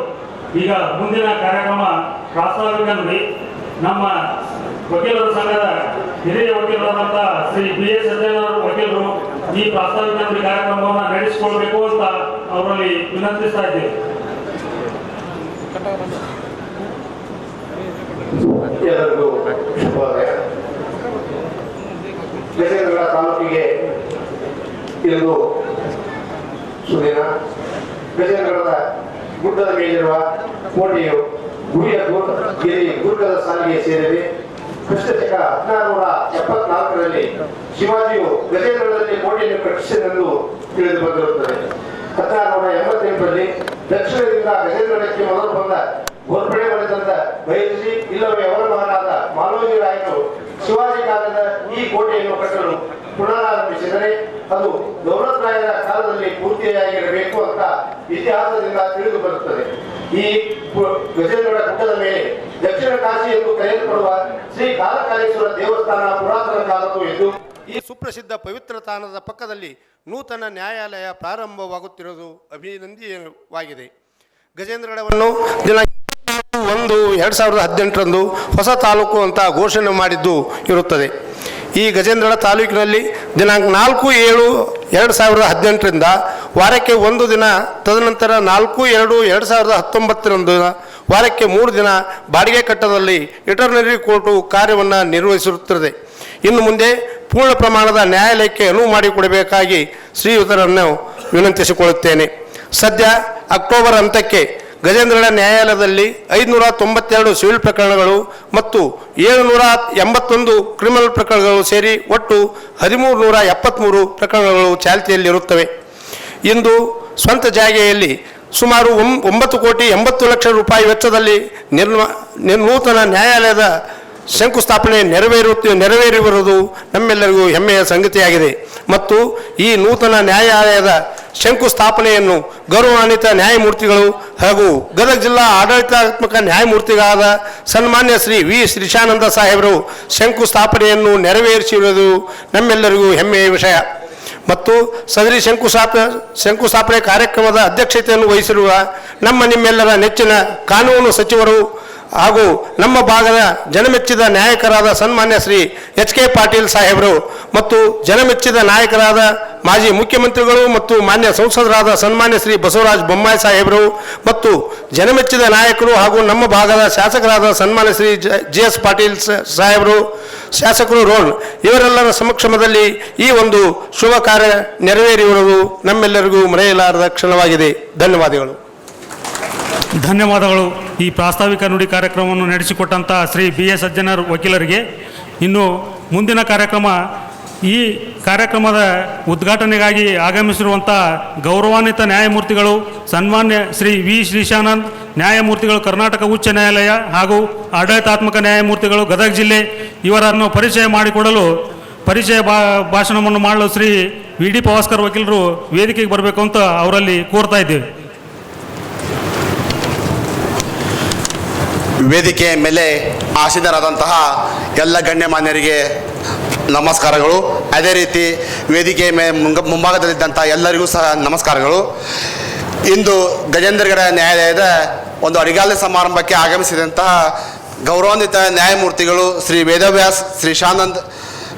ಈಗ ಮುಂದಿನ ಕಾರ್ಯಕ್ರಮ ಪ್ರಾಸ್ತಾವಿಕ ನುಡಿ. ನಮ್ಮ ವಕೀಲರ ಸಂಘದ ಹಿರಿಯ ವಕೀಲರಾದಂಥ ಶ್ರೀ BS ಸಜ್ಜನರ್ ವಕೀಲರು ಈ ಪ್ರಾಸ್ತಾವಿಕ ನುಡಿ ಕಾರ್ಯಕ್ರಮವನ್ನು ನಡೆಸಿಕೊಳ್ಬೇಕು ಅಂತ ಅವರಲ್ಲಿ ವಿನಂತಿಸ್ತಾ ಇದ್ದೇವೆ. ಎಲ್ಲರಿಗೂ ಶುಭೋದಯ. ಗಜೇಂದ್ರ ತಾಲೂಕಿಗೆ ಇಂದು ಸುದಿನ. ಗಜೇಂದ್ರದ ಗುಡ್ಡದ ಮೇಲಿರುವ ಕೋಟೆಯು ಗುರಿಯ ದುರ್ಗದ ಸಾಲಿಗೆ ಸೇರಿದೆ. ಕ್ರಿಸ್ತಶಕ 1674ರಲ್ಲಿ ಶಿವಾಜಿಯು ಗಜೇಂದ್ರದಲ್ಲಿ ಕೋಟೆಯನ್ನು ಕಟ್ಟಿಸಿದೆಂದು ತಿಳಿದು ಬಂದಿರುತ್ತದೆ. 1688ರಲ್ಲಿ ದಕ್ಷಿಣದಿಂದ ಗಜೇಂದ್ರಕ್ಕೆ ಮೊದಲು ಬಂದ ಗೋರ್ಪಡೆ ಮಾಡಿದಂತ ಬಯಲಿಸಿ ಇಲ್ಲವೇ ಅವರ ಮಗನಾದ ಮಾಲೋಜಿ ರಾಯರು ಶಿವಾಜಿ ಕಾಲದ ಈ ಕೋಟೆಯನ್ನು ಕಟ್ಟಲು ಪುನರಾರಂಭಿಸಿದರೆ ಅದು ದೌಲತ್ ರಾಯರ ಕಾಲದಲ್ಲಿ ಪೂರ್ತಿಯಾಗಿರಬೇಕು ಅಂತ ಇತಿಹಾಸದಿಂದ ತಿಳಿದು ಬರುತ್ತದೆ. ಈ ಗಜೇಂದ್ರ ಗುಡ್ಡದ ಮೇಲೆ ದಕ್ಷಿಣ ಕಾಶಿ ಎಂದು ಕರೆಯಲ್ಪಡುವ ಶ್ರೀ ಕಾಲಕಾಲೇಶ್ವರ ದೇವಸ್ಥಾನ ಪುರಾತನ ಕಾಲದ್ದು ಎಂದು ಈ ಸುಪ್ರಸಿದ್ಧ ಪವಿತ್ರ ತಾಣದ ಪಕ್ಕದಲ್ಲಿ ನೂತನ ನ್ಯಾಯಾಲಯ ಪ್ರಾರಂಭವಾಗುತ್ತಿರುವುದು ಅಭಿನಂದನೀಯವಾಗಿದೆ. ಗಜೇಂದ್ರಗಡವನ್ನು ದಿನಾಂಕ 1/2018ರಂದು ಹೊಸ ತಾಲೂಕು ಅಂತ ಘೋಷಣೆ ಮಾಡಿದ್ದು ಇರುತ್ತದೆ. ಈ ಗಜೇಂದ್ರ ತಾಲೂಕಿನಲ್ಲಿ ದಿನಾಂಕ 4/7/2018ರಿಂದ ವಾರಕ್ಕೆ 1 ದಿನ, ತದನಂತರ 4/2/2019ರಂದು ವಾರಕ್ಕೆ 3 ದಿನ ಬಾಡಿಗೆ ಕಟ್ಟಡದಲ್ಲಿ ವೆಟರ್ನರಿ ಕೋರ್ಟು ಕಾರ್ಯವನ್ನು ನಿರ್ವಹಿಸಿರುತ್ತದೆ. ಇನ್ನು ಮುಂದೆ ಪೂರ್ಣ ಪ್ರಮಾಣದ ನ್ಯಾಯಾಲಯಕ್ಕೆ ಅನುವು ಮಾಡಿಕೊಡಬೇಕಾಗಿ ಶ್ರೀಯುತರನ್ನು ವಿನಂತಿಸಿಕೊಳ್ಳುತ್ತೇನೆ. ಸದ್ಯ ಅಕ್ಟೋಬರ್ ಹಂತಕ್ಕೆ ಗಜೇಂದ್ರ ನ್ಯಾಯಾಲಯದಲ್ಲಿ 592 ಸಿವಿಲ್ ಪ್ರಕರಣಗಳು ಮತ್ತು 781 ಕ್ರಿಮಿನಲ್ ಪ್ರಕರಣಗಳು ಸೇರಿ ಒಟ್ಟು 1373 ಪ್ರಕರಣಗಳು ಚಾಲ್ತಿಯಲ್ಲಿರುತ್ತವೆ. ಇಂದು ಸ್ವಂತ ಜಾಗೆಯಲ್ಲಿ ಸುಮಾರು 9,80,00,000 ರೂಪಾಯಿ ವೆಚ್ಚದಲ್ಲಿ ನೂತನ ನ್ಯಾಯಾಲಯದ ಶಂಕುಸ್ಥಾಪನೆ ನೆರವೇರಿರುವುದು ನಮ್ಮೆಲ್ಲರಿಗೂ ಹೆಮ್ಮೆಯ ಸಂಗತಿಯಾಗಿದೆ. ಮತ್ತು ಈ ನೂತನ ನ್ಯಾಯಾಲಯದ ಶಂಕುಸ್ಥಾಪನೆಯನ್ನು ಗೌರವಾನ್ವಿತ ನ್ಯಾಯಮೂರ್ತಿಗಳು ಹಾಗೂ ಗದಗ ಜಿಲ್ಲಾ ಆಡಳಿತಾತ್ಮಕ ನ್ಯಾಯಮೂರ್ತಿಗಳಾದ ಸನ್ಮಾನ್ಯ ಶ್ರೀ ವಿ ಶ್ರೀಶಾನಂದ ಸಾಹೇಬರು ಶಂಕುಸ್ಥಾಪನೆಯನ್ನು ನೆರವೇರಿಸಿರುವುದು ನಮ್ಮೆಲ್ಲರಿಗೂ ಹೆಮ್ಮೆಯ ವಿಷಯ. ಮತ್ತು ಸದರಿ ಶಂಕುಸ್ಥಾಪನೆ ಕಾರ್ಯಕ್ರಮದ ಅಧ್ಯಕ್ಷತೆಯನ್ನು ವಹಿಸಿರುವ ನಿಮ್ಮೆಲ್ಲರ ನೆಚ್ಚಿನ ಕಾನೂನು ಸಚಿವರು ಹಾಗೂ ನಮ್ಮ ಭಾಗದ ಜನಮೆಚ್ಚಿದ ನಾಯಕರಾದ ಸನ್ಮಾನ್ಯ ಶ್ರೀ HK ಪಾಟೀಲ್ ಸಾಹೇಬರು ಮತ್ತು ಜನಮೆಚ್ಚಿದ ನಾಯಕರಾದ ಮಾಜಿ ಮುಖ್ಯಮಂತ್ರಿಗಳು ಮತ್ತು ಮಾನ್ಯ ಸಂಸದರಾದ ಸನ್ಮಾನ್ಯ ಶ್ರೀ ಬಸವರಾಜ ಬೊಮ್ಮಾಯಿ ಸಾಹೇಬರು ಮತ್ತು ಜನಮೆಚ್ಚಿದ ನಾಯಕರು ಹಾಗೂ ನಮ್ಮ ಭಾಗದ ಶಾಸಕರಾದ ಸನ್ಮಾನ್ಯ ಶ್ರೀ JS ಪಾಟೀಲ್ ಸಾಹೇಬರು, ಶಾಸಕರು ರೋಲ್, ಇವರೆಲ್ಲರ ಸಮಕ್ಷಮದಲ್ಲಿ ಈ ಒಂದು ಶುಭ ಕಾರ್ಯ ನೆರವೇರಿರುವುದು ನಮ್ಮೆಲ್ಲರಿಗೂ ಮರೆಯಲಾರದ ಕ್ಷಣವಾಗಿದೆ. ಧನ್ಯವಾದಗಳು. ಧನ್ಯವಾದಗಳು. ಈ ಪ್ರಾಸ್ತಾವಿಕ ನುಡಿ ಕಾರ್ಯಕ್ರಮವನ್ನು ನಡೆಸಿಕೊಟ್ಟಂಥ ಶ್ರೀ BS ಸಜ್ಜನರ್ ವಕೀಲರಿಗೆ. ಇನ್ನು ಮುಂದಿನ ಕಾರ್ಯಕ್ರಮ, ಈ ಕಾರ್ಯಕ್ರಮದ ಉದ್ಘಾಟನೆಗಾಗಿ ಆಗಮಿಸಿರುವಂಥ ಗೌರವಾನ್ವಿತ ನ್ಯಾಯಮೂರ್ತಿಗಳು ಸನ್ಮಾನ್ಯ ಶ್ರೀ ವಿ ಶ್ರೀಶಾನಂದ್ ನ್ಯಾಯಮೂರ್ತಿಗಳು, ಕರ್ನಾಟಕ ಉಚ್ಚ ನ್ಯಾಯಾಲಯ ಹಾಗೂ ಆಡಳಿತಾತ್ಮಕ ನ್ಯಾಯಮೂರ್ತಿಗಳು, ಗದಗ ಜಿಲ್ಲೆ, ಇವರನ್ನು ಪರಿಚಯ ಮಾಡಿಕೊಡಲು ಭಾಷಣವನ್ನು ಮಾಡಲು ಶ್ರೀ VD ಪವಾಸ್ಕರ್ ವಕೀಲರು ವೇದಿಕೆಗೆ ಬರಬೇಕು ಅಂತ ಅವರಲ್ಲಿ ಕೋರ್ತಾ ಇದ್ದೇವೆ. ವೇದಿಕೆಯ ಮೇಲೆ ಆಸೀನರಾದಂತಹ ಎಲ್ಲ ಗಣ್ಯಮಾನ್ಯರಿಗೆ ನಮಸ್ಕಾರಗಳು. ಅದೇ ರೀತಿ ವೇದಿಕೆಯ ಮುಂಭಾಗದಲ್ಲಿದ್ದಂಥ ಎಲ್ಲರಿಗೂ ಸಹ ನಮಸ್ಕಾರಗಳು. ಇಂದು ಗಜೇಂದ್ರಗಡ ನ್ಯಾಯಾಲಯದ ಒಂದು ಅಡಿಗಾಲ ಸಮಾರಂಭಕ್ಕೆ ಆಗಮಿಸಿದಂತಹ ಗೌರವಾನ್ವಿತ ನ್ಯಾಯಮೂರ್ತಿಗಳು ಶ್ರೀ ವೇದವ್ಯಾಸ್ ಶ್ರೀಶಾನಂದ್,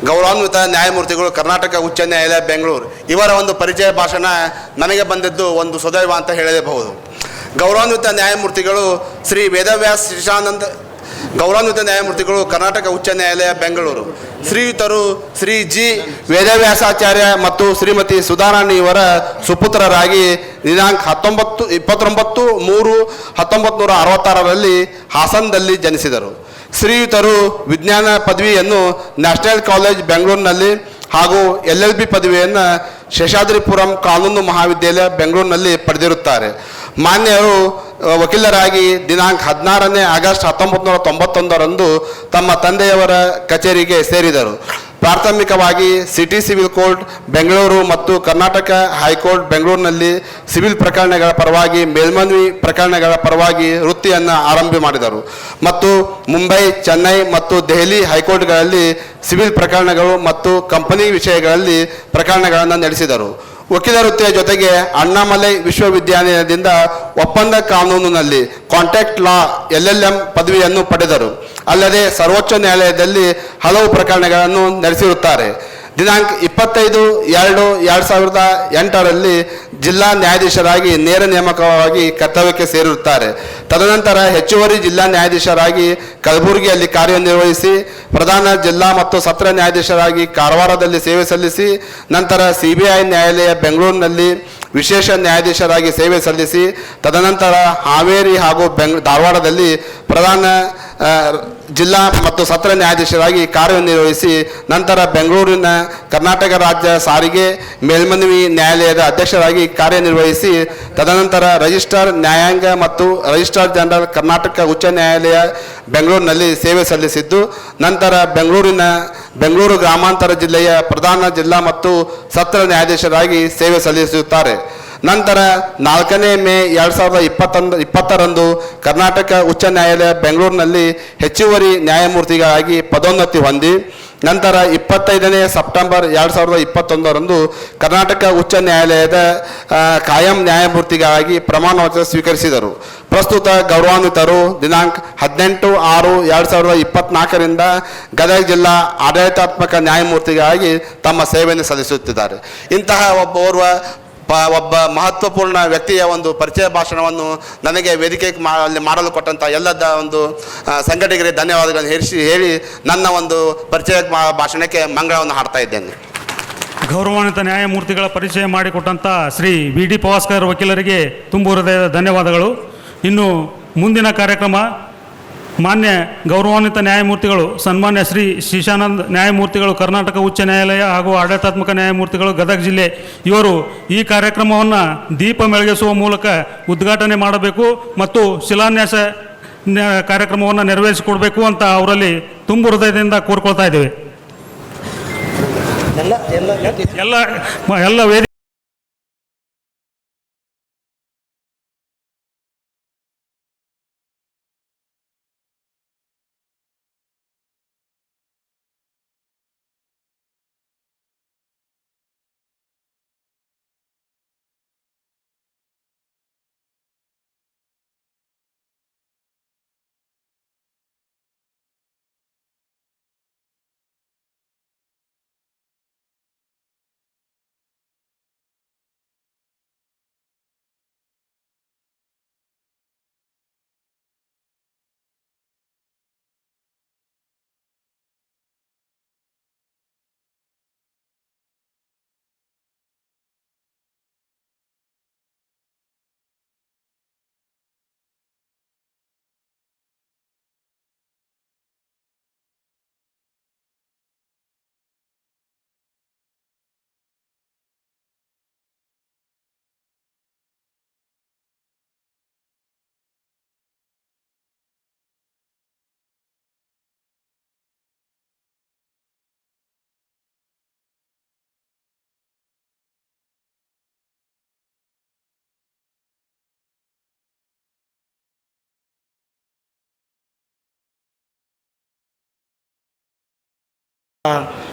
ಗೌರವಾನ್ವಿತ ನ್ಯಾಯಮೂರ್ತಿಗಳು ಕರ್ನಾಟಕ ಉಚ್ಚ ನ್ಯಾಯಾಲಯ ಬೆಂಗಳೂರು, ಇವರ ಒಂದು ಪರಿಚಯ ಭಾಷಣ ನನಗೆ ಬಂದಿದ್ದು ಒಂದು ಸದೈವ ಅಂತ ಹೇಳಬಹುದು. ಗೌರವಾನ್ವಿತ ನ್ಯಾಯಮೂರ್ತಿಗಳು ಶ್ರೀ ವೇದವ್ಯಾಸ್ ಶ್ರೀಶಾನಂದ್, ಗೌರವಾನ್ವಿತ ನ್ಯಾಯಮೂರ್ತಿಗಳು ಕರ್ನಾಟಕ ಉಚ್ಚ ನ್ಯಾಯಾಲಯ ಬೆಂಗಳೂರು, ಶ್ರೀಯುತರು ಶ್ರೀ ಜಿ ವೇದವ್ಯಾಸಾಚಾರ್ಯ ಮತ್ತು ಶ್ರೀಮತಿ ಸುಧಾರಾಣಿ ಇವರ ಸುಪುತ್ರರಾಗಿ ದಿನಾಂಕ 29/3/1966ರಲ್ಲಿ ಹಾಸನದಲ್ಲಿ ಜನಿಸಿದರು. ಶ್ರೀಯುತರು ವಿಜ್ಞಾನ ಪದವಿಯನ್ನು ನ್ಯಾಷನಲ್ ಕಾಲೇಜ್ ಬೆಂಗಳೂರಿನಲ್ಲಿ ಹಾಗೂ LLB ಪದವಿಯನ್ನು ಶೇಷಾದ್ರಿಪುರಂ ಕಾನೂನು ಮಹಾವಿದ್ಯಾಲಯ ಬೆಂಗಳೂರಿನಲ್ಲಿ ಪಡೆದಿರುತ್ತಾರೆ. ಮಾನ್ಯರು ವಕೀಲರಾಗಿ ದಿನಾಂಕ 16ನೇ ಆಗಸ್ಟ್ 1991ರಂದು ತಮ್ಮ ತಂದೆಯವರ ಕಚೇರಿಗೆ ಸೇರಿದರು. ಪ್ರಾಥಮಿಕವಾಗಿ ಸಿಟಿ ಸಿವಿಲ್ ಕೋರ್ಟ್ ಬೆಂಗಳೂರು ಮತ್ತು ಕರ್ನಾಟಕ ಹೈಕೋರ್ಟ್ ಬೆಂಗಳೂರಿನಲ್ಲಿ ಸಿವಿಲ್ ಪ್ರಕರಣಗಳ ಪರವಾಗಿ ಮೇಲ್ಮನವಿ ಪ್ರಕರಣಗಳ ಪರವಾಗಿ ವೃತ್ತಿಯನ್ನು ಆರಂಭ ಮಾಡಿದರು ಮತ್ತು ಮುಂಬೈ, ಚೆನ್ನೈ ಮತ್ತು ದೆಹಲಿ ಹೈಕೋರ್ಟ್ಗಳಲ್ಲಿ ಸಿವಿಲ್ ಪ್ರಕರಣಗಳು ಮತ್ತು ಕಂಪನಿ ವಿಷಯಗಳಲ್ಲಿ ಪ್ರಕರಣಗಳನ್ನು ನಡೆಸಿದರು. ವಕೀಲ ವೃತ್ತಿಯ ಜೊತೆಗೆ ಅಣ್ಣಾಮಲೈ ವಿಶ್ವವಿದ್ಯಾನಿಲಯದಿಂದ ಒಪ್ಪಂದ ಕಾನೂನಿನಲ್ಲಿ ಕಾಂಟ್ರಾಕ್ಟ್ ಲಾ LLM ಪದವಿಯನ್ನು ಪಡೆದರು. ಅಲ್ಲದೆ ಸರ್ವೋಚ್ಚ ನ್ಯಾಯಾಲಯದಲ್ಲಿ ಹಲವು ಪ್ರಕರಣಗಳನ್ನು ನಡೆಸಿರುತ್ತಾರೆ. ದಿನಾಂಕ 25/2/2008ರಲ್ಲಿ ಜಿಲ್ಲಾ ನ್ಯಾಯಾಧೀಶರಾಗಿ ನೇರ ನೇಮಕವಾಗಿ ಕರ್ತವ್ಯಕ್ಕೆ ಸೇರಿರುತ್ತಾರೆ. ತದನಂತರ ಹೆಚ್ಚುವರಿ ಜಿಲ್ಲಾ ನ್ಯಾಯಾಧೀಶರಾಗಿ ಕಲಬುರಗಿಯಲ್ಲಿ ಕಾರ್ಯನಿರ್ವಹಿಸಿ, ಪ್ರಧಾನ ಜಿಲ್ಲಾ ಮತ್ತು ಸತ್ರ ನ್ಯಾಯಾಧೀಶರಾಗಿ ಕಾರವಾರದಲ್ಲಿ ಸೇವೆ ಸಲ್ಲಿಸಿ, ನಂತರ CBI ನ್ಯಾಯಾಲಯ ಬೆಂಗಳೂರಿನಲ್ಲಿ ವಿಶೇಷ ನ್ಯಾಯಾಧೀಶರಾಗಿ ಸೇವೆ ಸಲ್ಲಿಸಿ, ತದನಂತರ ಹಾವೇರಿ ಹಾಗೂ ಧಾರವಾಡದಲ್ಲಿ ಪ್ರಧಾನ ಜಿಲ್ಲಾ ಮತ್ತು ಸತ್ರ ನ್ಯಾಯಾಧೀಶರಾಗಿ ಕಾರ್ಯನಿರ್ವಹಿಸಿ, ನಂತರ ಬೆಂಗಳೂರಿನ ಕರ್ನಾಟಕ ರಾಜ್ಯ ಸಾರಿಗೆ ಮೇಲ್ಮನವಿ ನ್ಯಾಯಾಲಯದ ಅಧ್ಯಕ್ಷರಾಗಿ ಕಾರ್ಯನಿರ್ವಹಿಸಿ, ತದನಂತರ ರಿಜಿಸ್ಟ್ರಾರ್ ನ್ಯಾಯಾಂಗ ಮತ್ತು ರಿಜಿಸ್ಟ್ರಾರ್ ಜನರಲ್ ಕರ್ನಾಟಕ ಉಚ್ಚ ನ್ಯಾಯಾಲಯ ಬೆಂಗಳೂರಿನಲ್ಲಿ ಸೇವೆ ಸಲ್ಲಿಸಿದ್ದು, ನಂತರ ಬೆಂಗಳೂರು ಗ್ರಾಮಾಂತರ ಜಿಲ್ಲೆಯ ಪ್ರಧಾನ ಜಿಲ್ಲಾ ಮತ್ತು ಸತ್ರ ನ್ಯಾಯಾಧೀಶರಾಗಿ ಸೇವೆ ಸಲ್ಲಿಸುತ್ತಾರೆ. ನಂತರ 4ನೇ ಮೇ 2020ರಂದು ಕರ್ನಾಟಕ ಉಚ್ಚ ನ್ಯಾಯಾಲಯ ಬೆಂಗಳೂರಿನಲ್ಲಿ ಹೆಚ್ಚುವರಿ ನ್ಯಾಯಮೂರ್ತಿಗಳಾಗಿ ಪದೋನ್ನತಿ ಹೊಂದಿ, ನಂತರ 25ನೇ ಸೆಪ್ಟೆಂಬರ್ 2021ರಂದು ಕರ್ನಾಟಕ ಉಚ್ಚ ನ್ಯಾಯಾಲಯದ ಕಾಯಂ ನ್ಯಾಯಮೂರ್ತಿಗಳಾಗಿ ಪ್ರಮಾಣ ವಚನ ಸ್ವೀಕರಿಸಿದರು. ಪ್ರಸ್ತುತ ಗೌರವಾನ್ವಿತರು ದಿನಾಂಕ 18/6/2024ರಿಂದ ಗದಗ ಜಿಲ್ಲಾ ಆಡಳಿತಾತ್ಮಕ ನ್ಯಾಯಮೂರ್ತಿಗಳಾಗಿ ತಮ್ಮ ಸೇವೆಯನ್ನು ಸಲ್ಲಿಸುತ್ತಿದ್ದಾರೆ. ಇಂತಹ ಒಬ್ಬ ಮಹತ್ವಪೂರ್ಣ ವ್ಯಕ್ತಿಯ ಒಂದು ಪರಿಚಯ ಭಾಷಣವನ್ನು ನನಗೆ ವೇದಿಕೆ ಅಲ್ಲಿ ಮಾಡಲು ಕೊಟ್ಟಂಥ ಎಲ್ಲದ ಒಂದು ಸಂಘಟಕರಿಗೆ ಧನ್ಯವಾದಗಳನ್ನು ಹೇಳಿ ನನ್ನ ಒಂದು ಪರಿಚಯ ಭಾಷಣಕ್ಕೆ ಮಂಗಳವನ್ನು ಹಾಡ್ತಾ ಇದ್ದೇನೆ. ಗೌರವಾನ್ವಿತ ನ್ಯಾಯಮೂರ್ತಿಗಳ ಪರಿಚಯ ಮಾಡಿಕೊಟ್ಟಂಥ ಶ್ರೀ VD ಪವಾಸ್ಕರ್ ವಕೀಲರಿಗೆ ತುಂಬು ಹೃದಯದ ಧನ್ಯವಾದಗಳು. ಇನ್ನು ಮುಂದಿನ ಕಾರ್ಯಕ್ರಮ ಮಾನ್ಯ ಗೌರವಾನ್ವಿತ ನ್ಯಾಯಮೂರ್ತಿಗಳು ಸನ್ಮಾನ್ಯ ಶ್ರೀ ಶ್ರೀಶಾನಂದ್ ನ್ಯಾಯಮೂರ್ತಿಗಳು ಕರ್ನಾಟಕ ಉಚ್ಚ ನ್ಯಾಯಾಲಯ ಹಾಗೂ ಆಡಳಿತಾತ್ಮಕ ನ್ಯಾಯಮೂರ್ತಿಗಳು ಗದಗ ಜಿಲ್ಲೆ, ಇವರು ಈ ಕಾರ್ಯಕ್ರಮವನ್ನು ದೀಪ ಬೆಳಗಿಸುವ ಮೂಲಕ ಉದ್ಘಾಟನೆ ಮಾಡಬೇಕು ಮತ್ತು ಶಿಲಾನ್ಯಾಸ ಕಾರ್ಯಕ್ರಮವನ್ನು ನೆರವೇರಿಸಿಕೊಡ್ಬೇಕು ಅಂತ ಅವರಲ್ಲಿ ತುಂಬು ಹೃದಯದಿಂದ ಕೋರ್ಕೊಳ್ತಾ ಇದ್ದೇವೆ. ಎಲ್ಲ ವೇದಿಕೆ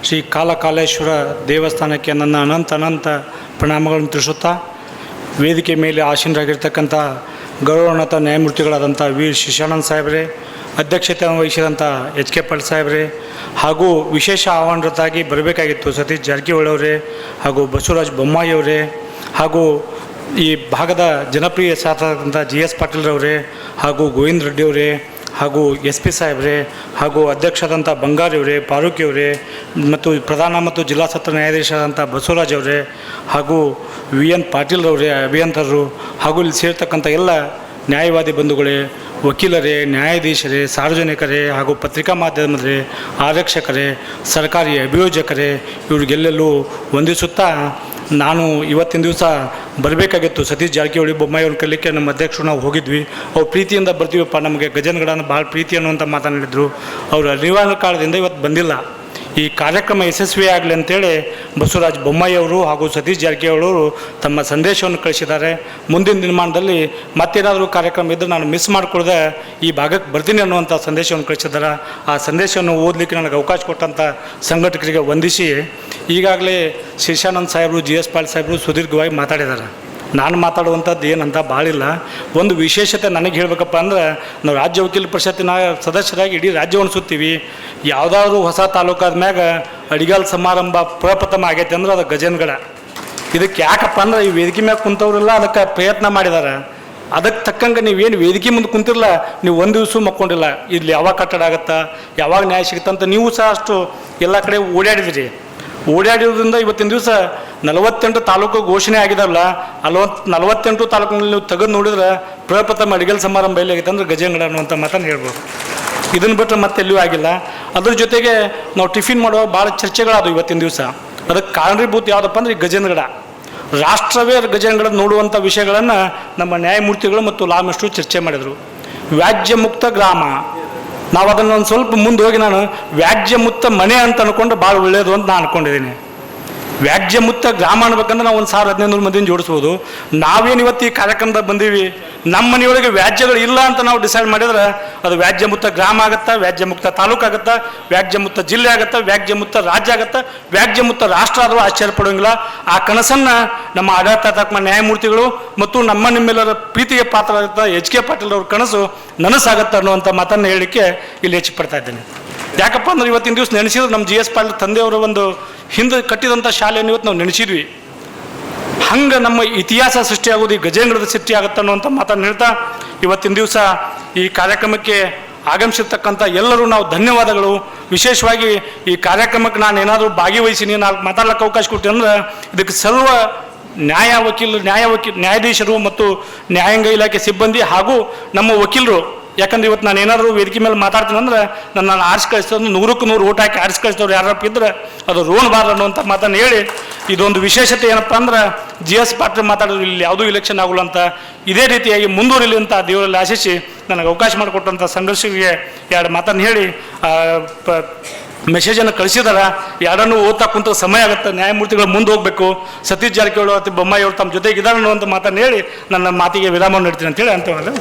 ಶ್ರೀ ಕಾಲಕಾಲೇಶ್ವರ ದೇವಸ್ಥಾನಕ್ಕೆ ನನ್ನ ಅನಂತ ಪ್ರಣಾಮಗಳನ್ನು ತಿಳಿಸುತ್ತಾ ವೇದಿಕೆ ಮೇಲೆ ಆಸೀನರಾಗಿರ್ತಕ್ಕಂಥ ಗೌರವಾನ್ವಿತ ನ್ಯಾಯಮೂರ್ತಿಗಳಾದಂಥ ವಿ ಶಿಶಾನಂದ್ ಸಾಹೇಬ್ರೆ, ಅಧ್ಯಕ್ಷತೆ ವಹಿಸಿದಂಥ ಎಚ್ ಕೆ ಪಾಟೀಲ್ ಸಾಹೇಬ್ರೆ, ಹಾಗೂ ವಿಶೇಷ ಆಹ್ವಾನರತಾಗಿ ಬರಬೇಕಾಗಿತ್ತು ಸತೀಶ್ ಜಾರಕಿಹೊಳಿ ಅವರೇ, ಹಾಗೂ ಬಸವರಾಜ ಬೊಮ್ಮಾಯಿ ಅವರೇ, ಹಾಗೂ ಈ ಭಾಗದ ಜನಪ್ರಿಯ ಶಾಸಕರಾದಂಥ ಜಿ ಎಸ್ ಪಾಟೀಲ್ರವರೇ, ಹಾಗೂ ಗೋವಿಂದ ರೆಡ್ಡಿ ಅವರೇ, ಹಾಗೂ ಎಸ್ ಪಿ ಸಾಹೇಬ್ರೆ, ಹಾಗೂ ಅಧ್ಯಕ್ಷರಾದಂಥ ಬಂಗಾರಿ ಅವರೇ, ಫಾರೂಕಿ ಅವರೇ, ಮತ್ತು ಪ್ರಧಾನ ಮತ್ತು ಜಿಲ್ಲಾ ಸತ್ರ ನ್ಯಾಯಾಧೀಶರಾದಂಥ ಬಸವರಾಜ್ ಅವರೇ, ಹಾಗೂ ವಿ ಎನ್ ಪಾಟೀಲ್ರವರೇ ಅಭಿಯಂತರರು, ಹಾಗೂ ಇಲ್ಲಿ ಸೇರ್ತಕ್ಕಂಥ ಎಲ್ಲ ನ್ಯಾಯವಾದಿ ಬಂಧುಗಳೇ, ವಕೀಲರೇ, ನ್ಯಾಯಾಧೀಶರೇ, ಸಾರ್ವಜನಿಕರೇ, ಹಾಗೂ ಪತ್ರಿಕಾ ಮಾಧ್ಯಮದರೇ, ಆರಕ್ಷಕರೇ, ಸರ್ಕಾರಿ ಅಭಿಯೋಜಕರೇ, ಇವ್ರಿಗೆಲ್ಲೆಲ್ಲೂ ವಂದಿಸುತ್ತಾ ನಾನು ಇವತ್ತಿನ ದಿವಸ ಬರಬೇಕಾಗಿತ್ತು. ಸತೀಶ್ ಜಾರಕಿಹೊಳಿ ಬೊಮ್ಮಾಯಿ ಅವ್ರ ಕಲಿಕೆ ನಮ್ಮ ಅಧ್ಯಕ್ಷರು ನಾವು ಹೋಗಿದ್ವಿ. ಅವ್ರು ಪ್ರೀತಿಯಿಂದ ಬರ್ತೀವಪ್ಪ, ನಮಗೆ ಗಜೇಂದ್ರಗಡ ಭಾಳ ಪ್ರೀತಿ ಅನ್ನುವಂಥ ಮಾತನಾಡಿದರು. ಅವರು ಅನಿವಾರ್ಯ ಕಾರಣದಿಂದ ಇವತ್ತು ಬಂದಿಲ್ಲ. ಈ ಕಾರ್ಯಕ್ರಮ ಯಶಸ್ವಿ ಆಗಲಿ ಅಂತೇಳಿ ಬಸವರಾಜ ಬೊಮ್ಮಾಯಿ ಅವರು ಹಾಗೂ ಸತೀಶ್ ಜಾರಕಿಹೊಳಿ ಅವರು ತಮ್ಮ ಸಂದೇಶವನ್ನು ಕಳಿಸಿದ್ದಾರೆ. ಮುಂದಿನ ದಿನಮಾನದಲ್ಲಿ ಮತ್ತೇನಾದರೂ ಕಾರ್ಯಕ್ರಮ ಇದ್ದರೆ ನಾನು ಮಿಸ್ ಮಾಡಿಕೊಳ್ಳದೆ ಈ ಭಾಗಕ್ಕೆ ಬರ್ತೀನಿ ಅನ್ನುವಂಥ ಸಂದೇಶವನ್ನು ಕಳಿಸಿದ್ದಾರೆ. ಆ ಸಂದೇಶವನ್ನು ಓದಲಿಕ್ಕೆ ನನಗೆ ಅವಕಾಶ ಕೊಟ್ಟಂಥ ಸಂಘಟಕರಿಗೆ ವಂದಿಸಿ, ಈಗಾಗಲೇ ಶಿಶಾನಂದ್ ಸಾಹೇಬರು, ಜಿ ಎಸ್ ಪಾಟೀಲ್ ಸಾಹೇಬರು ಸುದೀರ್ಘವಾಗಿ ಮಾತಾಡಿದ್ದಾರೆ. ನಾನು ಮಾತಾಡುವಂಥದ್ದು ಏನಂತ ಭಾಳಿಲ್ಲ. ಒಂದು ವಿಶೇಷತೆ ನನಗೆ ಹೇಳಬೇಕಪ್ಪ ಅಂದ್ರೆ, ನಾವು ರಾಜ್ಯ ವಕೀಲ ಪರಿಷತ್ತಿನ ಸದಸ್ಯರಾಗಿ ಇಡೀ ರಾಜ್ಯವನ್ನು ಸುತ್ತೀವಿ. ಯಾವುದಾದ್ರೂ ಹೊಸ ತಾಲೂಕಾದ ಮ್ಯಾಗ ಅಡಿಗಾಲ್ ಸಮಾರಂಭ ಪ್ರಪ್ರಥಮ ಆಗೈತೆ ಅಂದ್ರೆ ಅದು ಗಜೇಂದ್ರಗಡ. ಇದಕ್ಕೆ ಯಾಕಪ್ಪ ಅಂದ್ರೆ ಈ ವೇದಿಕೆ ಮ್ಯಾಗ ಕುಂತವ್ರೆಲ್ಲ ಅದಕ್ಕೆ ಪ್ರಯತ್ನ ಮಾಡಿದ್ದಾರೆ. ಅದಕ್ಕೆ ತಕ್ಕಂಗೆ ನೀವೇನು ವೇದಿಕೆ ಮುಂದೆ ಕುಂತಿರಲ್ಲ, ನೀವು ಒಂದು ದಿವಸ ಮಕ್ಕೊಂಡಿಲ್ಲ. ಇಲ್ಲಿ ಯಾವಾಗ ಕಟ್ಟಡ ಆಗುತ್ತಾ, ಯಾವಾಗ ನ್ಯಾಯ ಸಿಗುತ್ತಂತ ನೀವು ಸಹ ಅಷ್ಟು ಎಲ್ಲ ಕಡೆ ಓಡಾಡಿರೋದ್ರಿಂದ ಇವತ್ತಿನ ದಿವಸ 48 ತಾಲೂಕು ಘೋಷಣೆ ಆಗಿದಾವಲ್ಲ, 48 ತಾಲೂಕಿನಲ್ಲಿ ನೀವು ತೆಗೆದು ನೋಡಿದ್ರೆ ಪ್ರಪ್ರಥಮ ಅಡಿಗಲ್ ಸಮಾರಂಭ ಎಲ್ಲಿ ಆಗೈತೆ ಅಂದ್ರೆ ಗಜೇಂದ್ರಗಡ ಅನ್ನುವಂಥ ಮಾತನ್ನು ಹೇಳ್ಬೋದು. ಇದನ್ನು ಬಿಟ್ಟರೆ ಮತ್ತೆ ಎಲ್ಲಿಯೂ ಆಗಿಲ್ಲ. ಅದ್ರ ಜೊತೆಗೆ ನಾವು ಟಿಫಿನ್ ಮಾಡುವಾಗ ಭಾಳ ಚರ್ಚೆಗಳಾದವು ಇವತ್ತಿನ ದಿವಸ. ಅದಕ್ಕೆ ಕಾರಣೀಭೂತ ಯಾವುದಪ್ಪ ಅಂದ್ರೆ ಈ ಗಜೇಂದ್ರಗಡ. ರಾಷ್ಟ್ರವೇ ಗಜೇಂದ್ರಗಡ ನೋಡುವಂಥ ವಿಷಯಗಳನ್ನು ನಮ್ಮ ನ್ಯಾಯಮೂರ್ತಿಗಳು ಮತ್ತು ಲಾ ಮಿನಿಸ್ಟ್ರು ಚರ್ಚೆ ಮಾಡಿದರು. ವ್ಯಾಜ್ಯ ಮುಕ್ತ ಗ್ರಾಮ, ನಾವು ಅದನ್ನು ಒಂದು ಸ್ವಲ್ಪ ಮುಂದೆ ಹೋಗಿ ನಾನು ವ್ಯಾಜ್ಯ ಮುಕ್ತ ಮನೆ ಅಂತ ಅಂದ್ಕೊಂಡ್ರೆ ಭಾಳ ಒಳ್ಳೆಯದು ಅಂತ ನಾನು ಅಂದ್ಕೊಂಡಿದ್ದೀನಿ. ವ್ಯಾಜ್ಯ ಮುಕ್ತ ಗ್ರಾಮ ಅನ್ಬೇಕಂದ್ರೆ ನಾವು 1000-1500 ಮಂದಿನ ಜೋಡಿಸ್ಬೋದು. ನಾವೇನು ಇವತ್ತು ಈ ಕಾರ್ಯಕ್ರಮದಾಗ ಬಂದೀವಿ, ನಮ್ಮ ಮನೆಯೊಳಗೆ ವ್ಯಾಜ್ಯಗಳು ಇಲ್ಲ ಅಂತ ನಾವು ಡಿಸೈಡ್ ಮಾಡಿದ್ರೆ ಅದು ವ್ಯಾಜ್ಯ ಮುಕ್ತ ಗ್ರಾಮ ಆಗುತ್ತಾ, ವ್ಯಾಜ್ಯ ಮುಕ್ತ ತಾಲೂಕು ಆಗುತ್ತಾ, ವ್ಯಾಜ್ಯ ಮುಕ್ತ ಜಿಲ್ಲೆ ಆಗುತ್ತಾ, ವ್ಯಾಜ್ಯ ಮುಕ್ತ ರಾಜ್ಯ ಆಗುತ್ತಾ, ವ್ಯಾಜ್ಯ ಮುಕ್ತ ರಾಷ್ಟ್ರ ಆದರೂ ಆಶ್ಚರ್ಯ ಪಡೋಂಗಿಲ್ಲ. ಆ ಕನಸನ್ನು ನಮ್ಮ ಆಡಳಿತಾತ್ಮಕ ನ್ಯಾಯಮೂರ್ತಿಗಳು ಮತ್ತು ನಿಮ್ಮೆಲ್ಲರ ಪ್ರೀತಿಗೆ ಪಾತ್ರರಾದಂಥ ಎಚ್ ಕೆ ಪಾಟೀಲ್ ಅವ್ರ ಕನಸು ನನಸಾಗತ್ತೆ ಅನ್ನುವಂಥ ಮಾತನ್ನು ಹೇಳಲಿಕ್ಕೆ ಇಲ್ಲಿ ಹೆಚ್ಚು ಪಡ್ತಾ ಇದ್ದೇನೆ. ಯಾಕಪ್ಪ ಅಂದ್ರೆ ಇವತ್ತಿನ ದಿವಸ ನೆನೆಸಿದ್ರೆ ನಮ್ಮ ಜಿ ಎಸ್ ಪಾಟೀಲ್ ತಂದೆಯವರ ಒಂದು ಹಿಂದೆ ಕಟ್ಟಿದಂಥ ಶಾಲೆಯನ್ನು ಇವತ್ತು ನಾವು ನೆನೆಸಿದ್ವಿ. ಹಂಗೆ ನಮ್ಮ ಇತಿಹಾಸ ಸೃಷ್ಟಿಯಾಗೋದು ಈ ಗಜೇಂದ್ರಗಡದ ಸೃಷ್ಟಿ ಆಗುತ್ತೆ ಅನ್ನುವಂಥ ಮಾತನ್ನು ಹೇಳ್ತಾ, ಇವತ್ತಿನ ದಿವಸ ಈ ಕಾರ್ಯಕ್ರಮಕ್ಕೆ ಆಗಮಿಸಿರ್ತಕ್ಕಂಥ ಎಲ್ಲರೂ ನಾವು ಧನ್ಯವಾದಗಳು. ವಿಶೇಷವಾಗಿ ಈ ಕಾರ್ಯಕ್ರಮಕ್ಕೆ ನಾನು ಏನಾದರೂ ಭಾಗವಹಿಸಿನಿ, ನಾಲ್ಕು ಮಾತಾಡ್ಲಿಕ್ಕೆ ಅವಕಾಶ ಕೊಟ್ಟೆ ಅಂದ್ರೆ ಇದಕ್ಕೆ ಸರ್ವ ನ್ಯಾಯಾಧೀಶರು ಮತ್ತು ನ್ಯಾಯಾಂಗ ಇಲಾಖೆ ಸಿಬ್ಬಂದಿ ಹಾಗೂ ನಮ್ಮ ವಕೀಲರು. ಯಾಕಂದ್ರೆ ಇವತ್ತು ನಾನು ಏನಾದರೂ ವೇದಿಕೆ ಮೇಲೆ ಮಾತಾಡ್ತೀನಿ ಅಂದ್ರೆ ನಾನು ಆರಿಸಿ ಕಳಿಸ್ತೇನೆ. 100ಕ್ಕೆ 100 ಓಟ್ ಹಾಕಿ ಆರಿಸಿ ಕಳಿಸಿದವ್ರು ಯಾರಪ್ಪ ಇದ್ರೆ ಅದು ರೋಣಬಾರ್ದು ಅನ್ನುವಂಥ ಮಾತನ್ನು ಹೇಳಿ, ಇದೊಂದು ವಿಶೇಷತೆ ಏನಪ್ಪ ಅಂದ್ರೆ ಜಿ ಎಸ್ ಪಾಟೀಲ್ ಮಾತಾಡೋದು ಇಲ್ಲಿ ಯಾವುದೂ ಇಲೆಕ್ಷನ್ ಆಗೋಲ್ಲ ಅಂತ, ಇದೇ ರೀತಿಯಾಗಿ ಮುಂದುವರಿಲಿ ಅಂತ ದೇವರಲ್ಲಿ ಆಶಿಸಿ ನನಗೆ ಅವಕಾಶ ಮಾಡಿಕೊಟ್ಟಂಥ ಸಂಘರ್ಷರಿಗೆ 2 ಮಾತನ್ನು ಹೇಳಿ ಮೆಸೇಜನ್ನು ಕಳಿಸಿದಾರೆ. ಎರಡನ್ನೂ ಓದ್ತಾ ಕುಂತ ಸಮಯ ಆಗುತ್ತೆ. ನ್ಯಾಯಮೂರ್ತಿಗಳು ಮುಂದೆ ಹೋಗಬೇಕು. ಸತೀಶ್ ಜಾರಕಿಹೊಳಿ ಮತ್ತು ಬೊಮ್ಮಾಯಿ ಅವರು ತಮ್ಮ ಜೊತೆಗೆ ಇದ್ದಾರೆ ಅನ್ನುವಂಥ ಮಾತನ್ನು ಹೇಳಿ ನನ್ನ ಮಾತಿಗೆ ವಿರಾಮ ನೀಡ್ತೀನಿ ಅಂತೇಳಿ ಅಂತೇಳಿ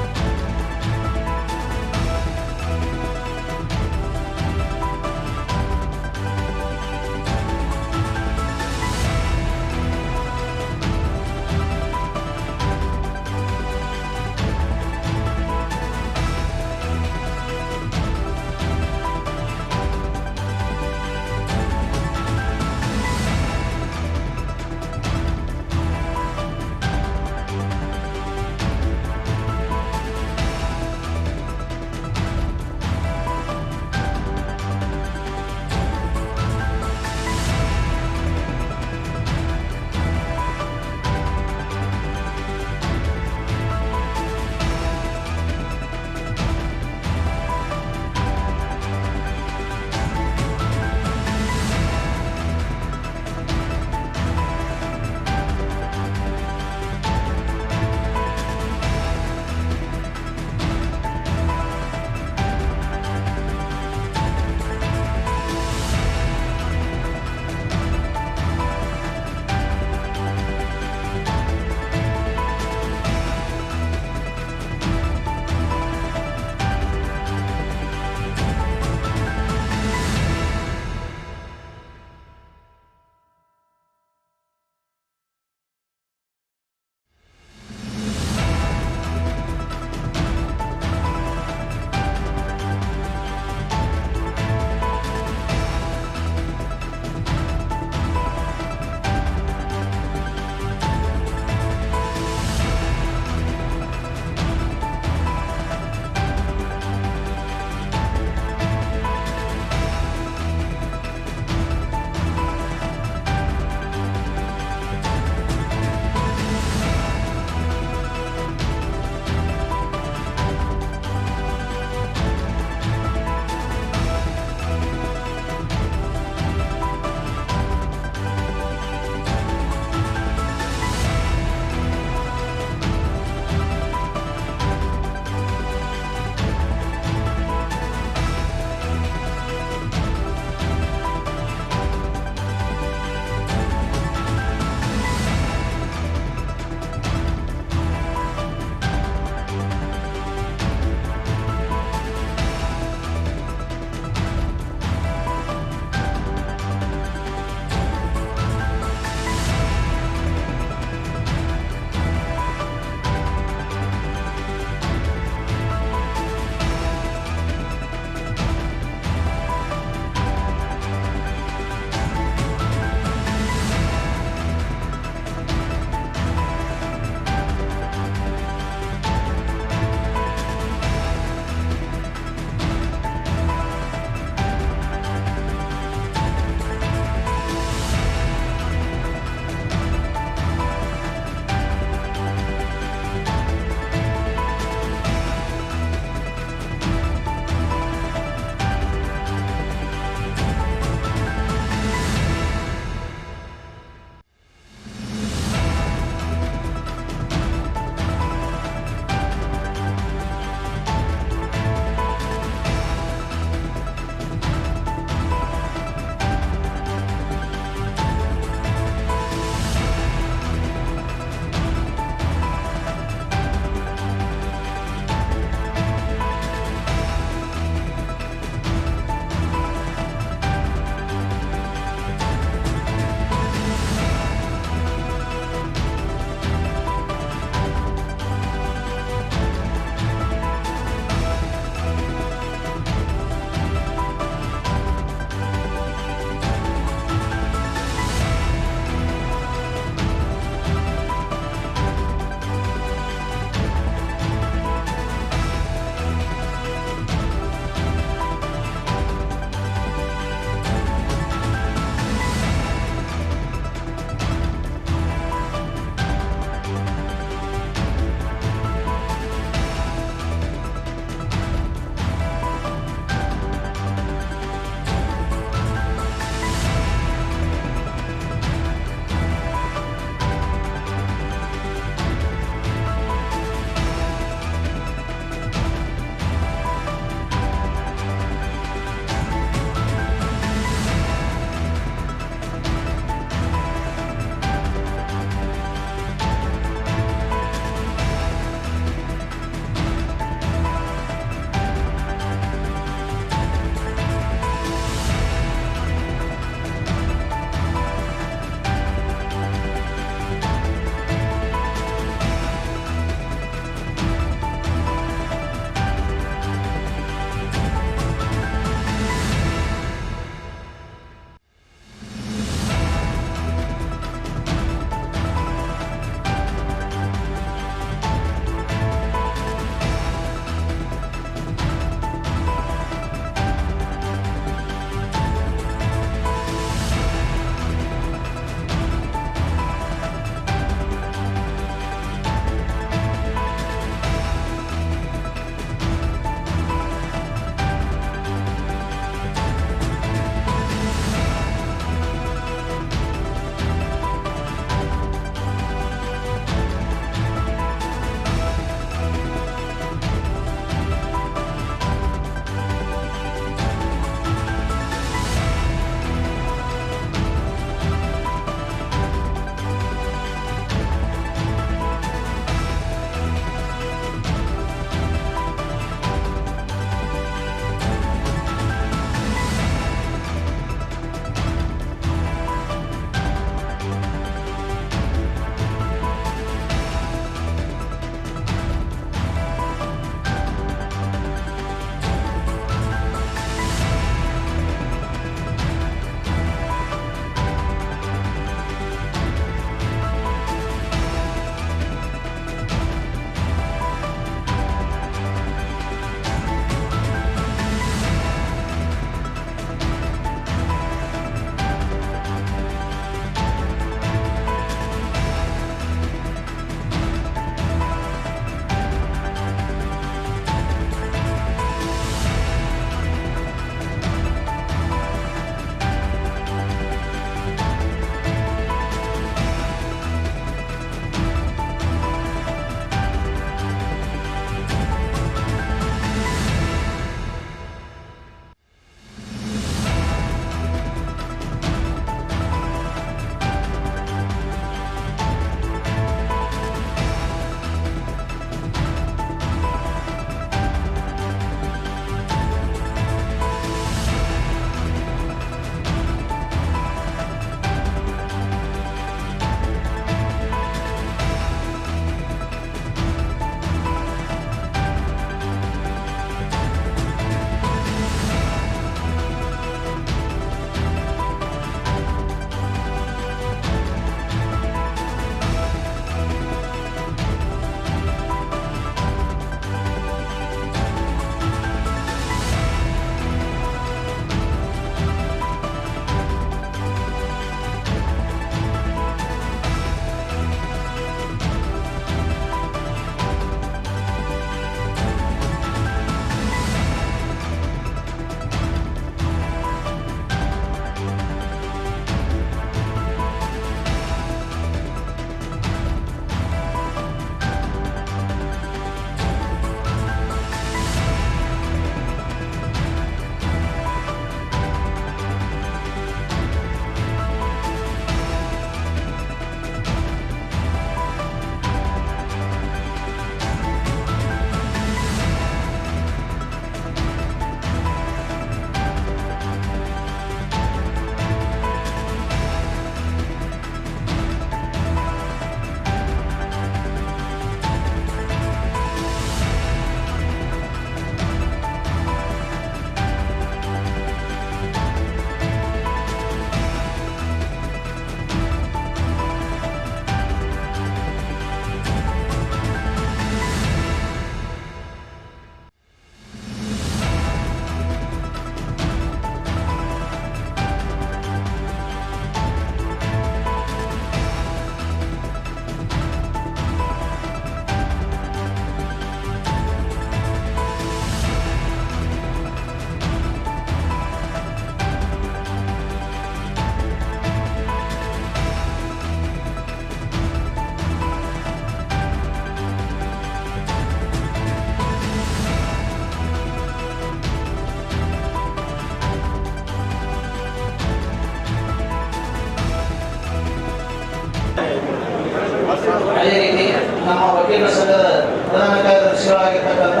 ನಮ್ಮ ವಕೀಲರ ಸಂಘದ ಪ್ರಧಾನ ಕಾರ್ಯದರ್ಶಿಗಳಾಗಿರ್ತಕ್ಕಂಥ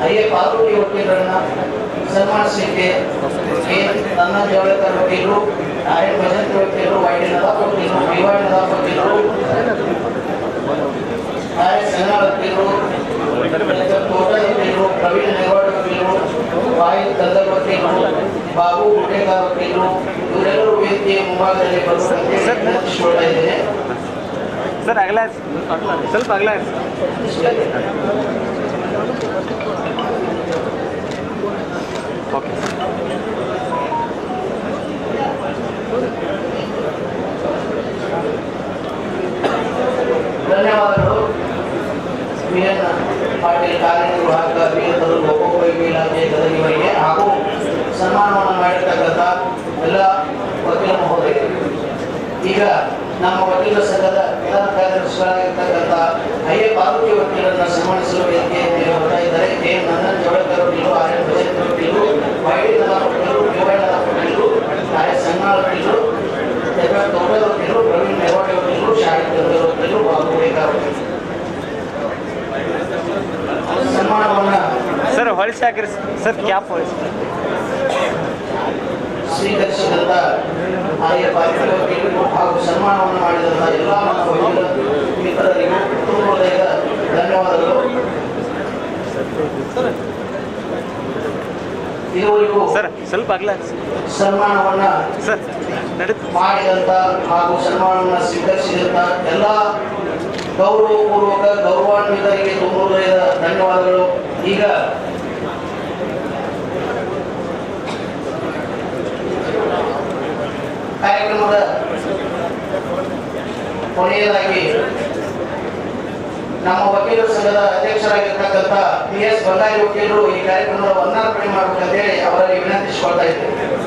ಅಯ್ಯ ಪಾರ್ವತಿ ವಕೀಲರನ್ನ ಸನ್ಮಾನಿಸಲಿಕ್ಕೆ ನನ್ನ ಜವಳಕರ್ ವಕೀಲರು, ಆರ್ಯನ್ ಭಜಂತ್ರಿ ವಕೀಲರು, ವೈಡಿ ನದಾಫ್ ವಕೀಲರು, ಬಿವಾಡಿ ನದಾಫ್ ವಕೀಲರು, ಆರ್ಯನ್ ಸೆನಾಳ್ ವಕೀಲರು, ತೋಟದ ವಕೀಲರು, ಪ್ರವೀಣ್ ನೆಗವಾಡ್ ವಕೀಲರು, ವಾಹಿದ್ ಕಲ್ದರ್ ವಕೀಲರು, ಬಾಬು ಗುಡೇಗಾರ್ ವಕೀಲರು, ಇವರೆಲ್ಲರೂ ವೇದಿಕೆಯ ಮುಂಭಾಗದಲ್ಲಿ ಬರುವಂತೆ ವಿನಂತಿಸಿಕೊಳ್ತಾ ಇದ್ದೇನೆ. ಸರ್ ಅಗಲ ಸ್ವಲ್ಪ ಅಗಲ ಓಕೆ. ಧನ್ಯವಾದಗಳು. ವಿಎನ್ ಪಾಟೀಲ್ ಕಾರ್ಯನಿರ್ವಾಹಕ ಅಭಿಯಂತರು ಲೋಕೋಪಯೋಗಿ ಇಲಾಖೆ ಗದಗಿಯವರಿಗೆ ಹಾಗೂ ಸನ್ಮಾನವನ್ನು ಮಾಡಿರ್ತಕ್ಕಂಥ ಎಲ್ಲ ವಕೀಲ ಮಹೋದಯರು. ಈಗ ನಮ್ಮ ವಕೀಲರ ಸಂಘದ ಪ್ರಧಾನ ಕಾರ್ಯದರ್ಶಿಗಳಾಗಿರ್ತಕ್ಕಂಥ ಅಯ್ಯ ಪಾರ್ವತಿ ವಕೀಲರನ್ನು ಸನ್ಮಾನಿಸಲು ವೇದಿಕೆಯ ಮೇಲೆ ಬರ್ತಾ ಇದ್ದಾರೆ. ಕೆ ನಂದನ್ ಜವಳಕರ್ ವಕೀಲರು, ಆರ್ಯನ್ ಭಜಂತ್ರಿ ವಕೀಲರು, ವೈಡಿ ನದಾಫ್ ವಕೀಲರು, ಬಿವಾಡಿ ನದಾಫ್ ವಕೀಲರು, ಆರ್ಯನ್ ಸೆನಾಳ್ ವಕೀಲರು, ತೋಟದ ವಕೀಲರು, ಪ್ರವೀಣ್ ನೆಗವಾಡಿ ವಕೀಲರು, ಶಾಹಿದ್ ಕಲ್ದರ್ ವಕೀಲರು, ಬಾಬು ಗುಡೇಗಾರ್ ವಕೀಲರು. ಸನ್ಮಾನವನ್ನು ಸರ್ ಹೊಳಿಸಿ ಹಾಕಿರಿ ಸರ್, ಕ್ಯಾಪ್ ಹೊಳಿಸಿ. ಸ್ವೀಕರಿಸಿದಂಥ ಆರ್ಯ ಪಾರ್ವತಿ ವಕೀಲರು ಹಾಗೂ ಸನ್ಮಾನವನ್ನು ಮಾಡಿದಂಥ ಎಲ್ಲ ನಮ್ಮ ವಕೀಲ ಮಿತ್ರರಿಗೂ ತುಂಬ ಹೃದಯದ ಧನ್ಯವಾದಗಳು. ಇದುವರೆಗೂ ಸರ್ ಸ್ವಲ್ಪ ಅಗಲ ಸನ್ಮಾನವನ್ನ ಸರ್ ಮಾಡಿದಂಥ ಹಾಗೂ ಸನ್ಮಾನವನ್ನು ಸ್ವೀಕರಿಸಿದಂಥ ಎಲ್ಲ ಗೌರವಪೂರ್ವಕ ಗೌರವಾನ್ವಿತರಿಗೆ ತುಂಬ ಹೃದಯದ ಧನ್ಯವಾದಗಳು. ಈಗ ಕಾರ್ಯಕ್ರಮದ ಕೊನೆಯದಾಗಿ ನಮ್ಮ ವಕೀಲರ ಸಂಘದ ಅಧ್ಯಕ್ಷರಾಗಿರ್ತಕ್ಕಂಥ PS ಬಂಗಾರಿ ವಕೀಲರು ಈ ಕಾರ್ಯಕ್ರಮದ ವಂದನಾರ್ಪಣೆ ಮಾಡಬೇಕಂತೇಳಿ ಅವರಲ್ಲಿ ವಿನಂತಿಸಿಕೊಳ್ತಾ ಇದ್ದೇವೆ.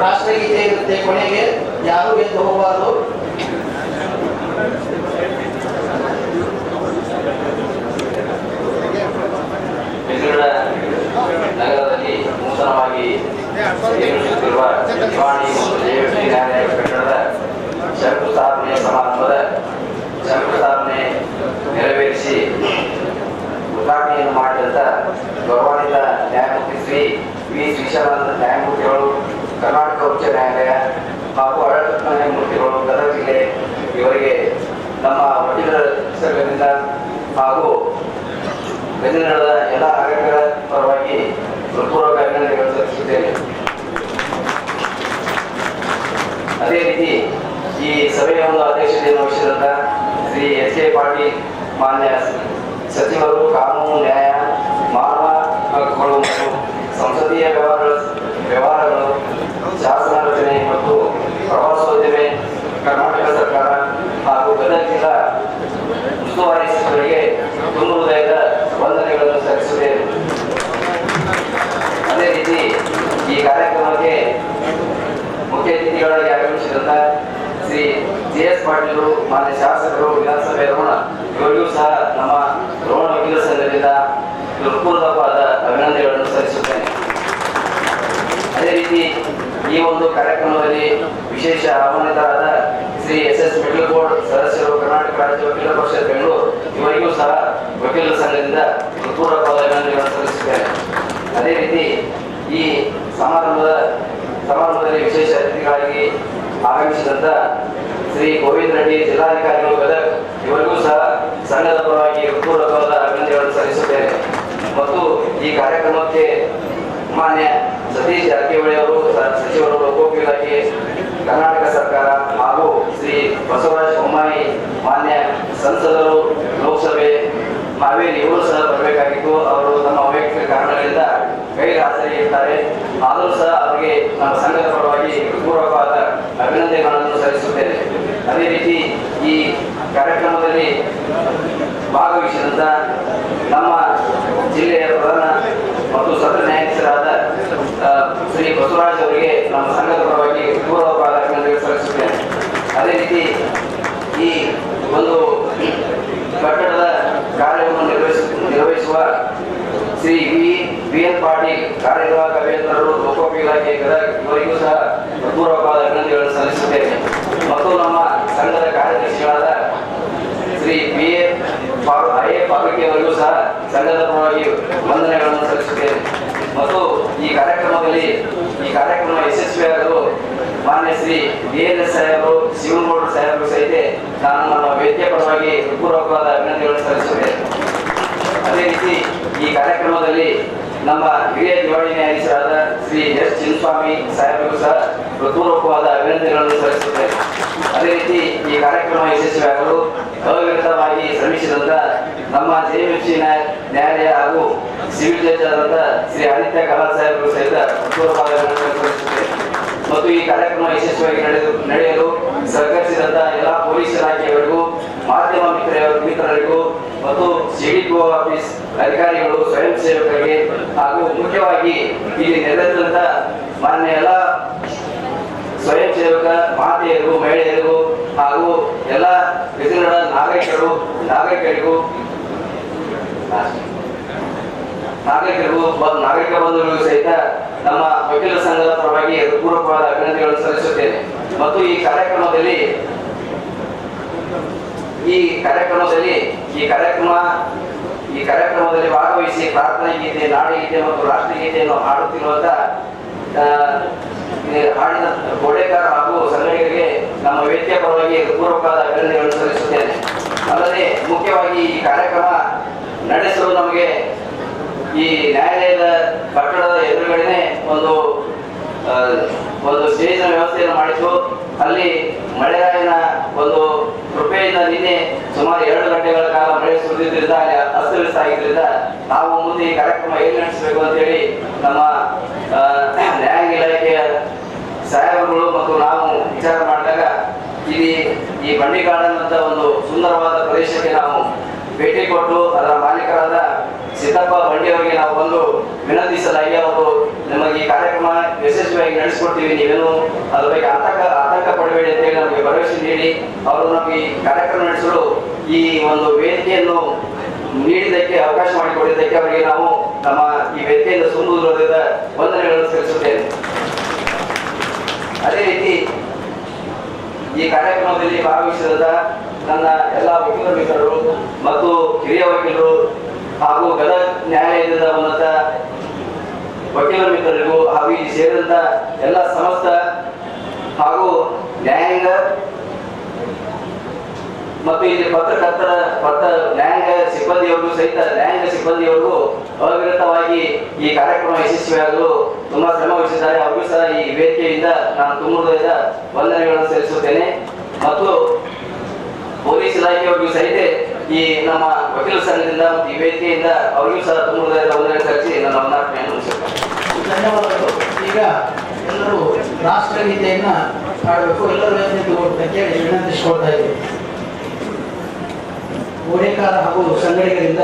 ರಾಷ್ಟ್ರಗೀತೆ ಇರುತ್ತೆ, ಕೊನೆಗೆ ಯಾರೂ ಎದ್ದು ಹೋಗಬಾರದು. ನಗರದಲ್ಲಿ ನೂತನವಾಗಿ ನಿರ್ಮಿಸುತ್ತಿರುವ ನಿವಾಣಿ ಮತ್ತು ದೈವಶ್ರೀ ನ್ಯಾಯಾಲಯ ಕಟ್ಟಡದ ಶಂಕುಸ್ಥಾಪನೆ ಸಮಾರಂಭದ ಶಂಕುಸ್ಥಾಪನೆ ನೆರವೇರಿಸಿ ಉದ್ಘಾಟನೆಯನ್ನು ಮಾಡಿದಂಥ ಗೌರವಾನ್ವಿತ ನ್ಯಾಯಮೂರ್ತಿ ಶ್ರೀ ವಿ ಶ್ರೀಶಾನಂದ ನ್ಯಾಯಮೂರ್ತಿಗಳು, ಕರ್ನಾಟಕ ಉಚ್ಚ ನ್ಯಾಯಾಲಯ ಹಾಗೂ ಆಡಳಿತ ನ್ಯಾಯಮೂರ್ತಿಗಳು ಗದಗ ಜಿಲ್ಲೆ ಇವರಿಗೆ ನಮ್ಮ ವಕೀಲರ ಸಂಘದಿಂದ ಹಾಗೂ ಬೆಂಗಳೂರಿನ ಎಲ್ಲ ನಾಗರಿಕರ ಪರವಾಗಿ ಹೃತ್ಪೂರ್ವಕ ಅಭಿನಂದನೆಗಳನ್ನು ಸಲ್ಲಿಸುತ್ತೇನೆ. ಅದೇ ರೀತಿ ಈ ಸಭೆಯ ಒಂದು ಅಧ್ಯಕ್ಷತೆಯನ್ನು ವಹಿಸಿದಂಥ ಶ್ರೀ S.K. ಪಾಟೀಲ್ ಮಾನ್ಯ ಸಚಿವರು, ಕಾನೂನು, ನ್ಯಾಯ, ಮಾನವ ಹಕ್ಕುಗಳು ಮತ್ತು ಸಂಸದೀಯ ವ್ಯವಹಾರಗಳು, ಶಾಸನ ರಚನೆ ಮತ್ತು ಪ್ರವಾಸೋದ್ಯಮ, ಕರ್ನಾಟಕ ಸರ್ಕಾರ ಹಾಗೂ ಗದಗ ಜಿಲ್ಲಾ ಉಸ್ತುವಾರಿ ಸಚಿವರಿಗೆ ತುಂಬ ಹೃದಯದ ವಂದನೆಗಳನ್ನು ಸಲ್ಲಿಸುತ್ತೇನೆ. ಅದೇ ರೀತಿ ಈ ಕಾರ್ಯಕ್ರಮಕ್ಕೆ ಮುಖ್ಯ ಅತಿಥಿಗಳಾಗಿ ಆಗಮಿಸಿದಂಥ ಶ್ರೀ J.S. ಪಾಟೀಲರು, ಮಾನ್ಯ ಶಾಸಕರು, ವಿಧಾನಸಭೆ ರೋಣ, ಇವರಿಗೂ ಸಹ ನಮ್ಮ ರೋಣ ವಕೀಲರ ಸಂಘದಿಂದ ಹೃತ್ಪೂರ್ವಕವಾದ ಅಭಿನಂದನೆಗಳನ್ನು ಸಲ್ಲಿಸುತ್ತೇನೆ. ಅದೇ ರೀತಿ ಈ ಒಂದು ಕಾರ್ಯಕ್ರಮದಲ್ಲಿ ವಿಶೇಷ ಆಹ್ವಾನಿತರಾದ ಶ್ರೀ S.S. ಮಿಡ್ಲ್ ಬೋರ್ಡ್ ಸದಸ್ಯರು, ಕರ್ನಾಟಕ ರಾಜ್ಯ ವಕೀಲರ ಪರಿಷತ್ ಬೆಂಗಳೂರು, ಇವರಿಗೂ ಸಹ ವಕೀಲರ ಸಂಘದಿಂದ ಹೃತ್ಪೂರ್ವಕವಾದ ಅಭಿನಂದನೆಗಳನ್ನು ಸಲ್ಲಿಸುತ್ತೇನೆ. ಅದೇ ರೀತಿ ಈ ಸಮಾರಂಭದಲ್ಲಿ ವಿಶೇಷ ಅತಿಥಿಗಳಾಗಿ ಆಗಮಿಸಿದಂಥ ಶ್ರೀ ಗೋವಿಂದ ರೆಡ್ಡಿ ಜಿಲ್ಲಾಧಿಕಾರಿಗಳು ಗದಗ, ಇವರಿಗೂ ಸಹ ಸಂಘದ ಪರವಾಗಿ ಹೃತ್ಪೂರ್ವಕವಾದ ಅಭಿನಂದನೆಗಳನ್ನು ಸಲ್ಲಿಸುತ್ತೇನೆ. ಮತ್ತು ಈ ಕಾರ್ಯಕ್ರಮಕ್ಕೆ ಮಾನ್ಯ ಸತೀಶ್ ಜಾರಕಿಹೊಳಿ ಅವರು, ಸಚಿವರು, ಲೋಕೋಪಯೋಗಿ ಇಲಾಖೆ, ಕರ್ನಾಟಕ ಸರ್ಕಾರ ಹಾಗೂ ಶ್ರೀ ಬಸವರಾಜ ಬೊಮ್ಮಾಯಿ ಮಾನ್ಯ ಸಂಸದರು, ಲೋಕಸಭೆ ಮಾವೇಲಿ, ಇವರು ಸಹ ಬರಬೇಕಾಗಿತ್ತು. ಅವರು ತಮ್ಮ ವೈಯಕ್ತಿಕ ಕಾರಣಗಳಿಂದ ಗೈರಾಜರಿಗಿರ್ತಾರೆ. ಆದರೂ ಸಹ ಅವರಿಗೆ ನಮ್ಮ ಸಂಘದ ಪರವಾಗಿ ಪೂರ್ವಕವಾದ ಅಭಿನಂದನೆಗಳನ್ನು ಸಲ್ಲಿಸುತ್ತೇನೆ. ಅದೇ ರೀತಿ ಈ ಕಾರ್ಯಕ್ರಮದಲ್ಲಿ ಭಾಗವಹಿಸಿದಂಥ ನಮ್ಮ ಜಿಲ್ಲೆಯ ಪ್ರಧಾನ ಮತ್ತು ಸತ್ರ ನ್ಯಾಯಾಧೀಶರಾದ ಶ್ರೀ ಬಸವರಾಜ್ ಅವರಿಗೆ ನಮ್ಮ ಸಂಘದ ಪರವಾಗಿ ಪೂರ್ವಕವಾದ ಅಭಿನಂದನೆ ಸಲ್ಲಿಸುತ್ತೇನೆ. ಅದೇ ರೀತಿ ಈ ಒಂದು ಕಟ್ಟಡದ ಕಾರ್ಯವನ್ನು ನಿರ್ವಹಿಸುವ ಶ್ರೀ V.N. ಪಾಟೀಲ್ ಕಾರ್ಯನಿರ್ವಾಹಕ ಅಭಿಯಂತರರು, ಲೋಕೋಪಯೋಗಿ ಇಲಾಖೆ ಗದಗ, ಇವರಿಗೂ ಸಹ ಪೂರ್ವಕವಾದ ಅಭಿನಂದನೆಗಳನ್ನು ಸಲ್ಲಿಸುತ್ತೇನೆ. ಮತ್ತು ನಮ್ಮ ಸಂಘದ ಕಾರ್ಯದರ್ಶಿಗಳಾದ ಶ್ರೀ B.A. ಸಂಘದ ಪರವಾಗಿ ವಂದನೆಗಳನ್ನು ಸಲ್ಲಿಸುತ್ತೇನೆ. ಮತ್ತು ಈ ಕಾರ್ಯಕ್ರಮ ಯಶಸ್ವಿಯಾಗಲು ಮಾನ್ಯ ಶ್ರೀ DNS ಸಾಹೇಬರು, ಶಿವನಗೌಡರು ಸಾಹೇಬರು ಸಹಿತ ನಾನು ನಮ್ಮ ವೇದಿಕೆ ಪರವಾಗಿ ಹೃತ್ಪೂರ್ವಕವಾದ ಅಭಿನಂದನೆಗಳನ್ನು ಸಲ್ಲಿಸುತ್ತೇನೆ. ಅದೇ ರೀತಿ ಈ ಕಾರ್ಯಕ್ರಮದಲ್ಲಿ ನಮ್ಮ ಹಿರಿಯ ದಿವಾಳಿ ನ್ಯಾಯಾಧೀಶರಾದ ಶ್ರೀ S. ಚಿನ್ನಸ್ವಾಮಿ ಸಾಹೇಬರಿಗೂ ಸಹ ಹೃತ್ಪೂರ್ವಕವಾದ ಅಭಿನಂದನೆಗಳನ್ನು ಸಲ್ಲಿಸುತ್ತೇನೆ. ಅದೇ ರೀತಿ ಈ ಕಾರ್ಯಕ್ರಮ ಯಶಸ್ವಿಯಾಗಲು ಅವಿರತವಾಗಿ ಶ್ರಮಿಸಿದಂತ ನಮ್ಮ JMFC ನ್ಯಾಯಾಲಯ ಹಾಗೂ ಸಿವಿಲ್ ಜಡ್ಜ್ ಆದಂತ ಶ್ರೀ ಆದಿತ್ಯ ಕಲಾಲ್ ಸಾಹೇಬರು ಸಹಿತ ಹೃತ್ಪೂರ್ವಕವಾದ ಅಭಿನಂದನೆಗಳನ್ನು ಸಲ್ಲಿಸುತ್ತೇನೆ. ಮತ್ತು ಈ ಕಾರ್ಯಕ್ರಮ ಯಶಸ್ವಿಯಾಗಿ ನಡೆಯಲು ಸಹಕರಿಸಿದಂತ ಎಲ್ಲ ಪೊಲೀಸ್ ಇಲಾಖೆಯವರಿಗೂ, ಮಾಧ್ಯಮ ಮಿತ್ರರಿಗೂ ಮತ್ತು CDPO ಆಫೀಸ್ ಅಧಿಕಾರಿಗಳು, ಸ್ವಯಂ ಸೇವಕರಿಗೆ ಹಾಗೂ ಮುಖ್ಯವಾಗಿ ಇಲ್ಲಿ ನೆರೆದಂತ ಮಾನ್ಯ ಎಲ್ಲ ಸ್ವಯಂ ಸೇವಕ ಮಾತೆಯರಿಗೂ, ಮಹಿಳೆಯರಿಗೂ ಹಾಗೂ ಎಲ್ಲ ವಿಧಗಳ ನಾಗರಿಕರಿಗೂ ನಾಗರಿಕ ಬಂಧುಗಳಿಗೂ ಸಹಿತ ನಮ್ಮ ವಕೀಲರ ಸಂಘದ ಪರವಾಗಿ ಹೃತ್ಪೂರ್ವಕವಾದ ಅಭಿನಂದನೆಗಳನ್ನು ಸಲ್ಲಿಸುತ್ತೇನೆ. ಮತ್ತು ಈ ಕಾರ್ಯಕ್ರಮದಲ್ಲಿ ಭಾಗವಹಿಸಿ ಪ್ರಾರ್ಥನೆ ಗೀತೆ, ನಾಡಗೀತೆ ಮತ್ತು ರಾಷ್ಟ್ರಗೀತೆಯನ್ನು ಹಾಡುತ್ತಿರುವಂತ ಹಾಡಿನ ಗೋಡೆಕಾರ ಹಾಗೂ ಸಂಘಟಕರಿಗೆ ನಮ್ಮ ವೇದಿಕೆ ಪರವಾಗಿ ಹೃತ್ಪೂರ್ವಕವಾದ ಅಭಿನಂದನೆಗಳನ್ನು ಸಲ್ಲಿಸುತ್ತೇನೆ. ಅಲ್ಲದೆ ಮುಖ್ಯವಾಗಿ ಈ ಕಾರ್ಯಕ್ರಮ ನಡೆಸಲು ನಮಗೆ ಈ ನ್ಯಾಯಾಲಯದ ಕಟ್ಟಡದ ಎದುರುಗಡೆನೆ ಒಂದು ಸ್ಟೇಜ್ನ ವ್ಯವಸ್ಥೆಯನ್ನು ಮಾಡಿದ್ದು, ಅಲ್ಲಿ ಮಳೆರಾಯನ ಒಂದು ಕೃಪೆಯಿಂದ ನಿನ್ನೆ ಸುಮಾರು 2 ಗಂಟೆಗಳ ಕಾಲ ಮಳೆ ಸುರಿದಿದ್ದರಿಂದ ಅಲ್ಲಿ ಅಸ್ತವ್ಯಸ್ತ ಆಗಿದ್ದರಿಂದ ನಾವು ಮುಂದೆ ಈ ಕಾರ್ಯಕ್ರಮ ಹೇಗೆ ನಡೆಸಬೇಕು ಅಂತೇಳಿ ನಮ್ಮ ನ್ಯಾಯಾಂಗ ಇಲಾಖೆಯ ಸಾಹೇಬರುಗಳು ಮತ್ತು ನಾವು ವಿಚಾರ ಮಾಡಿದಾಗ ಈ ಬಂಡಿ ಗಾರ್ಡನ್ ಅಂತ ಒಂದು ಸುಂದರವಾದ ಪ್ರದೇಶಕ್ಕೆ ನಾವು ಭೇಟಿ ಕೊಟ್ಟು ಅದರ ಮಾಲೀಕರಾದ ಸಿದ್ದಪ್ಪ ಬಂಡಿಯವರಿಗೆ ನಾವು ಬಂದು ವಿನಂತಿಸಲಾಗಿ ಅವರು ನಮಗೆ ಈ ಕಾರ್ಯಕ್ರಮ ಯಶಸ್ವಿಯಾಗಿ ನಡೆಸಿಕೊಡ್ತೀವಿ, ನೀವೇನು ಅದ್ರ ಬಗ್ಗೆ ಆತಂಕ ಪಡಬೇಡಿ ಅಂತೇಳಿ ನಮಗೆ ಭರವಸೆ ನೀಡಿ ಅವರು ನಮಗೆ ಈ ಕಾರ್ಯಕ್ರಮ ನಡೆಸಲು ಈ ಒಂದು ವೇದಿಕೆಯನ್ನು ನೀಡಿದ್ದಕ್ಕೆ, ಅವಕಾಶ ಮಾಡಿಕೊಟ್ಟಿದ್ದಕ್ಕೆ ಅವರಿಗೆ ನಾವು ನಮ್ಮ ಈ ವೇದಿಕೆಯಿಂದ ಸುಂದರವಾದ ವಂದನೆಗಳನ್ನು ಸಲ್ಲಿಸುತ್ತೇನೆ. ಅದೇ ರೀತಿ ಈ ಕಾರ್ಯಕ್ರಮದಲ್ಲಿ ಭಾಗವಹಿಸಿದ ನನ್ನ ಎಲ್ಲ ವಕೀಲ ಮಿತ್ರರು ಮತ್ತು ಹಿರಿಯ ವಕೀಲರು ಹಾಗೂ ಗದಗ ನ್ಯಾಯಾಲಯದಿಂದ ಬಂದಂತ ವಕೀಲ ಮಿತ್ರರಿಗೂ ಹಾಗೂ ಇಲ್ಲಿ ಸೇರಿದಂತ ಎಲ್ಲ ಸಮಸ್ತ ಹಾಗೂ ನ್ಯಾಯಾಂಗ ಮತ್ತು ಇಲ್ಲಿ ನ್ಯಾಯಾಂಗ ಸಿಬ್ಬಂದಿಯವರಿಗೂ ಅವಿರತವಾಗಿ ಈ ಕಾರ್ಯಕ್ರಮ ಯಶಸ್ವಿಯಾಗಲು ತುಂಬಾ ಶ್ರಮ ವಹಿಸಿದ್ದಾರೆ. ಅವರಿಗೂ ಸಹ ಈ ವೇದಿಕೆಯಿಂದ ನಾನು ತುಂಬ ಹೃದಯದ ವಂದನೆಗಳನ್ನು ಸಲ್ಲಿಸುತ್ತೇನೆ. ಮತ್ತು ಪೊಲೀಸ್ ಇಲಾಖೆಯವರಿಗೂ ಸಹಿತ ಈ ನಮ್ಮ ವಕೀಲ ಸಂಘದಿಂದ ಮತ್ತು ಈ ವೇದಿಕೆಯಿಂದ ಅವರಿಗೂ ಸಹ ತುಂಬ ಹೃದಯದ ವಂದನೆ ಸಲ್ಲಿಸಿ ನನ್ನ ವಂದನೆಯನ್ನು ಮುಗಿಸುತ್ತೇನೆ. ಧನ್ಯವಾದಗಳು. ಈಗ ಎಲ್ಲರೂ ರಾಷ್ಟ್ರಗೀತೆಯನ್ನ ಹಾಡಬೇಕು. ಎಲ್ಲರೂ ಕೇಳಿ ವಿನಂತಿಸಿಕೊಳ್ತಾ ಇದ್ದೀವಿ. ಗೋಡೆಕಾರ ಹಾಗೂ ಸಂಘಟಕರಿಂದ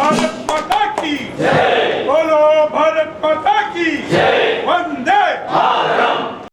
भारत माता की जय।